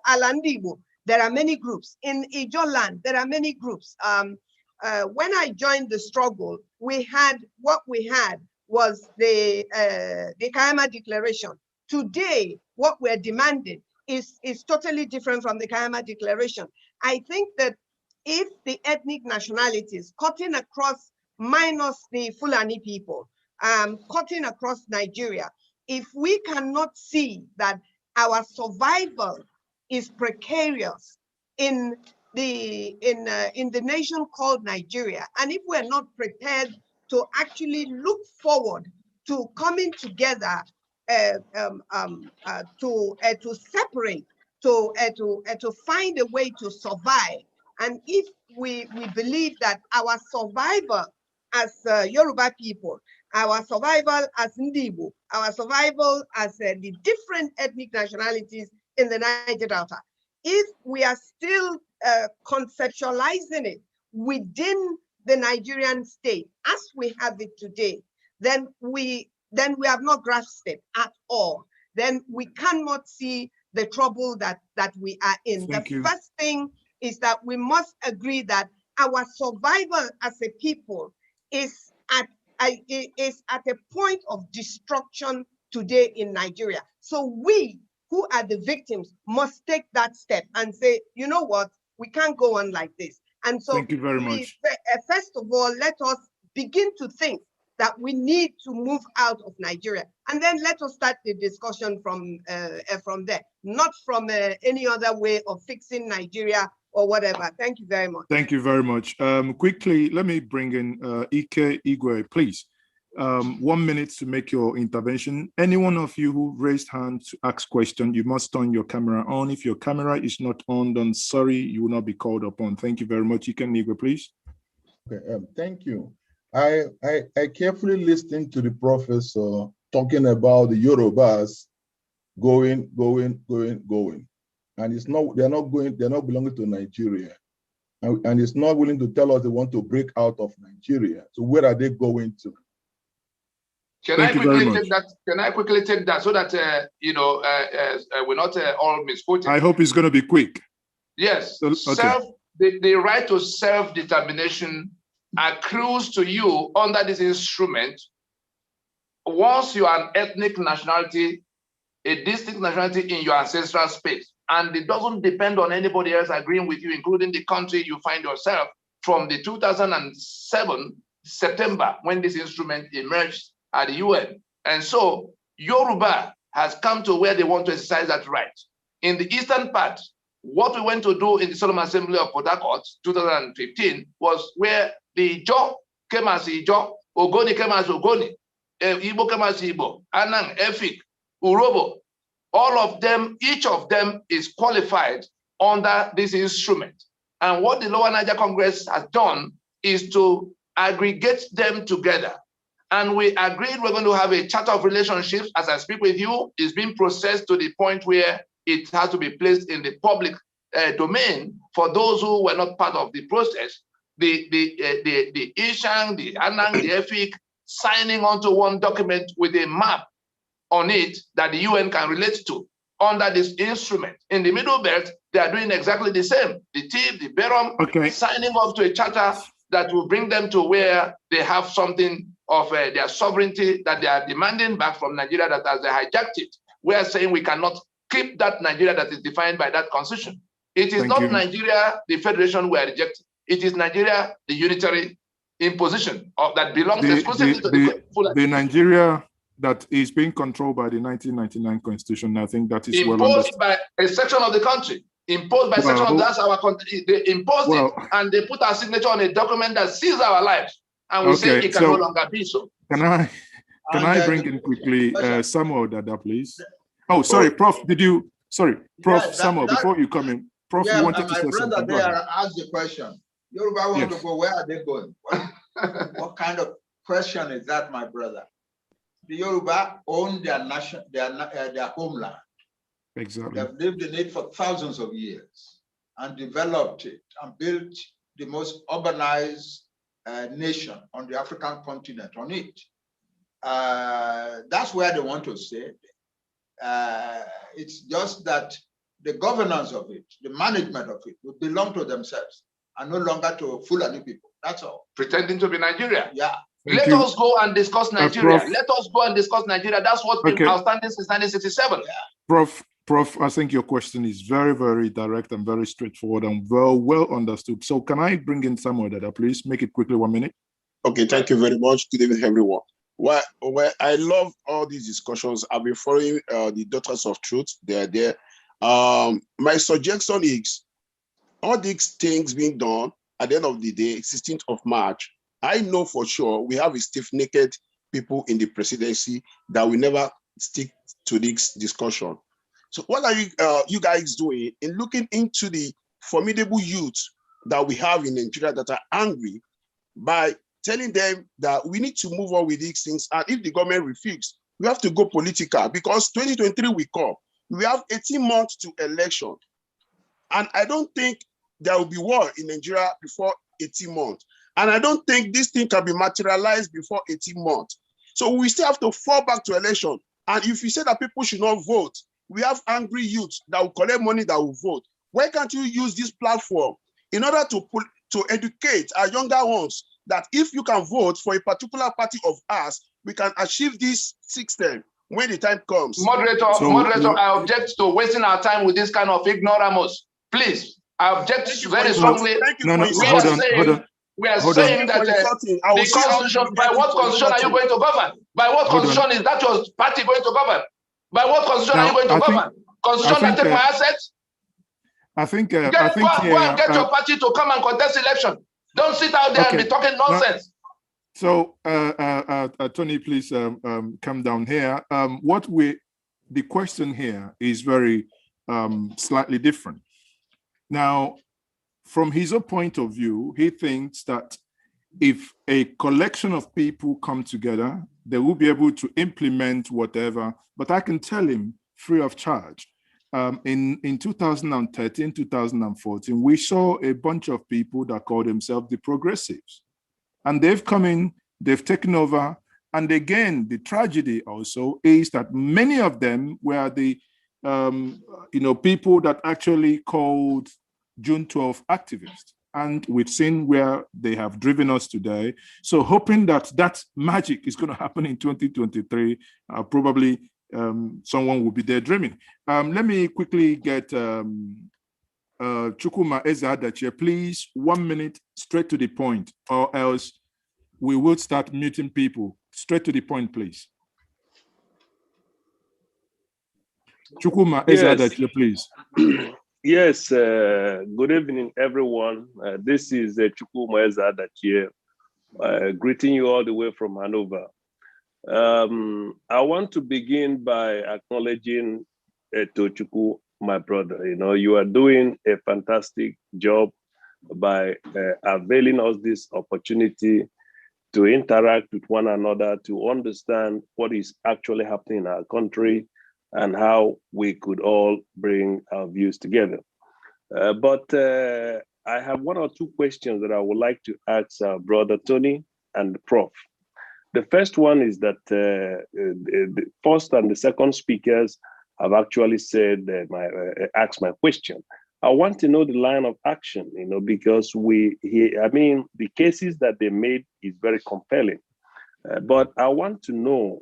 Alandibo, there are many groups. In Ijoland, there are many groups. When I joined the struggle, what we had was the Kayama Declaration. Today, what we're demanding is totally different from the Kayama Declaration. I think that if the ethnic nationalities cutting across, minus the Fulani people, cutting across Nigeria, if we cannot see that our survival is precarious in the nation called Nigeria, and if we're not prepared to actually look forward to coming together to separate, to find a way to survive. And if we believe that our survival as Yoruba people, our survival as Ndibo, our survival as the different ethnic nationalities in the Niger Delta, if we are still conceptualizing it within the Nigerian state as we have it today, then we have not grasped it at all. Then we cannot see the trouble that we are in. First thing is that we must agree that our survival as a people is at a point of destruction today in Nigeria. So we, who are the victims, must take that step and say, you know what, we can't go on like this. And so thank you very much. First of all, let us begin to think that we need to move out of Nigeria. And then let us start the discussion from there, not from any other way of fixing Nigeria or whatever. Thank you very much. Thank you very much. Quickly, let me bring in Ike Igwe, please. 1 minute to make your intervention. Any one of you who raised hand to ask question, you must turn your camera on. If your camera is not on, then sorry, you will not be called upon. Thank you very much. Ike Igwe, please. Okay, thank you. I carefully listened to the professor talking about the Yorubas going. And they're not belonging to Nigeria. And it's not willing to tell us they want to break out of Nigeria. So where are they going to? Can I quickly take that so that we're not all misquoted? I hope it's going to be quick. Yes. Okay. The right to self-determination accrues to you under this instrument once you are an ethnic nationality, a distinct nationality in your ancestral space. And it doesn't depend on anybody else agreeing with you, including the country you find yourself, from the 2007 September, when this instrument emerged at the UN. And so Yoruba has come to where they want to exercise that right. In the eastern part, what we went to do in the Solemn Assembly of Port Harcourt, 2015, was where the Ijo came as Ijo, Ogoni came as Ogoni, Igbo came as Igbo, Anang, Efik, Urobo. All of them, each of them is qualified under this instrument. And what the Lower Niger Congress has done is to aggregate them together. And we agreed we're going to have a charter of relationships. As I speak with you, it's being processed to the point where it has to be placed in the public domain for those who were not part of the process. The Ishang, the Anang, the Efik, signing onto one document with a map on it that the UN can relate to under this instrument. In the Middle Belt, they are doing exactly the same. The TIP, the Berom, signing up to a charter that will bring them to where they have something of their sovereignty that they are demanding back from Nigeria that has hijacked it. We are saying we cannot keep that Nigeria that is defined by that constitution. It is not Nigeria, the Federation we are rejecting. It is Nigeria, the unitary imposition that belongs exclusively to the Nigeria that is being controlled by the 1999 Constitution. I think that is imposed well understood. by a section of the country. Imposed by section of that's our country. They imposed it and they put our signature on a document that seals our lives. And we say it can no longer be so. Can I bring in quickly Samuel Dada, please? Oh, sorry, Prof. Prof. Samuel, before you come in, Prof, you wanted to say something. My brother there asked the question. Yoruba want to go, where are they going? What kind of question is that, my brother? The Yoruba own their nation, their homeland. Exactly. They've lived in it for thousands of years and developed it and built the most urbanized nation on the African continent on it. That's where they want to stay. It's just that the governance of it, the management of it, will belong to themselves and no longer to Fulani people. That's all. Pretending to be Nigeria. Yeah. Let us go and discuss Nigeria. Let us go and discuss Nigeria. That's what's been outstanding since 1967. Yeah. Prof, I think your question is very, very direct and very straightforward and well understood. So can I bring in Samuel Dada, please? Make it quickly, 1 minute. Okay, thank you very much. Good evening, everyone. Well, I love all these discussions. I've been following the Daughters of Truth. They're there. My suggestion is all these things being done at the end of the day, 16th of March, I know for sure we have a stiff-necked people in the presidency that will never stick to this discussion. So what are you guys doing in looking into the formidable youth that we have in Nigeria that are angry, by telling them that we need to move on with these things, and if the government refuses, we have to go political, because 2023 will come. We have 18 months to election, and I don't think there will be war in Nigeria before 18 months. And I don't think this thing can be materialized before 18 months. So we still have to fall back to election. And if you say that people should not vote, we have angry youths that will collect money that will vote. Why can't you use this platform in order to educate our younger ones that if you can vote for a particular party of us, we can achieve this system when the time comes? Moderator, I object to wasting our time with this kind of ignoramus. Please, I object very strongly. We are saying that the constitution, by what constitution are you going to govern? By what constitution is that your party going to govern? By what constitution are you going to govern? Constitution that take my assets? Go and get your party to come and contest election. Don't sit out there and be talking nonsense. So, Tony, please come down here. The question here is very slightly different. Now, from his own point of view, he thinks that if a collection of people come together, they will be able to implement whatever. But I can tell him free of charge. In 2013, 2014, we saw a bunch of people that called themselves the progressives. And they've come in, they've taken over. And again, the tragedy also is that many of them were the people that actually called June 12 activists. And we've seen where they have driven us today. So hoping that that magic is going to happen in 2023, probably someone will be there dreaming. Let me quickly get Chukuma Ezadache, please, 1 minute, straight to the point, or else we will start muting people. Straight to the point, please. Chukuma Ezadache, please. Yes, good evening, everyone. This is Chukuma Ezadache, greeting you all the way from Hanover. I want to begin by acknowledging Tochukwu, my brother. You know, you are doing a fantastic job by availing us this opportunity to interact with one another, to understand what is actually happening in our country and how we could all bring our views together. But I have one or two questions that I would like to ask Brother Tony and the Prof. The first one is that the first and the second speakers have actually said asked my question. I want to know the line of action, because the cases that they made is very compelling. But I want to know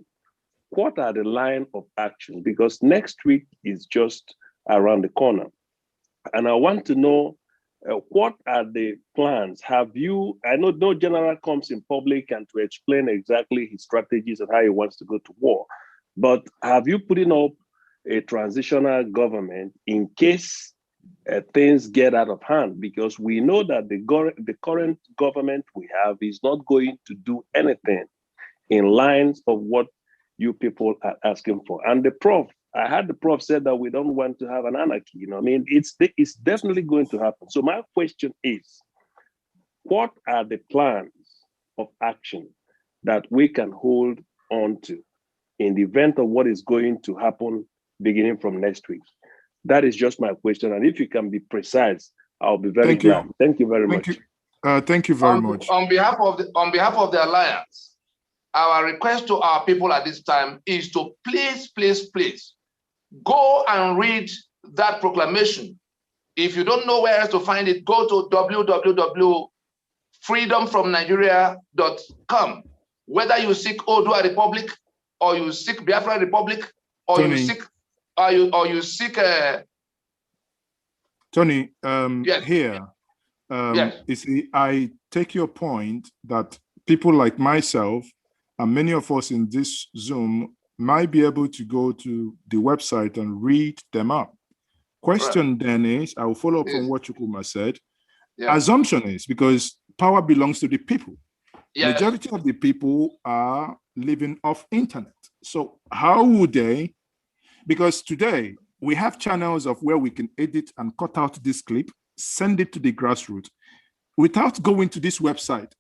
what are the line of action, because next week is just around the corner. And I want to know what are the plans? I know no general comes in public and to explain exactly his strategies and how he wants to go to war, but have you put up a transitional government in case things get out of hand? Because we know that the current government we have is not going to do anything in lines of what you people are asking for. And the Prof, I had the Prof said that we don't want to have an anarchy. It's definitely going to happen. So my question is, what are the plans of action that we can hold on to in the event of what is going to happen beginning from next week? That is just my question. And if you can be precise, I'll be very glad. Thank you very much. Thank you very much. On behalf of the Alliance, our request to our people at this time is to please go and read that proclamation. If you don't know where else to find it, go to www.freedomfromnigeria.com. Whether you seek Odua Republic, or you seek Biafra Republic, or Tony, you seek Tony, yes. Here, yes. You see, I take your point that people like myself and many of us in this Zoom might be able to go to the website and read them up. Question then is, I will follow up on what Chukuma said. Assumption is, because power belongs to the people. Majority of the people are living off internet. So how would they, because today we have channels of where we can edit and cut out this clip, send it to the grassroots without going to this website.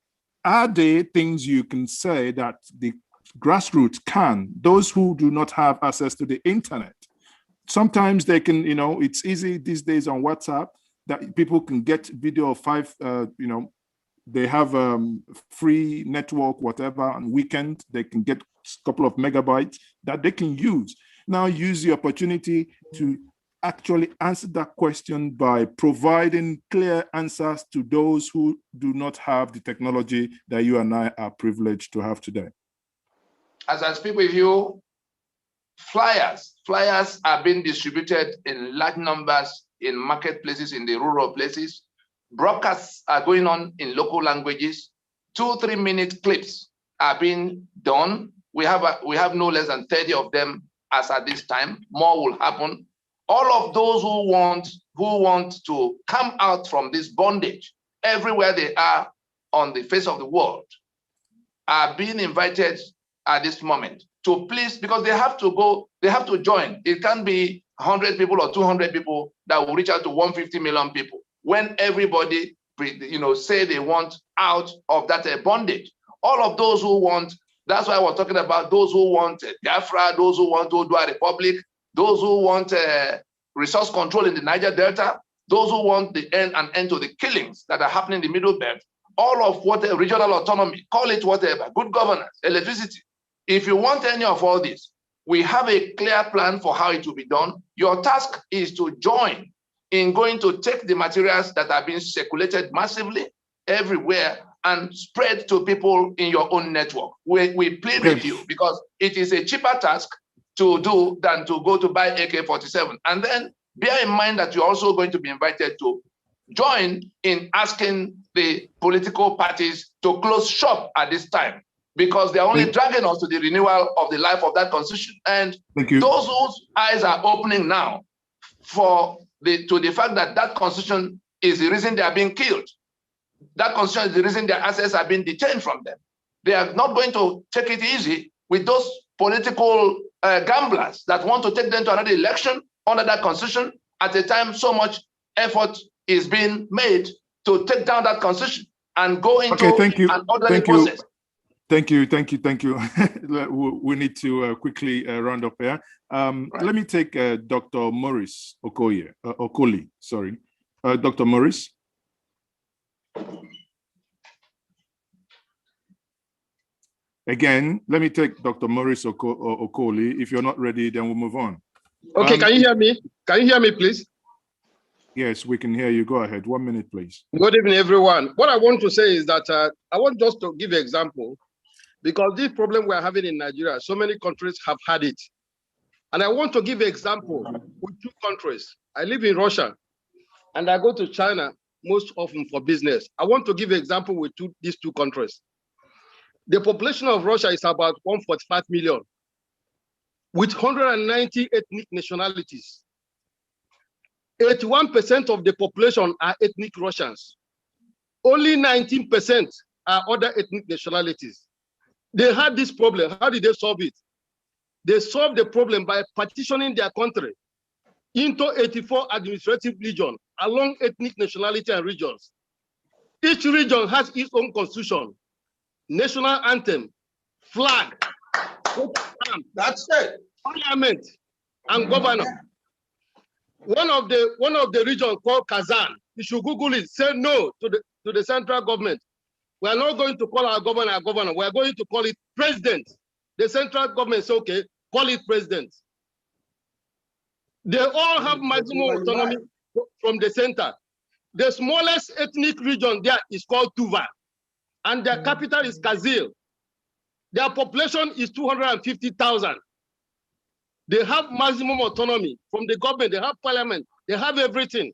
Are there things you can say that the grassroots can, those who do not have access to the internet? Sometimes they can, it's easy these days on WhatsApp that people can get video of 5, they have free network, whatever, on weekend, they can get a couple of megabytes that they can use. Now use the opportunity to actually answer that question by providing clear answers to those who do not have the technology that you and I are privileged to have today. As I speak with you, flyers are being distributed in large numbers in marketplaces, in the rural places. Broadcasts are going on in local languages. 2-3 minute clips are being done. We have no less than 30 of them as at this time. More will happen. All of those who want to come out from this bondage everywhere they are on the face of the world are being invited at this moment to please, because they have to join. It can't be 100 people or 200 people that will reach out to 150 million people when everybody, say they want out of that bondage. All of those who want, that's why we're talking about those who want Biafra, those who want Odua Republic, those who want resource control in the Niger Delta, those who want an end to the killings that are happening in the Middle Belt, all of what regional autonomy, call it whatever, good governance, electricity. If you want any of all this, we have a clear plan for how it will be done. Your task is to join in going to take the materials that are being circulated massively everywhere and spread to people in your own network. We plead with you because it is a cheaper task to do than to go to buy AK-47. And then bear in mind that you're also going to be invited to join in asking the political parties to close shop at this time, because they're only dragging us to the renewal of the life of that constitution. And those whose eyes are opening now to the fact that that constitution is the reason they are being killed. That constitution is the reason their assets are being detained from them. They are not going to take it easy with those political gamblers that want to take them to another election under that constitution at a time so much effort is being made to take down that constitution and go into an orderly process. Thank you. We need to quickly round up here. Let me take Dr. Maurice Okoli, sorry. Dr. Maurice. Again, let me take Dr. Maurice Okoli. If you're not ready, then we'll move on. Okay, can you hear me? Can you hear me, please? Yes, we can hear you. Go ahead. 1 minute, please. Good evening, everyone. What I want to say is that I want just to give an example, because this problem we're having in Nigeria, so many countries have had it. And I want to give an example with 2 countries. I live in Russia, and I go to China most often for business. I want to give an example with these 2 countries. The population of Russia is about 145 million, with 190 ethnic nationalities. 81% of the population are ethnic Russians. Only 19% are other ethnic nationalities. They had this problem. How did they solve it? They solved the problem by partitioning their country into 84 administrative regions along ethnic nationality and regions. Each region has its own constitution, national anthem, flag, that's it, parliament, and governor. One of the regions called Kazan, you should Google it, say no to the central government. We are not going to call our governor. We are going to call it president. The central government says, okay, call it president. They all have maximum autonomy from the center. The smallest ethnic region there is called Tuva, and their capital is Kazil. Their population is 250,000. They have maximum autonomy from the government. They have parliament. They have everything.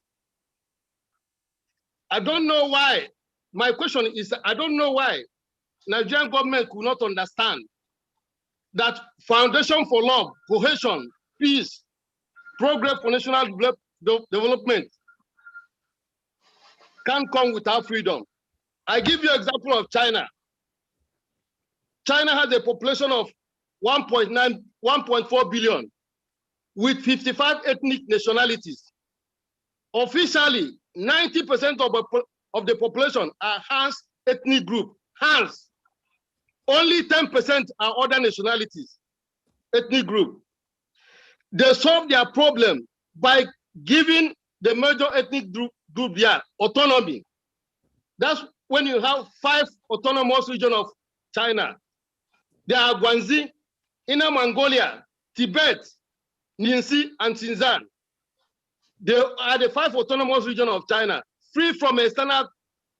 I don't know why. My question is, I don't know why Nigerian government could not understand that foundation for love, cohesion, peace, progress for national development can't come without freedom. I give you an example of China. China has a population of 1.4 billion with 55 ethnic nationalities. Officially, 90% of the population are Hans ethnic group, Hans. Only 10% are other nationalities, ethnic group. They solve their problem by giving the major ethnic group there autonomy. That's when you have 5 autonomous regions of China. There are Guangxi, Inner Mongolia, Tibet, Ningxi, and Xinjiang. They are the 5 autonomous regions of China, free from external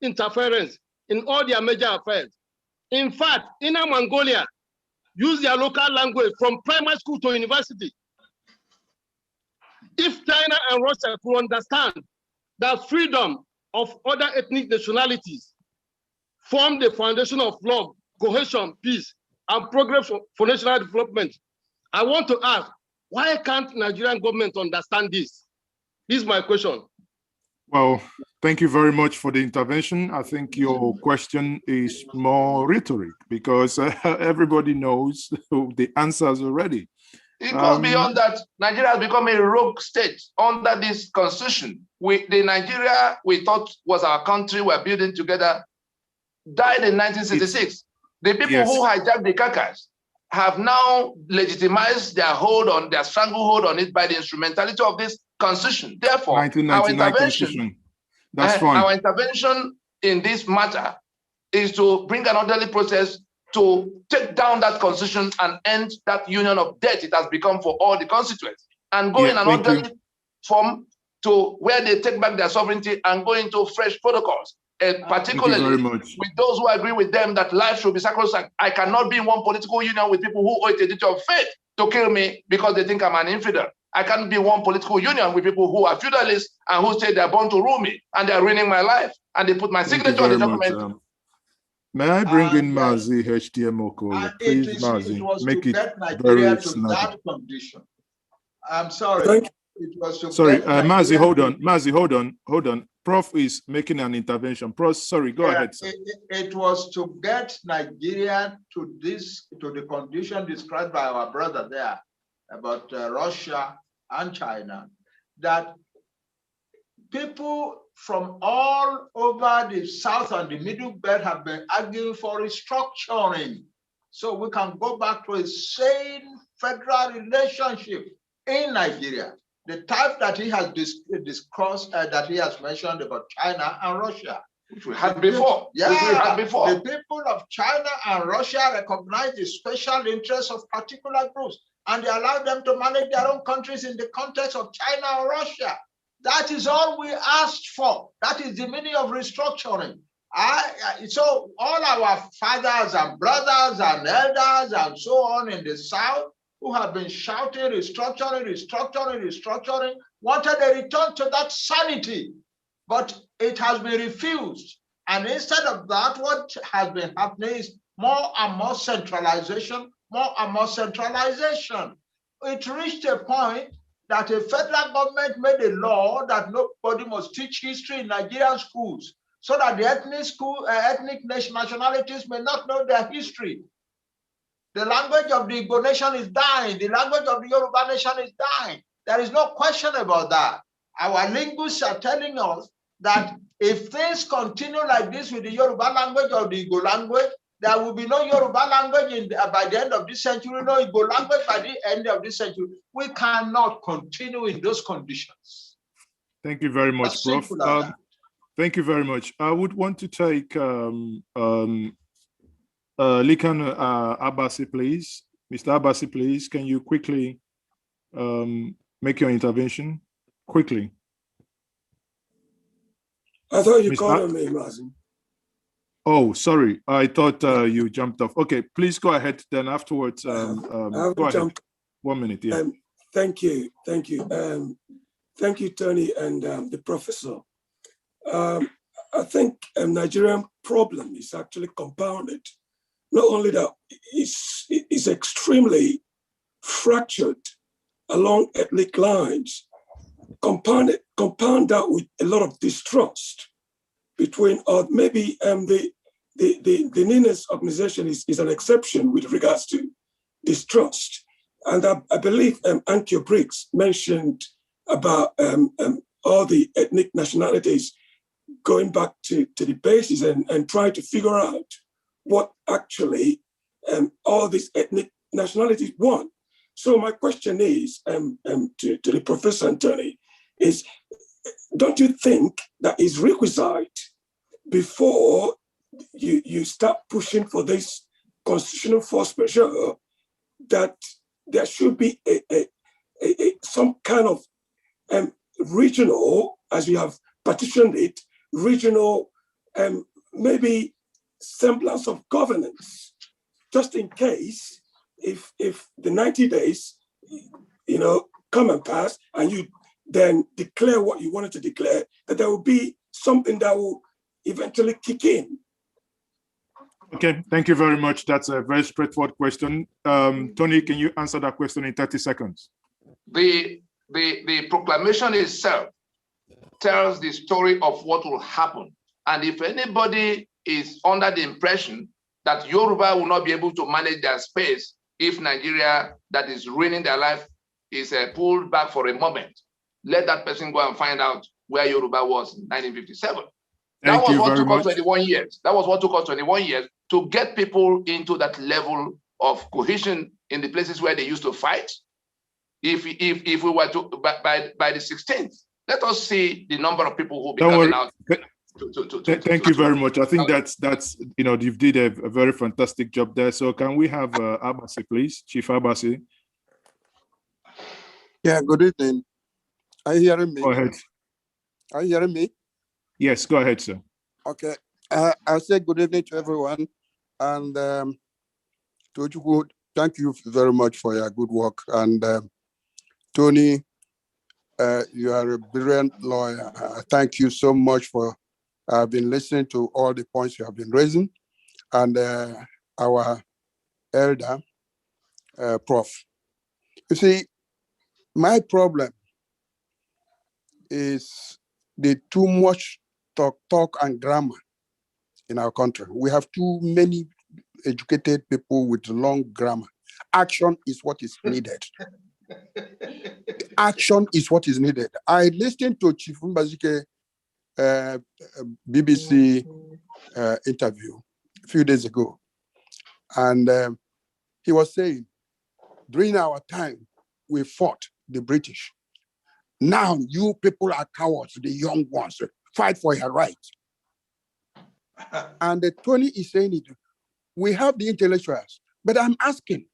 interference in all their major affairs. In fact, Inner Mongolia use their local language from primary school to university. If China and Russia could understand that freedom of other ethnic nationalities form the foundation of love, cohesion, peace, and progress for national development, I want to ask, why can't Nigerian government understand this? This is my question. Well, thank you very much for the intervention. I think your question is more rhetoric because everybody knows the answers already. It goes beyond that. Nigeria has become a rogue state under this constitution. The Nigeria we thought was our country we're building together died in 1966. The people who hijacked the carcass have now legitimized their stranglehold on it by the instrumentality of this constitution. Therefore, our intervention, our intervention in this matter is to bring an orderly process to take down that constitution and end that union of debt it has become for all the constituents, and go in an orderly form to where they take back their sovereignty and go into fresh protocols, particularly with those who agree with them that life should be sacrosanct. I cannot be in one political union with people who owe it a duty of faith to kill me because they think I'm an infidel. I can't be in one political union with people who are feudalists and who say they're born to rule me and they're ruining my life and they put my signature on the document. May I bring in Mazi HTM Okoye? Please, Mazi, make it very snappy. I'm sorry. Sorry, Mazi, hold on. Mazi, hold on. Prof is making an intervention. Prof, sorry, go ahead, sir. It was to get Nigeria to the condition described by our brother there about Russia and China, that people from all over the South and the Middle Belt have been arguing for restructuring, so we can go back to a sane federal relationship in Nigeria, the type that he has discussed, that he has mentioned about China and Russia. Which we had before. Yeah, the people of China and Russia recognize the special interests of particular groups, and they allow them to manage their own countries in the context of China or Russia. That is all we asked for. That is the meaning of restructuring. So all our fathers and brothers and elders and so on in the South who have been shouting restructuring, restructuring, restructuring, wanted a return to that sanity, but it has been refused. And instead of that, what has been happening is more and more centralization, more and more centralization. It reached a point that a federal government made a law that nobody must teach history in Nigerian schools, so that the ethnic nationalities may not know their history. The language of the Igbo nation is dying. The language of the Yoruba nation is dying. There is no question about that. Our linguists are telling us that if things continue like this with the Yoruba language or the Igbo language, there will be no Yoruba language by the end of this century, no Igbo language by the end of this century. We cannot continue in those conditions. Thank you very much, Prof. Thank you very much. I would want to take Likan Abasi, please. Mr. Abasi, please, can you quickly make your intervention? Quickly. I thought you called on me, Mazi. Oh, sorry. I thought you jumped off. Okay, please go ahead. Then afterwards, go ahead. 1 minute, yeah. Thank you. Thank you, Tony and the professor. I think Nigerian problem is actually compounded. Not only that, it's extremely fractured along ethnic lines, compound that with a lot of distrust between, or maybe the the NINA's organization is an exception with regards to distrust. And I believe Ankyo Briggs mentioned about all the ethnic nationalities going back to the basis and trying to figure out what actually all these ethnic nationalities want. So my question is to the Professor Anthony is, don't you think that is requisite before you start pushing for this constitutional force majeure, that there should be some kind of regional, as you have partitioned it, regional maybe semblance of governance, just in case if the 90 days, come and pass, and you then declare what you wanted to declare, that there will be something that will eventually kick in. Okay, thank you very much. That's a very straightforward question. Tony, can you answer that question in 30 seconds? The proclamation itself tells the story of what will happen. And if anybody is under the impression that Yoruba will not be able to manage their space if Nigeria that is ruining their life is pulled back for a moment, let that person go and find out where Yoruba was in 1957. That was what took us 21 years. That was what took us 21 years to get people into that level of cohesion in the places where they used to fight. If we were to, by the 16th, let us see the number of people who will be coming out. Thank you very much. I think that's you did a very fantastic job there. So can we have Abasi, please, Chief Abasi? Yeah, good evening. Are you hearing me? Go ahead. Are you hearing me? Yes, go ahead, sir. Okay. I'll say good evening to everyone. And Tochukwu, thank you very much for your good work. And Tony, you are a brilliant lawyer. Thank you so much for I've been listening to all the points you have been raising. And our elder, Prof. You see, my problem is the too much talk and grammar in our country. We have too many educated people with long grammar. Action is what is needed. Action is what is needed. I listened to Chief Mbazike BBC interview a few days ago, and he was saying, during our time, we fought the British. Now you people are cowards, the young ones, fight for your rights. And Tony is saying it, we have the intellectuals, but I'm asking,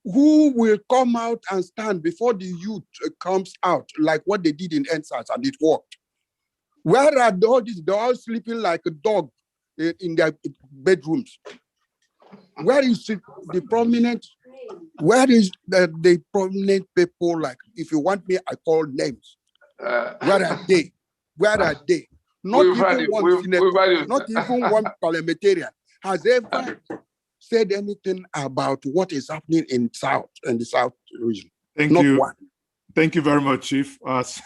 who will come out and stand before the youth comes out, like what they did in NSAS and it worked? Where are all these? They're all sleeping like a dog in their bedrooms. Where is the prominent? Where is the prominent people? Like, if you want me, I call names. Where are they? Where are they? Not even one senator, not even one parliamentarian has ever said anything about what is happening in the South region. Thank not you. One. Thank you very much, Chief. As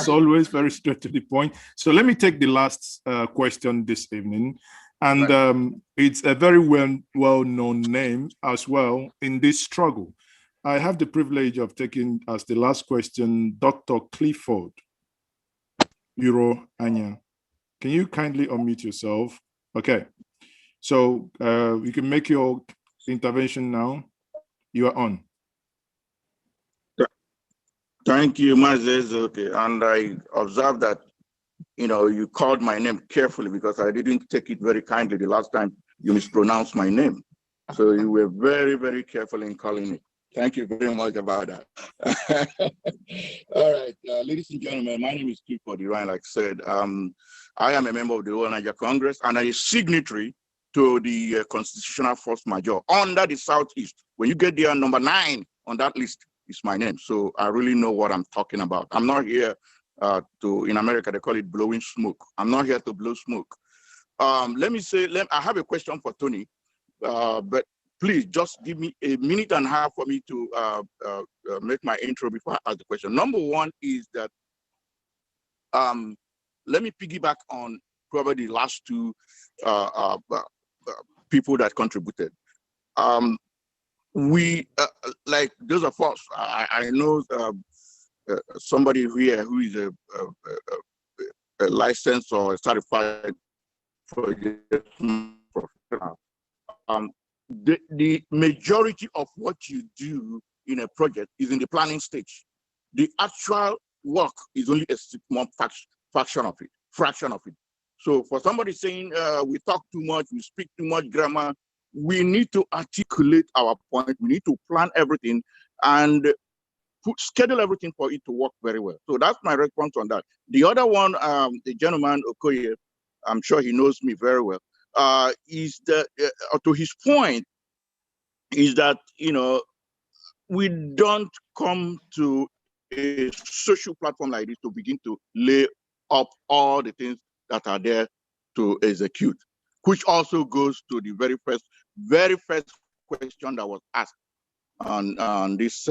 always, very straight to the point. So let me take the last question this evening. And it's a very well-known name as well in this struggle. I have the privilege of taking as the last question, Dr. Clifford Euro Anya. Can you kindly unmute yourself? Okay. So you can make your intervention now. You are on. Thank you, Majeure. Okay, and I observed that, you called my name carefully because I didn't take it very kindly the last time you mispronounced my name. So you were very, very careful in calling me. Thank you very much about that. All right, ladies and gentlemen, my name is Clifford Iran. Like I said, I am a member of the All Nigeria Congress and a signatory to the Constitutional Force Majeure under the Southeast. When you get there, number 9 on that list is my name. So I really know what I'm talking about. I'm not here in America, they call it blowing smoke. I'm not here to blow smoke. Let me say, I have a question for Tony, but please just give me a minute and a half for me to make my intro before I ask the question. Number one is that, let me piggyback on probably the last two people that contributed. We, like those of us, I know somebody here who is a licensed or certified professional. The majority of what you do in a project is in the planning stage. The actual work is only a small fraction of it. So for somebody saying we talk too much, we speak too much grammar, we need to articulate our point. We need to plan everything and schedule everything for it to work very well. So that's my response on that. The other one, the gentleman Okoye, I'm sure he knows me very well, is that to his point is that, you know, we don't come to a social platform like this to begin to lay up all the things that are there to execute, which also goes to the very first question that was asked on this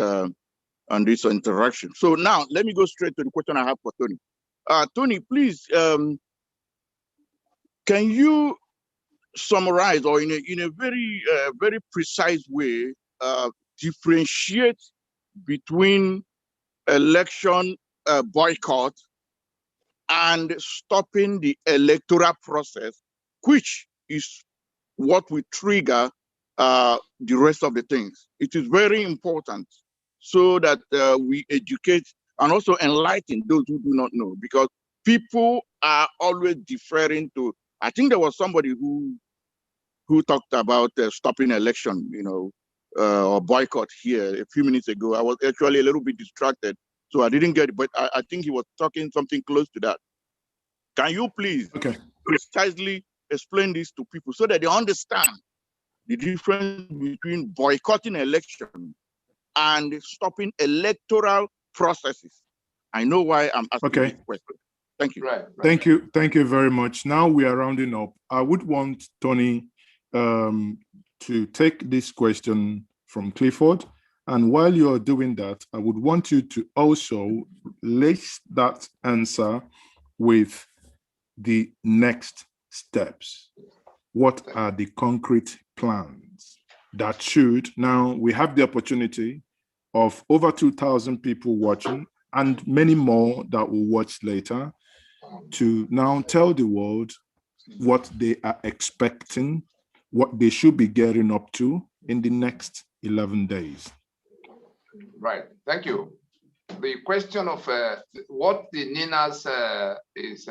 interaction. So now let me go straight to the question I have for Tony. Tony, please, can you summarize or in a very very precise way differentiate between election boycott and stopping the electoral process, which is what will trigger the rest of the things? It is very important so that we educate and also enlighten those who do not know, because people are always deferring to, I think there was somebody who talked about stopping election, you know, or boycott here a few minutes ago. I was actually a little bit distracted, so I didn't get it, but I think he was talking something close to that. Can you please precisely explain this to people so that they understand the difference between boycotting election and stopping electoral processes? I know why I'm asking this question. Thank you. Thank you very much. Now we are rounding up. I would want Tony to take this question from Clifford, and while you're doing that, I would want you to also lace that answer with the next steps. What are the concrete plans that should, now we have the opportunity of over 2,000 people watching and many more that will watch later, to now tell the world what they are expecting, what they should be getting up to in the next 11 days. Right, thank you. The question of what the NINAS is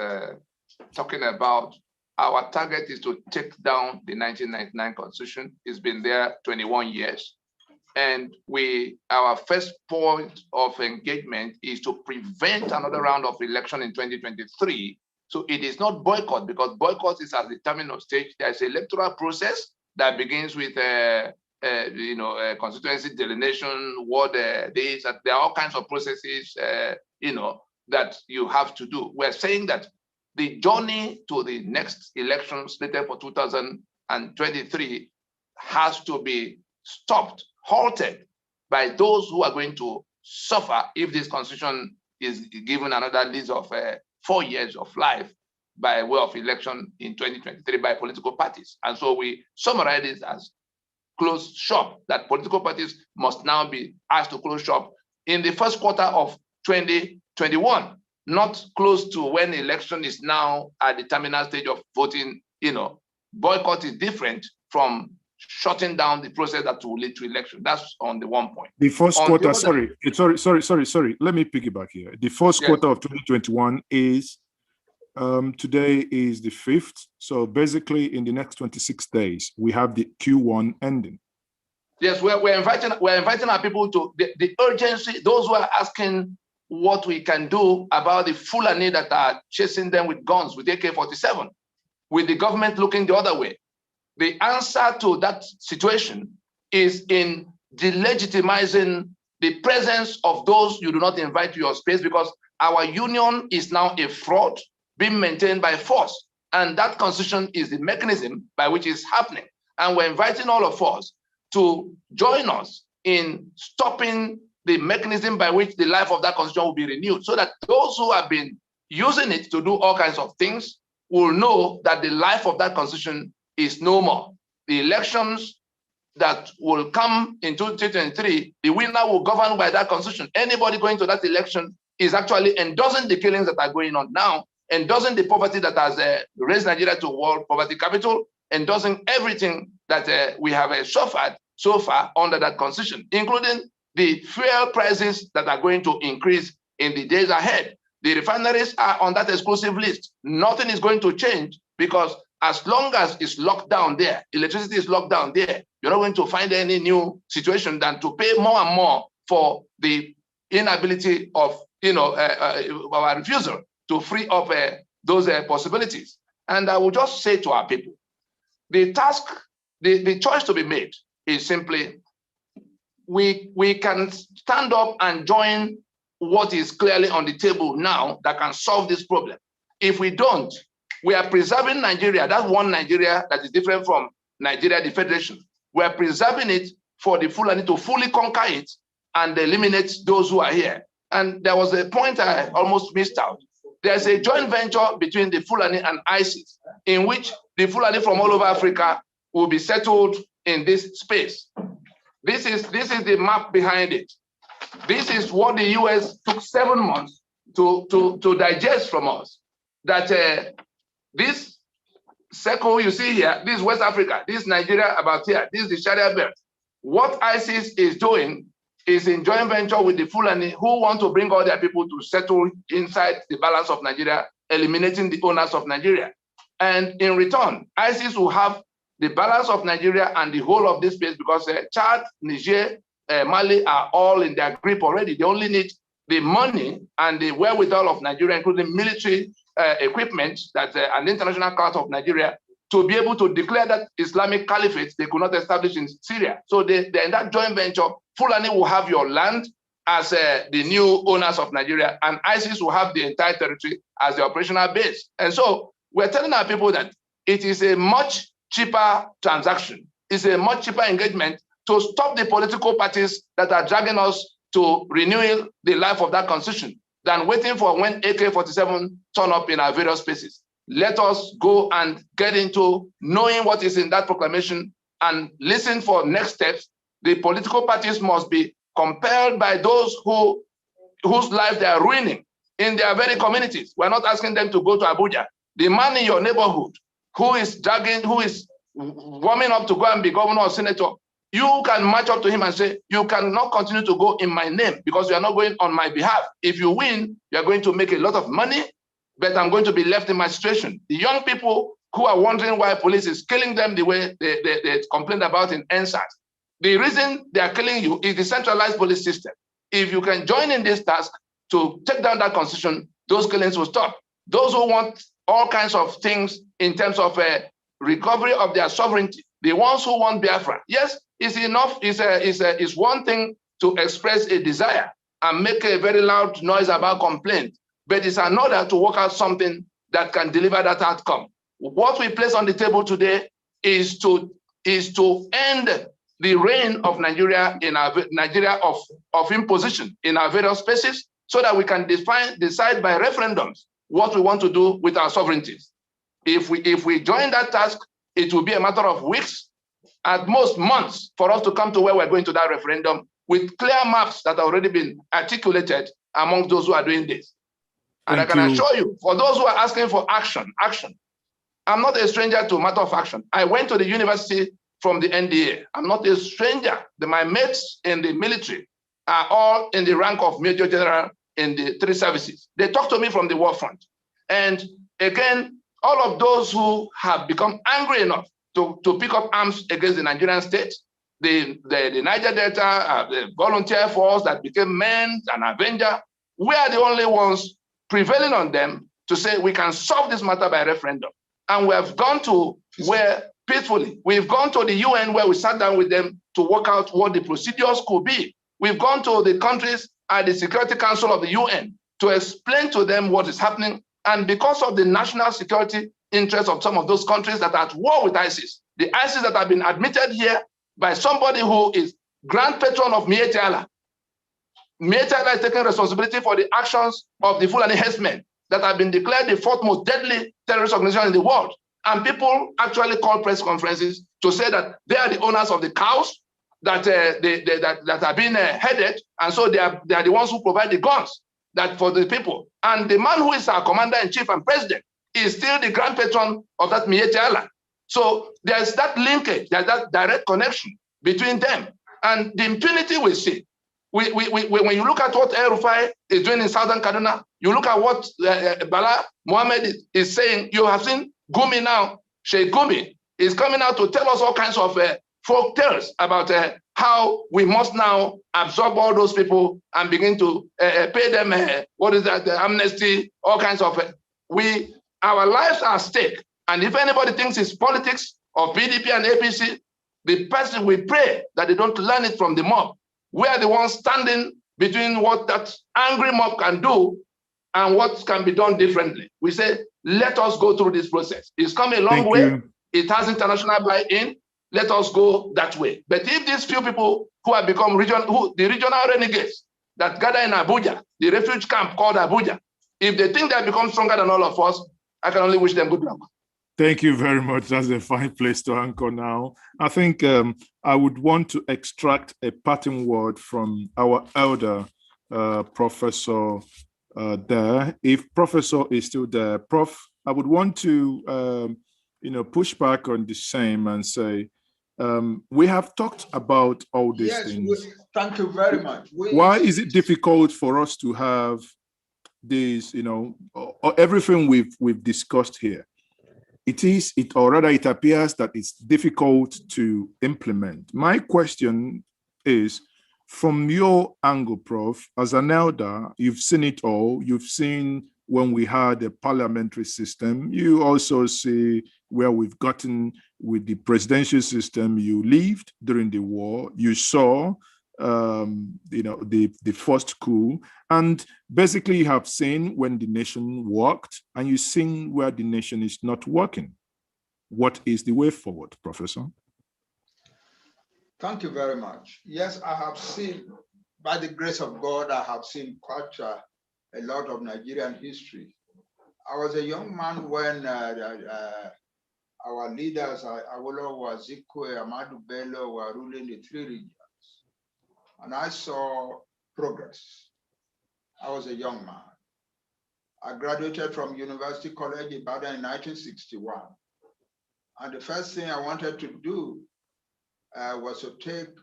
talking about, our target is to take down the 1999 Constitution. It's been there 21 years. And our first point of engagement is to prevent another round of election in 2023. So it is not boycott, because boycott is at the terminal stage. There's an electoral process that begins with constituency delineation, ward days. There are all kinds of processes, that you have to do. We're saying that the journey to the next election slated for 2023 has to be stopped, halted by those who are going to suffer if this constitution is given another lease of 4 years of life by way of election in 2023 by political parties. And so we summarize this as close shop, that political parties must now be asked to close shop in the first quarter of 2021, not close to when the election is now at the terminal stage of voting. Boycott is different from shutting down the process that will lead to election. That's on the one point. The first quarter, sorry. Let me piggyback here. The first quarter of 2021 is, today is the 5th. So basically in the next 26 days, we have the Q1 ending. Yes, we're inviting our people to the urgency, those who are asking what we can do about the Fulani that are chasing them with guns, with AK-47, with the government looking the other way. The answer to that situation is in delegitimizing the presence of those you do not invite to your space, because our union is now a fraud being maintained by force. And that constitution is the mechanism by which it's happening. And we're inviting all of us to join us in stopping the mechanism by which the life of that constitution will be renewed, so that those who have been using it to do all kinds of things will know that the life of that constitution is no more. the elections that will come in 2023, the winner will govern by that constitution. Anybody going to that election is actually endorsing the killings that are going on now, endorsing the poverty that has raised Nigeria to world poverty capital, endorsing everything that we have suffered so far under that constitution, including the fuel prices that are going to increase in the days ahead. The refineries are on that exclusive list. Nothing is going to change because as long as it's locked down there, electricity is locked down there, you're not going to find any new situation than to pay more and more for the inability of, our refusal to free up those possibilities. And I will just say to our people, the task, the choice to be made is simply, we can stand up and join what is clearly on the table now that can solve this problem. If we don't, we are preserving Nigeria. That's one Nigeria that is different from Nigeria, the Federation. We are preserving it for the Fulani to fully conquer it and eliminate those who are here. And there was a point I almost missed out. There's a joint venture between the Fulani and ISIS, in which the Fulani from all over Africa will be settled in this space. This is the map behind it. This is what the US took 7 months to digest from us. That this circle you see here, this is West Africa, this is Nigeria about here, this is the Sharia belt. What ISIS is doing is in joint venture with the Fulani who want to bring all their people to settle inside the balance of Nigeria, eliminating the owners of Nigeria. And in return, ISIS will have the balance of Nigeria and the whole of this place because Chad, Niger, Mali are all in their grip already. They only need the money and the wherewithal of Nigeria, including military equipment that an international court of Nigeria, to be able to declare that Islamic caliphate they could not establish in Syria. So they're in that joint venture. Fulani will have your land as the new owners of Nigeria, and ISIS will have the entire territory as the operational base. And so we're telling our people that it is a much cheaper transaction. It's a much cheaper engagement to stop the political parties that are dragging us to renew the life of that constitution than waiting for when AK-47 turn up in our various spaces. Let us go and get into knowing what is in that proclamation and listen for next steps. The political parties must be compelled by those whose lives they are ruining in their very communities. We're not asking them to go to Abuja. The man in your neighborhood who is warming up to go and be governor or senator, you can match up to him and say, you cannot continue to go in my name because you are not going on my behalf. If you win, you are going to make a lot of money, but I'm going to be left in my situation. The young people who are wondering why police is killing them the way they complained about in NSAS, the reason they are killing you is the centralized police system. If you can join in this task to take down that constitution, those killings will stop. Those who want all kinds of things in terms of recovery of their sovereignty, the ones who want Biafra, yes, it's enough. It's one thing to express a desire and make a very loud noise about complaint, but it's another to work out something that can deliver that outcome. What we place on the table today is to end the reign of Nigeria in our Nigeria of imposition in our various spaces, so that we can decide by referendums what we want to do with our sovereignties. If we join that task, it will be a matter of weeks, at most months, for us to come to where we're going to that referendum with clear maps that have already been articulated among those who are doing this. And I can assure you, for those who are asking for action, I'm not a stranger to matter of action. I went to the university from the NDA. I'm not a stranger. My mates in the military are all in the rank of Major General in the 3 services. They talk to me from the war front. And again, all of those who have become angry enough to pick up arms against the Nigerian state, the Niger Delta, the volunteer force that became men and Avenger, we are the only ones prevailing on them to say we can solve this matter by referendum. And we have gone to where peacefully, we've gone to the UN where we sat down with them to work out what the procedures could be. We've gone to the countries at the Security Council of the UN to explain to them what is happening. And because of the national security interests of some of those countries that are at war with ISIS, the ISIS that have been admitted here by somebody who is grand patron of Miyetti Allah. Miyetti Allah is taking responsibility for the actions of the Fulani herdsmen that have been declared the 4th most deadly terrorist organization in the world. And people actually call press conferences to say that they are the owners of the cows that that are being headed, and so they are the ones who provide the guns that for the people. And the man who is our commander-in-chief and president is still the grand patron of that Miyetti island. So there's that linkage, there's that direct connection between them. And the impunity we see. When you look at what El Rufai is doing in Southern Kaduna, you look at what Bala Mohammed is saying, you have seen Gumi now, Sheikh Gumi is coming out to tell us all kinds of folk tales about how we must now absorb all those people and begin to pay them, the amnesty, all kinds of, our lives are at stake. And if anybody thinks it's politics of PDP and APC, the person we pray that they don't learn it from the mob. We are the ones standing between what that angry mob can do and what can be done differently. We say, let us go through this process. It's come a long way. It has international buy-in. Let us go that way. But if these few people who have become the regional renegades that gather in Abuja, the refuge camp called Abuja, if they think they have become stronger than all of us, I can only wish them good luck. Thank you very much. That's a fine place to anchor now. I think I would want to extract a parting word from our elder professor there. If Professor is still there, Prof, I would want to push back on the same and say, we have talked about all these things. Thank you very much. Why is it difficult for us to have this, everything we've discussed here? It appears that it's difficult to implement. My question is, from your angle, Prof, as an elder, you've seen it all. You've seen when we had a parliamentary system. You also see where we've gotten with the presidential system. You lived during the war. You saw the first coup, and basically you have seen when the nation worked, and you've seen where the nation is not working. What is the way forward, Professor? Thank you very much. Yes, I have seen, by the grace of God, I have seen quite a lot of Nigerian history. I was a young man when our leaders, Awolowo, Azikwe, Ahmadu Bello, were ruling the three regions. And I saw progress. I was a young man. I graduated from University College Ibadan in 1961. And the first thing I wanted to do was to take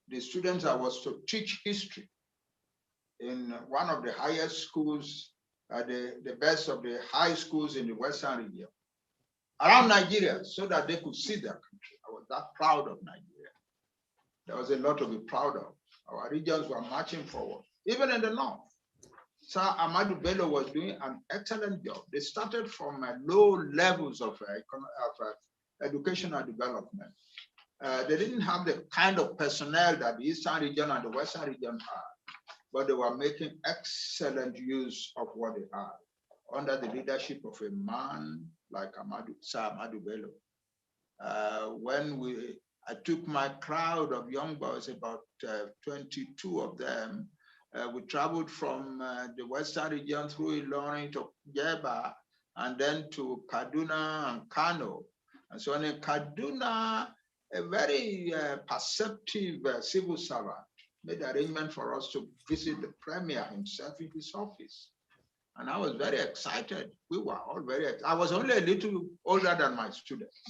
the students I was to teach history in one of the highest schools, the best of the high schools in the Western region, around Nigeria, so that they could see their country. I was that proud of Nigeria. There was a lot to be proud of. Our regions were marching forward, even in the north. Sir Ahmadu Bello was doing an excellent job. They started from low levels of educational development. They didn't have the kind of personnel that the Eastern region and the Western region had, but they were making excellent use of what they had under the leadership of a man like Sir Ahmadu Bello. When I took my crowd of young boys, about 22 of them, we traveled from the Western region through Ilorin to Jeba, and then to Kaduna and Kano. And so in Kaduna, a very perceptive civil servant made arrangement for us to visit the premier himself in his office. And I was very excited. We were all very excited. I was only a little older than my students.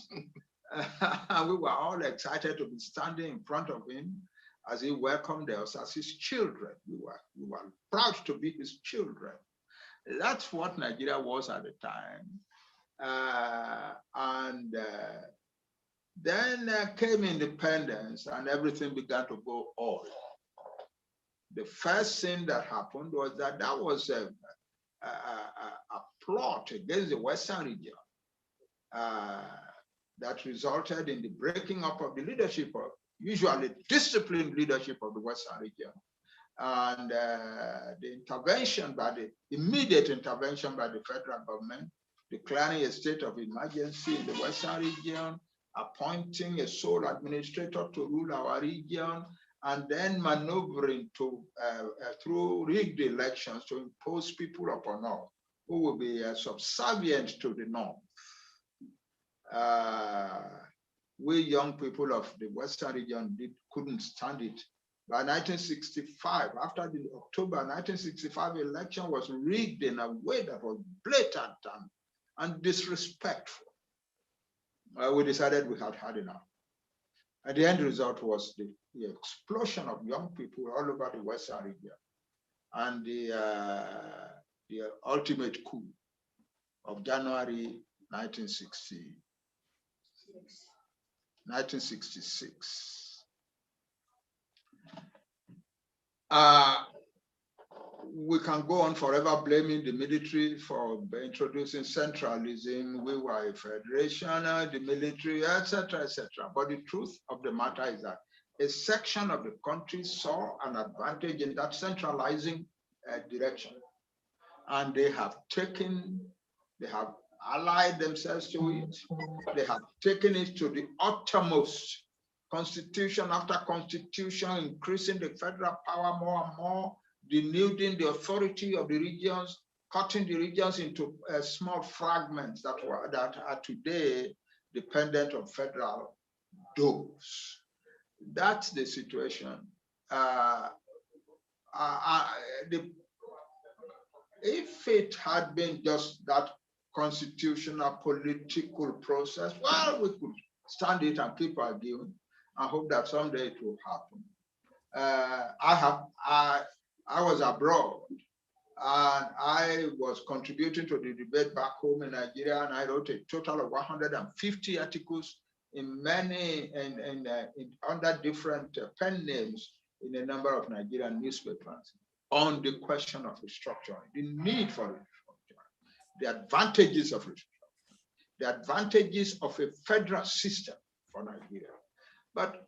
We were all excited to be standing in front of him as he welcomed us as his children. We were proud to be his children. That's what Nigeria was at the time. Then came independence and everything began to go on. The first thing that happened was that was a plot against the Western region that resulted in the breaking up of the leadership of, usually disciplined leadership of the Western region. And the immediate intervention by the federal government, declaring a state of emergency in the Western region, appointing a sole administrator to rule our region, and then maneuvering through rigged elections to impose people upon us who will be subservient to the norm. We young people of the Western region couldn't stand it. By 1965, after the October 1965 election was rigged in a way that was blatant and disrespectful, we decided we had had enough. And the end result was the explosion of young people all over the Western region and the ultimate coup of January 1966. We can go on forever blaming the military for introducing centralism. We were a federation, the military, etc., etc. But the truth of the matter is that a section of the country saw an advantage in that centralizing direction, and they have allied themselves to it. They have taken it to the uttermost, constitution after constitution, increasing the federal power more and more, denuding the authority of the regions, cutting the regions into small fragments that are today dependent on federal doles. That's the situation. If it had been just that constitutional political process, well, we could stand it and keep arguing and hope that someday it will happen. I was abroad and I was contributing to the debate back home in Nigeria, and I wrote a total of 150 articles in many under different pen names in a number of Nigerian newspapers on the question of restructuring, the need for restructuring, the advantages of restructuring, the advantages of a federal system for Nigeria. But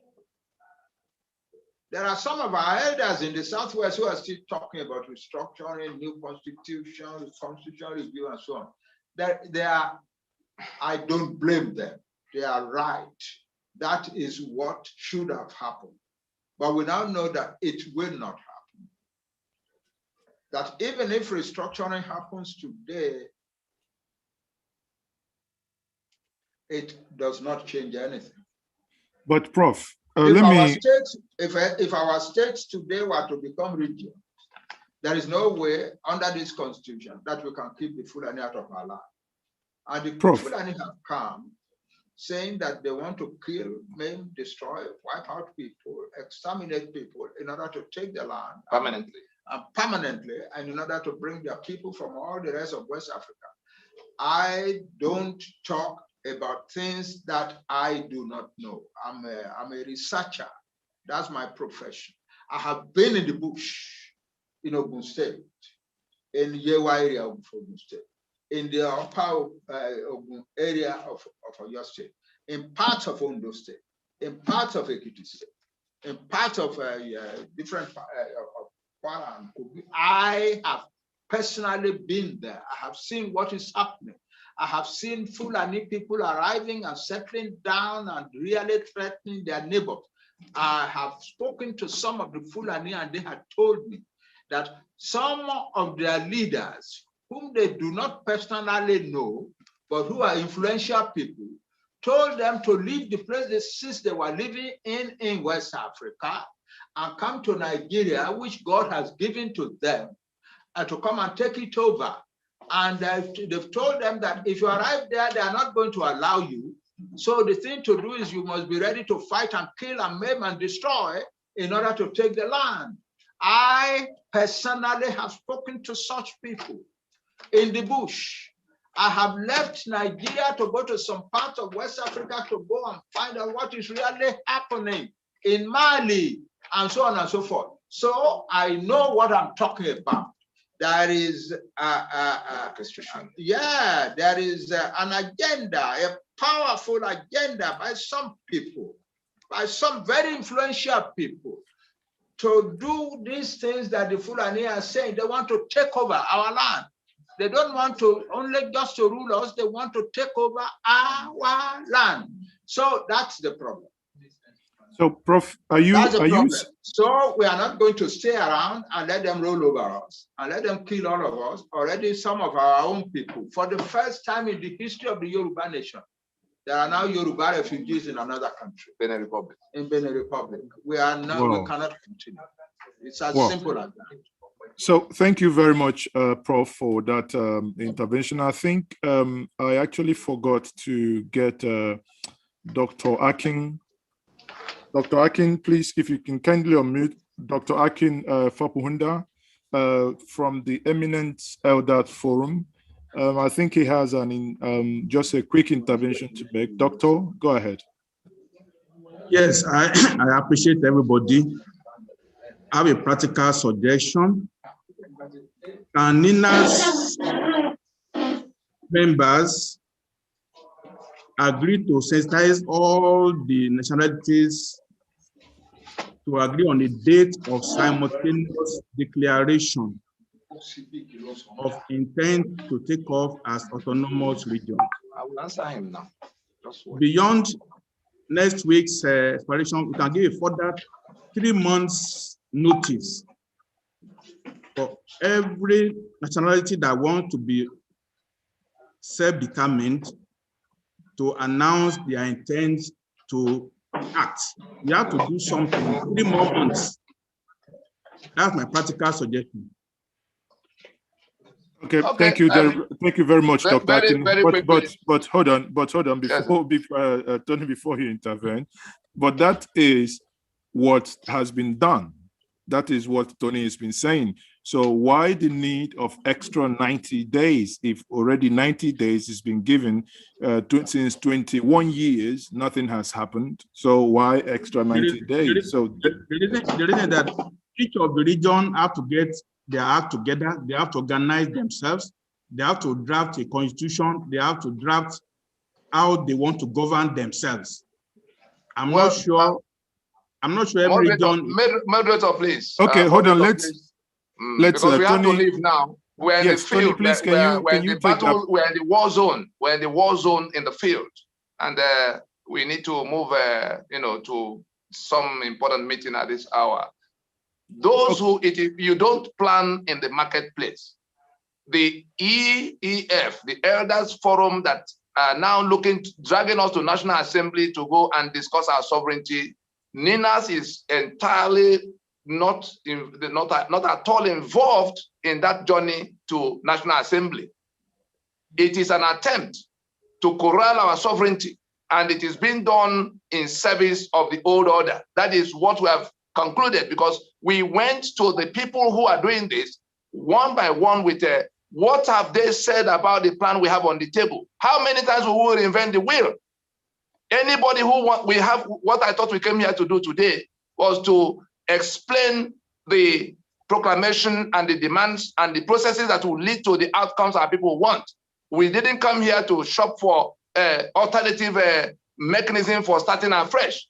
there are some of our elders in the Southwest who are still talking about restructuring, new constitution, constitutional review, and so on. I don't blame them. They are right. That is what should have happened. But we now know that it will not happen. That even if restructuring happens today, it does not change anything. But Prof, if our states today were to become regions, there is no way under this constitution that we can keep the Fulani out of our land. And the Fulani have come saying that they want to kill, maim, destroy, wipe out people, exterminate people in order to take the land permanently, and in order to bring their people from all the rest of West Africa. I don't talk about things that I do not know. I'm a researcher. That's my profession. I have been in the bush in Ogun State, in Yewa area of Ogun State, in the upper Ogun area of Oyo State, in parts of Ondo State, in parts of Ekiti State, in parts of different of Kwara and Kogi. I have personally been there. I have seen what is happening. I have seen Fulani people arriving and settling down and really threatening their neighbors. I have spoken to some of the Fulani, and they had told me that some of their leaders, whom they do not personally know, but who are influential people, told them to leave the place since they were living in West Africa and come to Nigeria, which God has given to them, and to come and take it over. And they've told them that if you arrive there, they are not going to allow you. So the thing to do is you must be ready to fight and kill and maim and destroy in order to take the land. I personally have spoken to such people in the bush. I have left Nigeria to go to some parts of West Africa to go and find out what is really happening in Mali and so on and so forth. So I know what I'm talking about. There is there is an agenda, a powerful agenda by some people, by some very influential people, to do these things that the Fulani are saying. They want to take over our land. They don't want to only just to rule us, they want to take over our land. So that's the problem. So, Prof, So we are not going to stay around and let them roll over us and let them kill all of us. Already some of our own people, for the first time in the history of the Yoruba nation, There are now Yoruba refugees in another country. Benin Republic. In Benin Republic. We are now, we cannot continue. It's as simple as that. So thank you very much, Prof, for that intervention. I think I actually forgot to get Dr. Akin. Dr. Akin, please, if you can kindly unmute Dr. Akin Fapuhunda from the Eminent Elder Forum. I think he has just a quick intervention to make. Doctor, go ahead. Yes, I appreciate everybody. I have a practical suggestion. Can NINA's members agree to sensitize all the nationalities to agree on a date of simultaneous declaration of intent to take off as autonomous region? I will answer him now. Beyond next week's expiration, we can give a further 3 months notice for every nationality that wants to be self-determined to announce their intent to act. We have to do something 3 more months. That's my practical suggestion. Okay, thank you very much, Dr. Akin. But hold on, before you intervene. But that is what has been done. That is what Tony has been saying. So why the need of extra 90 days if already 90 days has been given since 21 years, nothing has happened. So why extra 90 days? So the reason that each of the region have to get their act together, they have to organize themselves, they have to draft a constitution, they have to draft how they want to govern themselves. I'm not sure every region. Moderator, please. Okay, hold on. Let's because we have Tony, to leave now. We're in the field. Tony, please, we're in the battle. We're in the war zone. We're in the war zone in the field, and we need to move, to some important meeting at this hour. Those who, if you don't plan in the marketplace, the EEF, the Elders Forum that are now dragging us to National Assembly to go and discuss our sovereignty, NINAS is entirely not at all involved in that journey to National Assembly. It is an attempt to corral our sovereignty, and it is being done in service of the old order. That is what we have concluded, because we went to the people who are doing this one by one with what have they said about the plan we have on the table? How many times we will reinvent the wheel? Anybody who what I thought we came here to do today was to explain the proclamation and the demands and the processes that will lead to the outcomes our people want. We didn't come here to shop for alternative mechanism for starting afresh.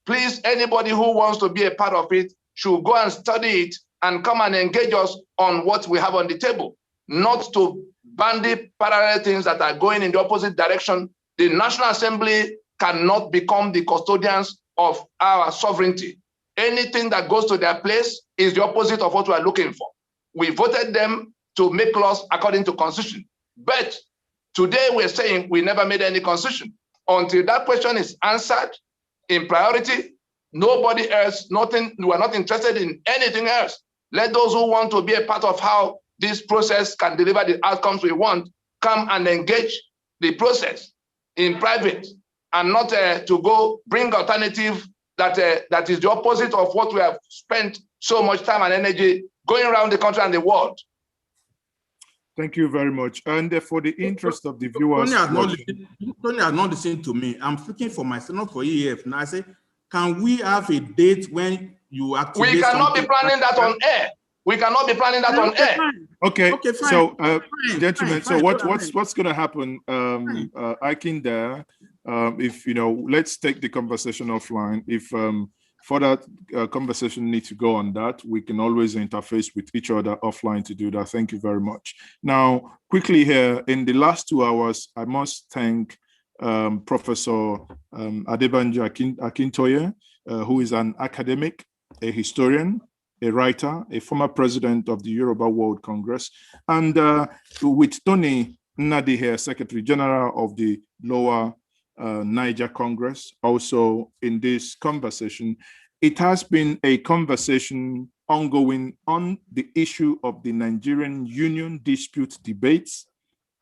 Please, anybody who wants to be a part of it should go and study it and come and engage us on what we have on the table, not to bandy parallel things that are going in the opposite direction. The National Assembly cannot become the custodians of our sovereignty. Anything that goes to their place is the opposite of what we are looking for. We voted them to make laws according to Constitution. But today we're saying we never made any Constitution. Until that question is answered in priority, nobody else, nothing, we are not interested in anything else. Let those who want to be a part of how this process can deliver the outcomes we want come and engage the process in private, and not to go bring alternative that is the opposite of what we have spent so much time and energy going around the country and the world. Thank you very much. And for the interest of the viewers, Tony has not listened to me. I'm speaking for myself, not for EF. Now I say, can we have a date when you activate? We cannot be planning that on air. We cannot be planning that on air. Okay, fine. So gentlemen, fine, what's going to happen? Akin there, if let's take the conversation offline. If further conversation needs to go on that, we can always interface with each other offline to do that. Thank you very much. Now, quickly here, in the last 2 hours, I must thank Professor Banji Akintoye, who is an academic, a historian, a writer, a former president of the Yoruba World Congress, and with Tony Nnadi here, Secretary General of the Lower Niger Congress, also in this conversation. It has been a conversation ongoing on the issue of the Nigerian Union dispute debates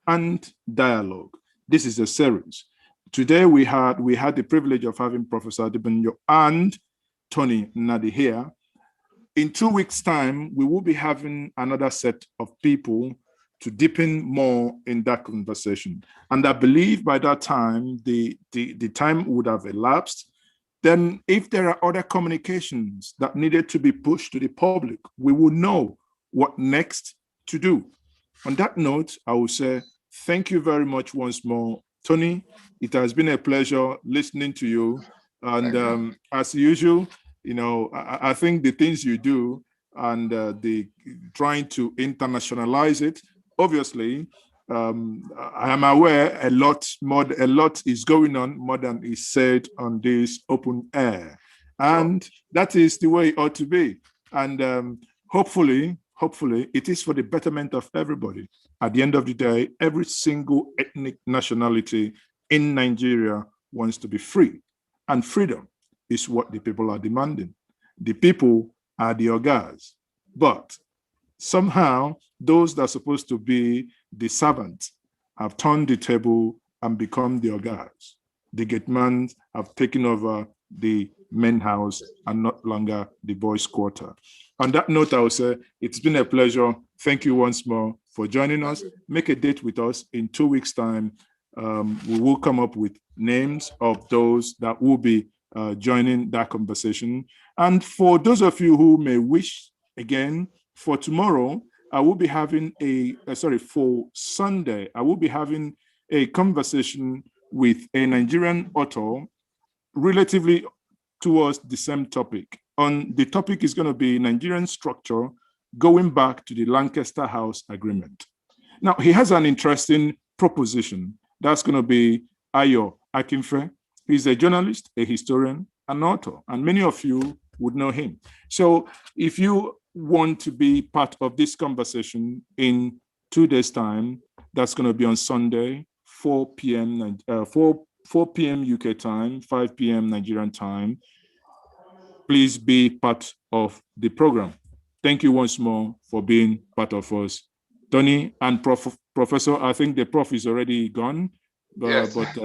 and dialogue. This is a series. Today we had the privilege of having Professor Adebanyo and Tony Nnadi here. In 2 weeks' time, we will be having another set of people to deepen more in that conversation. And I believe by that time, the time would have elapsed. Then if there are other communications that needed to be pushed to the public, we will know what next to do. On that note, I will say thank you very much once more. Tony, it has been a pleasure listening to you. And as usual, you know, I think the things you do and the trying to internationalize it, obviously, I am aware a lot is going on more than is said on this open air. And that is the way it ought to be. And hopefully, it is for the betterment of everybody. At the end of the day, every single ethnic nationality in Nigeria wants to be free. And freedom is what the people are demanding. The people are the ogas. But somehow, those that are supposed to be the servants have turned the table and become the ogas. The gatemans have taken over the men house and not longer the boys' quarter. On that note, I will say it's been a pleasure. Thank you once more for joining us. Make a date with us in 2 weeks' time. We will come up with names of those that will be joining that conversation. And for those of you who may wish, again, for tomorrow, I will be having for Sunday, I will be having a conversation with a Nigerian author relatively towards the same topic. The topic is going to be Nigerian structure going back to the Lancaster House Agreement. Now, he has an interesting proposition. That's going to be Ayo Akinfe. He's a journalist, a historian, an author, and many of you would know him. So if you want to be part of this conversation in 2 days' time, that's going to be on Sunday, 4 p.m. UK time, 5 p.m. Nigerian time. Please be part of the program. Thank you once more for being part of us. Tony and Professor, I think the Prof is already gone, yes. but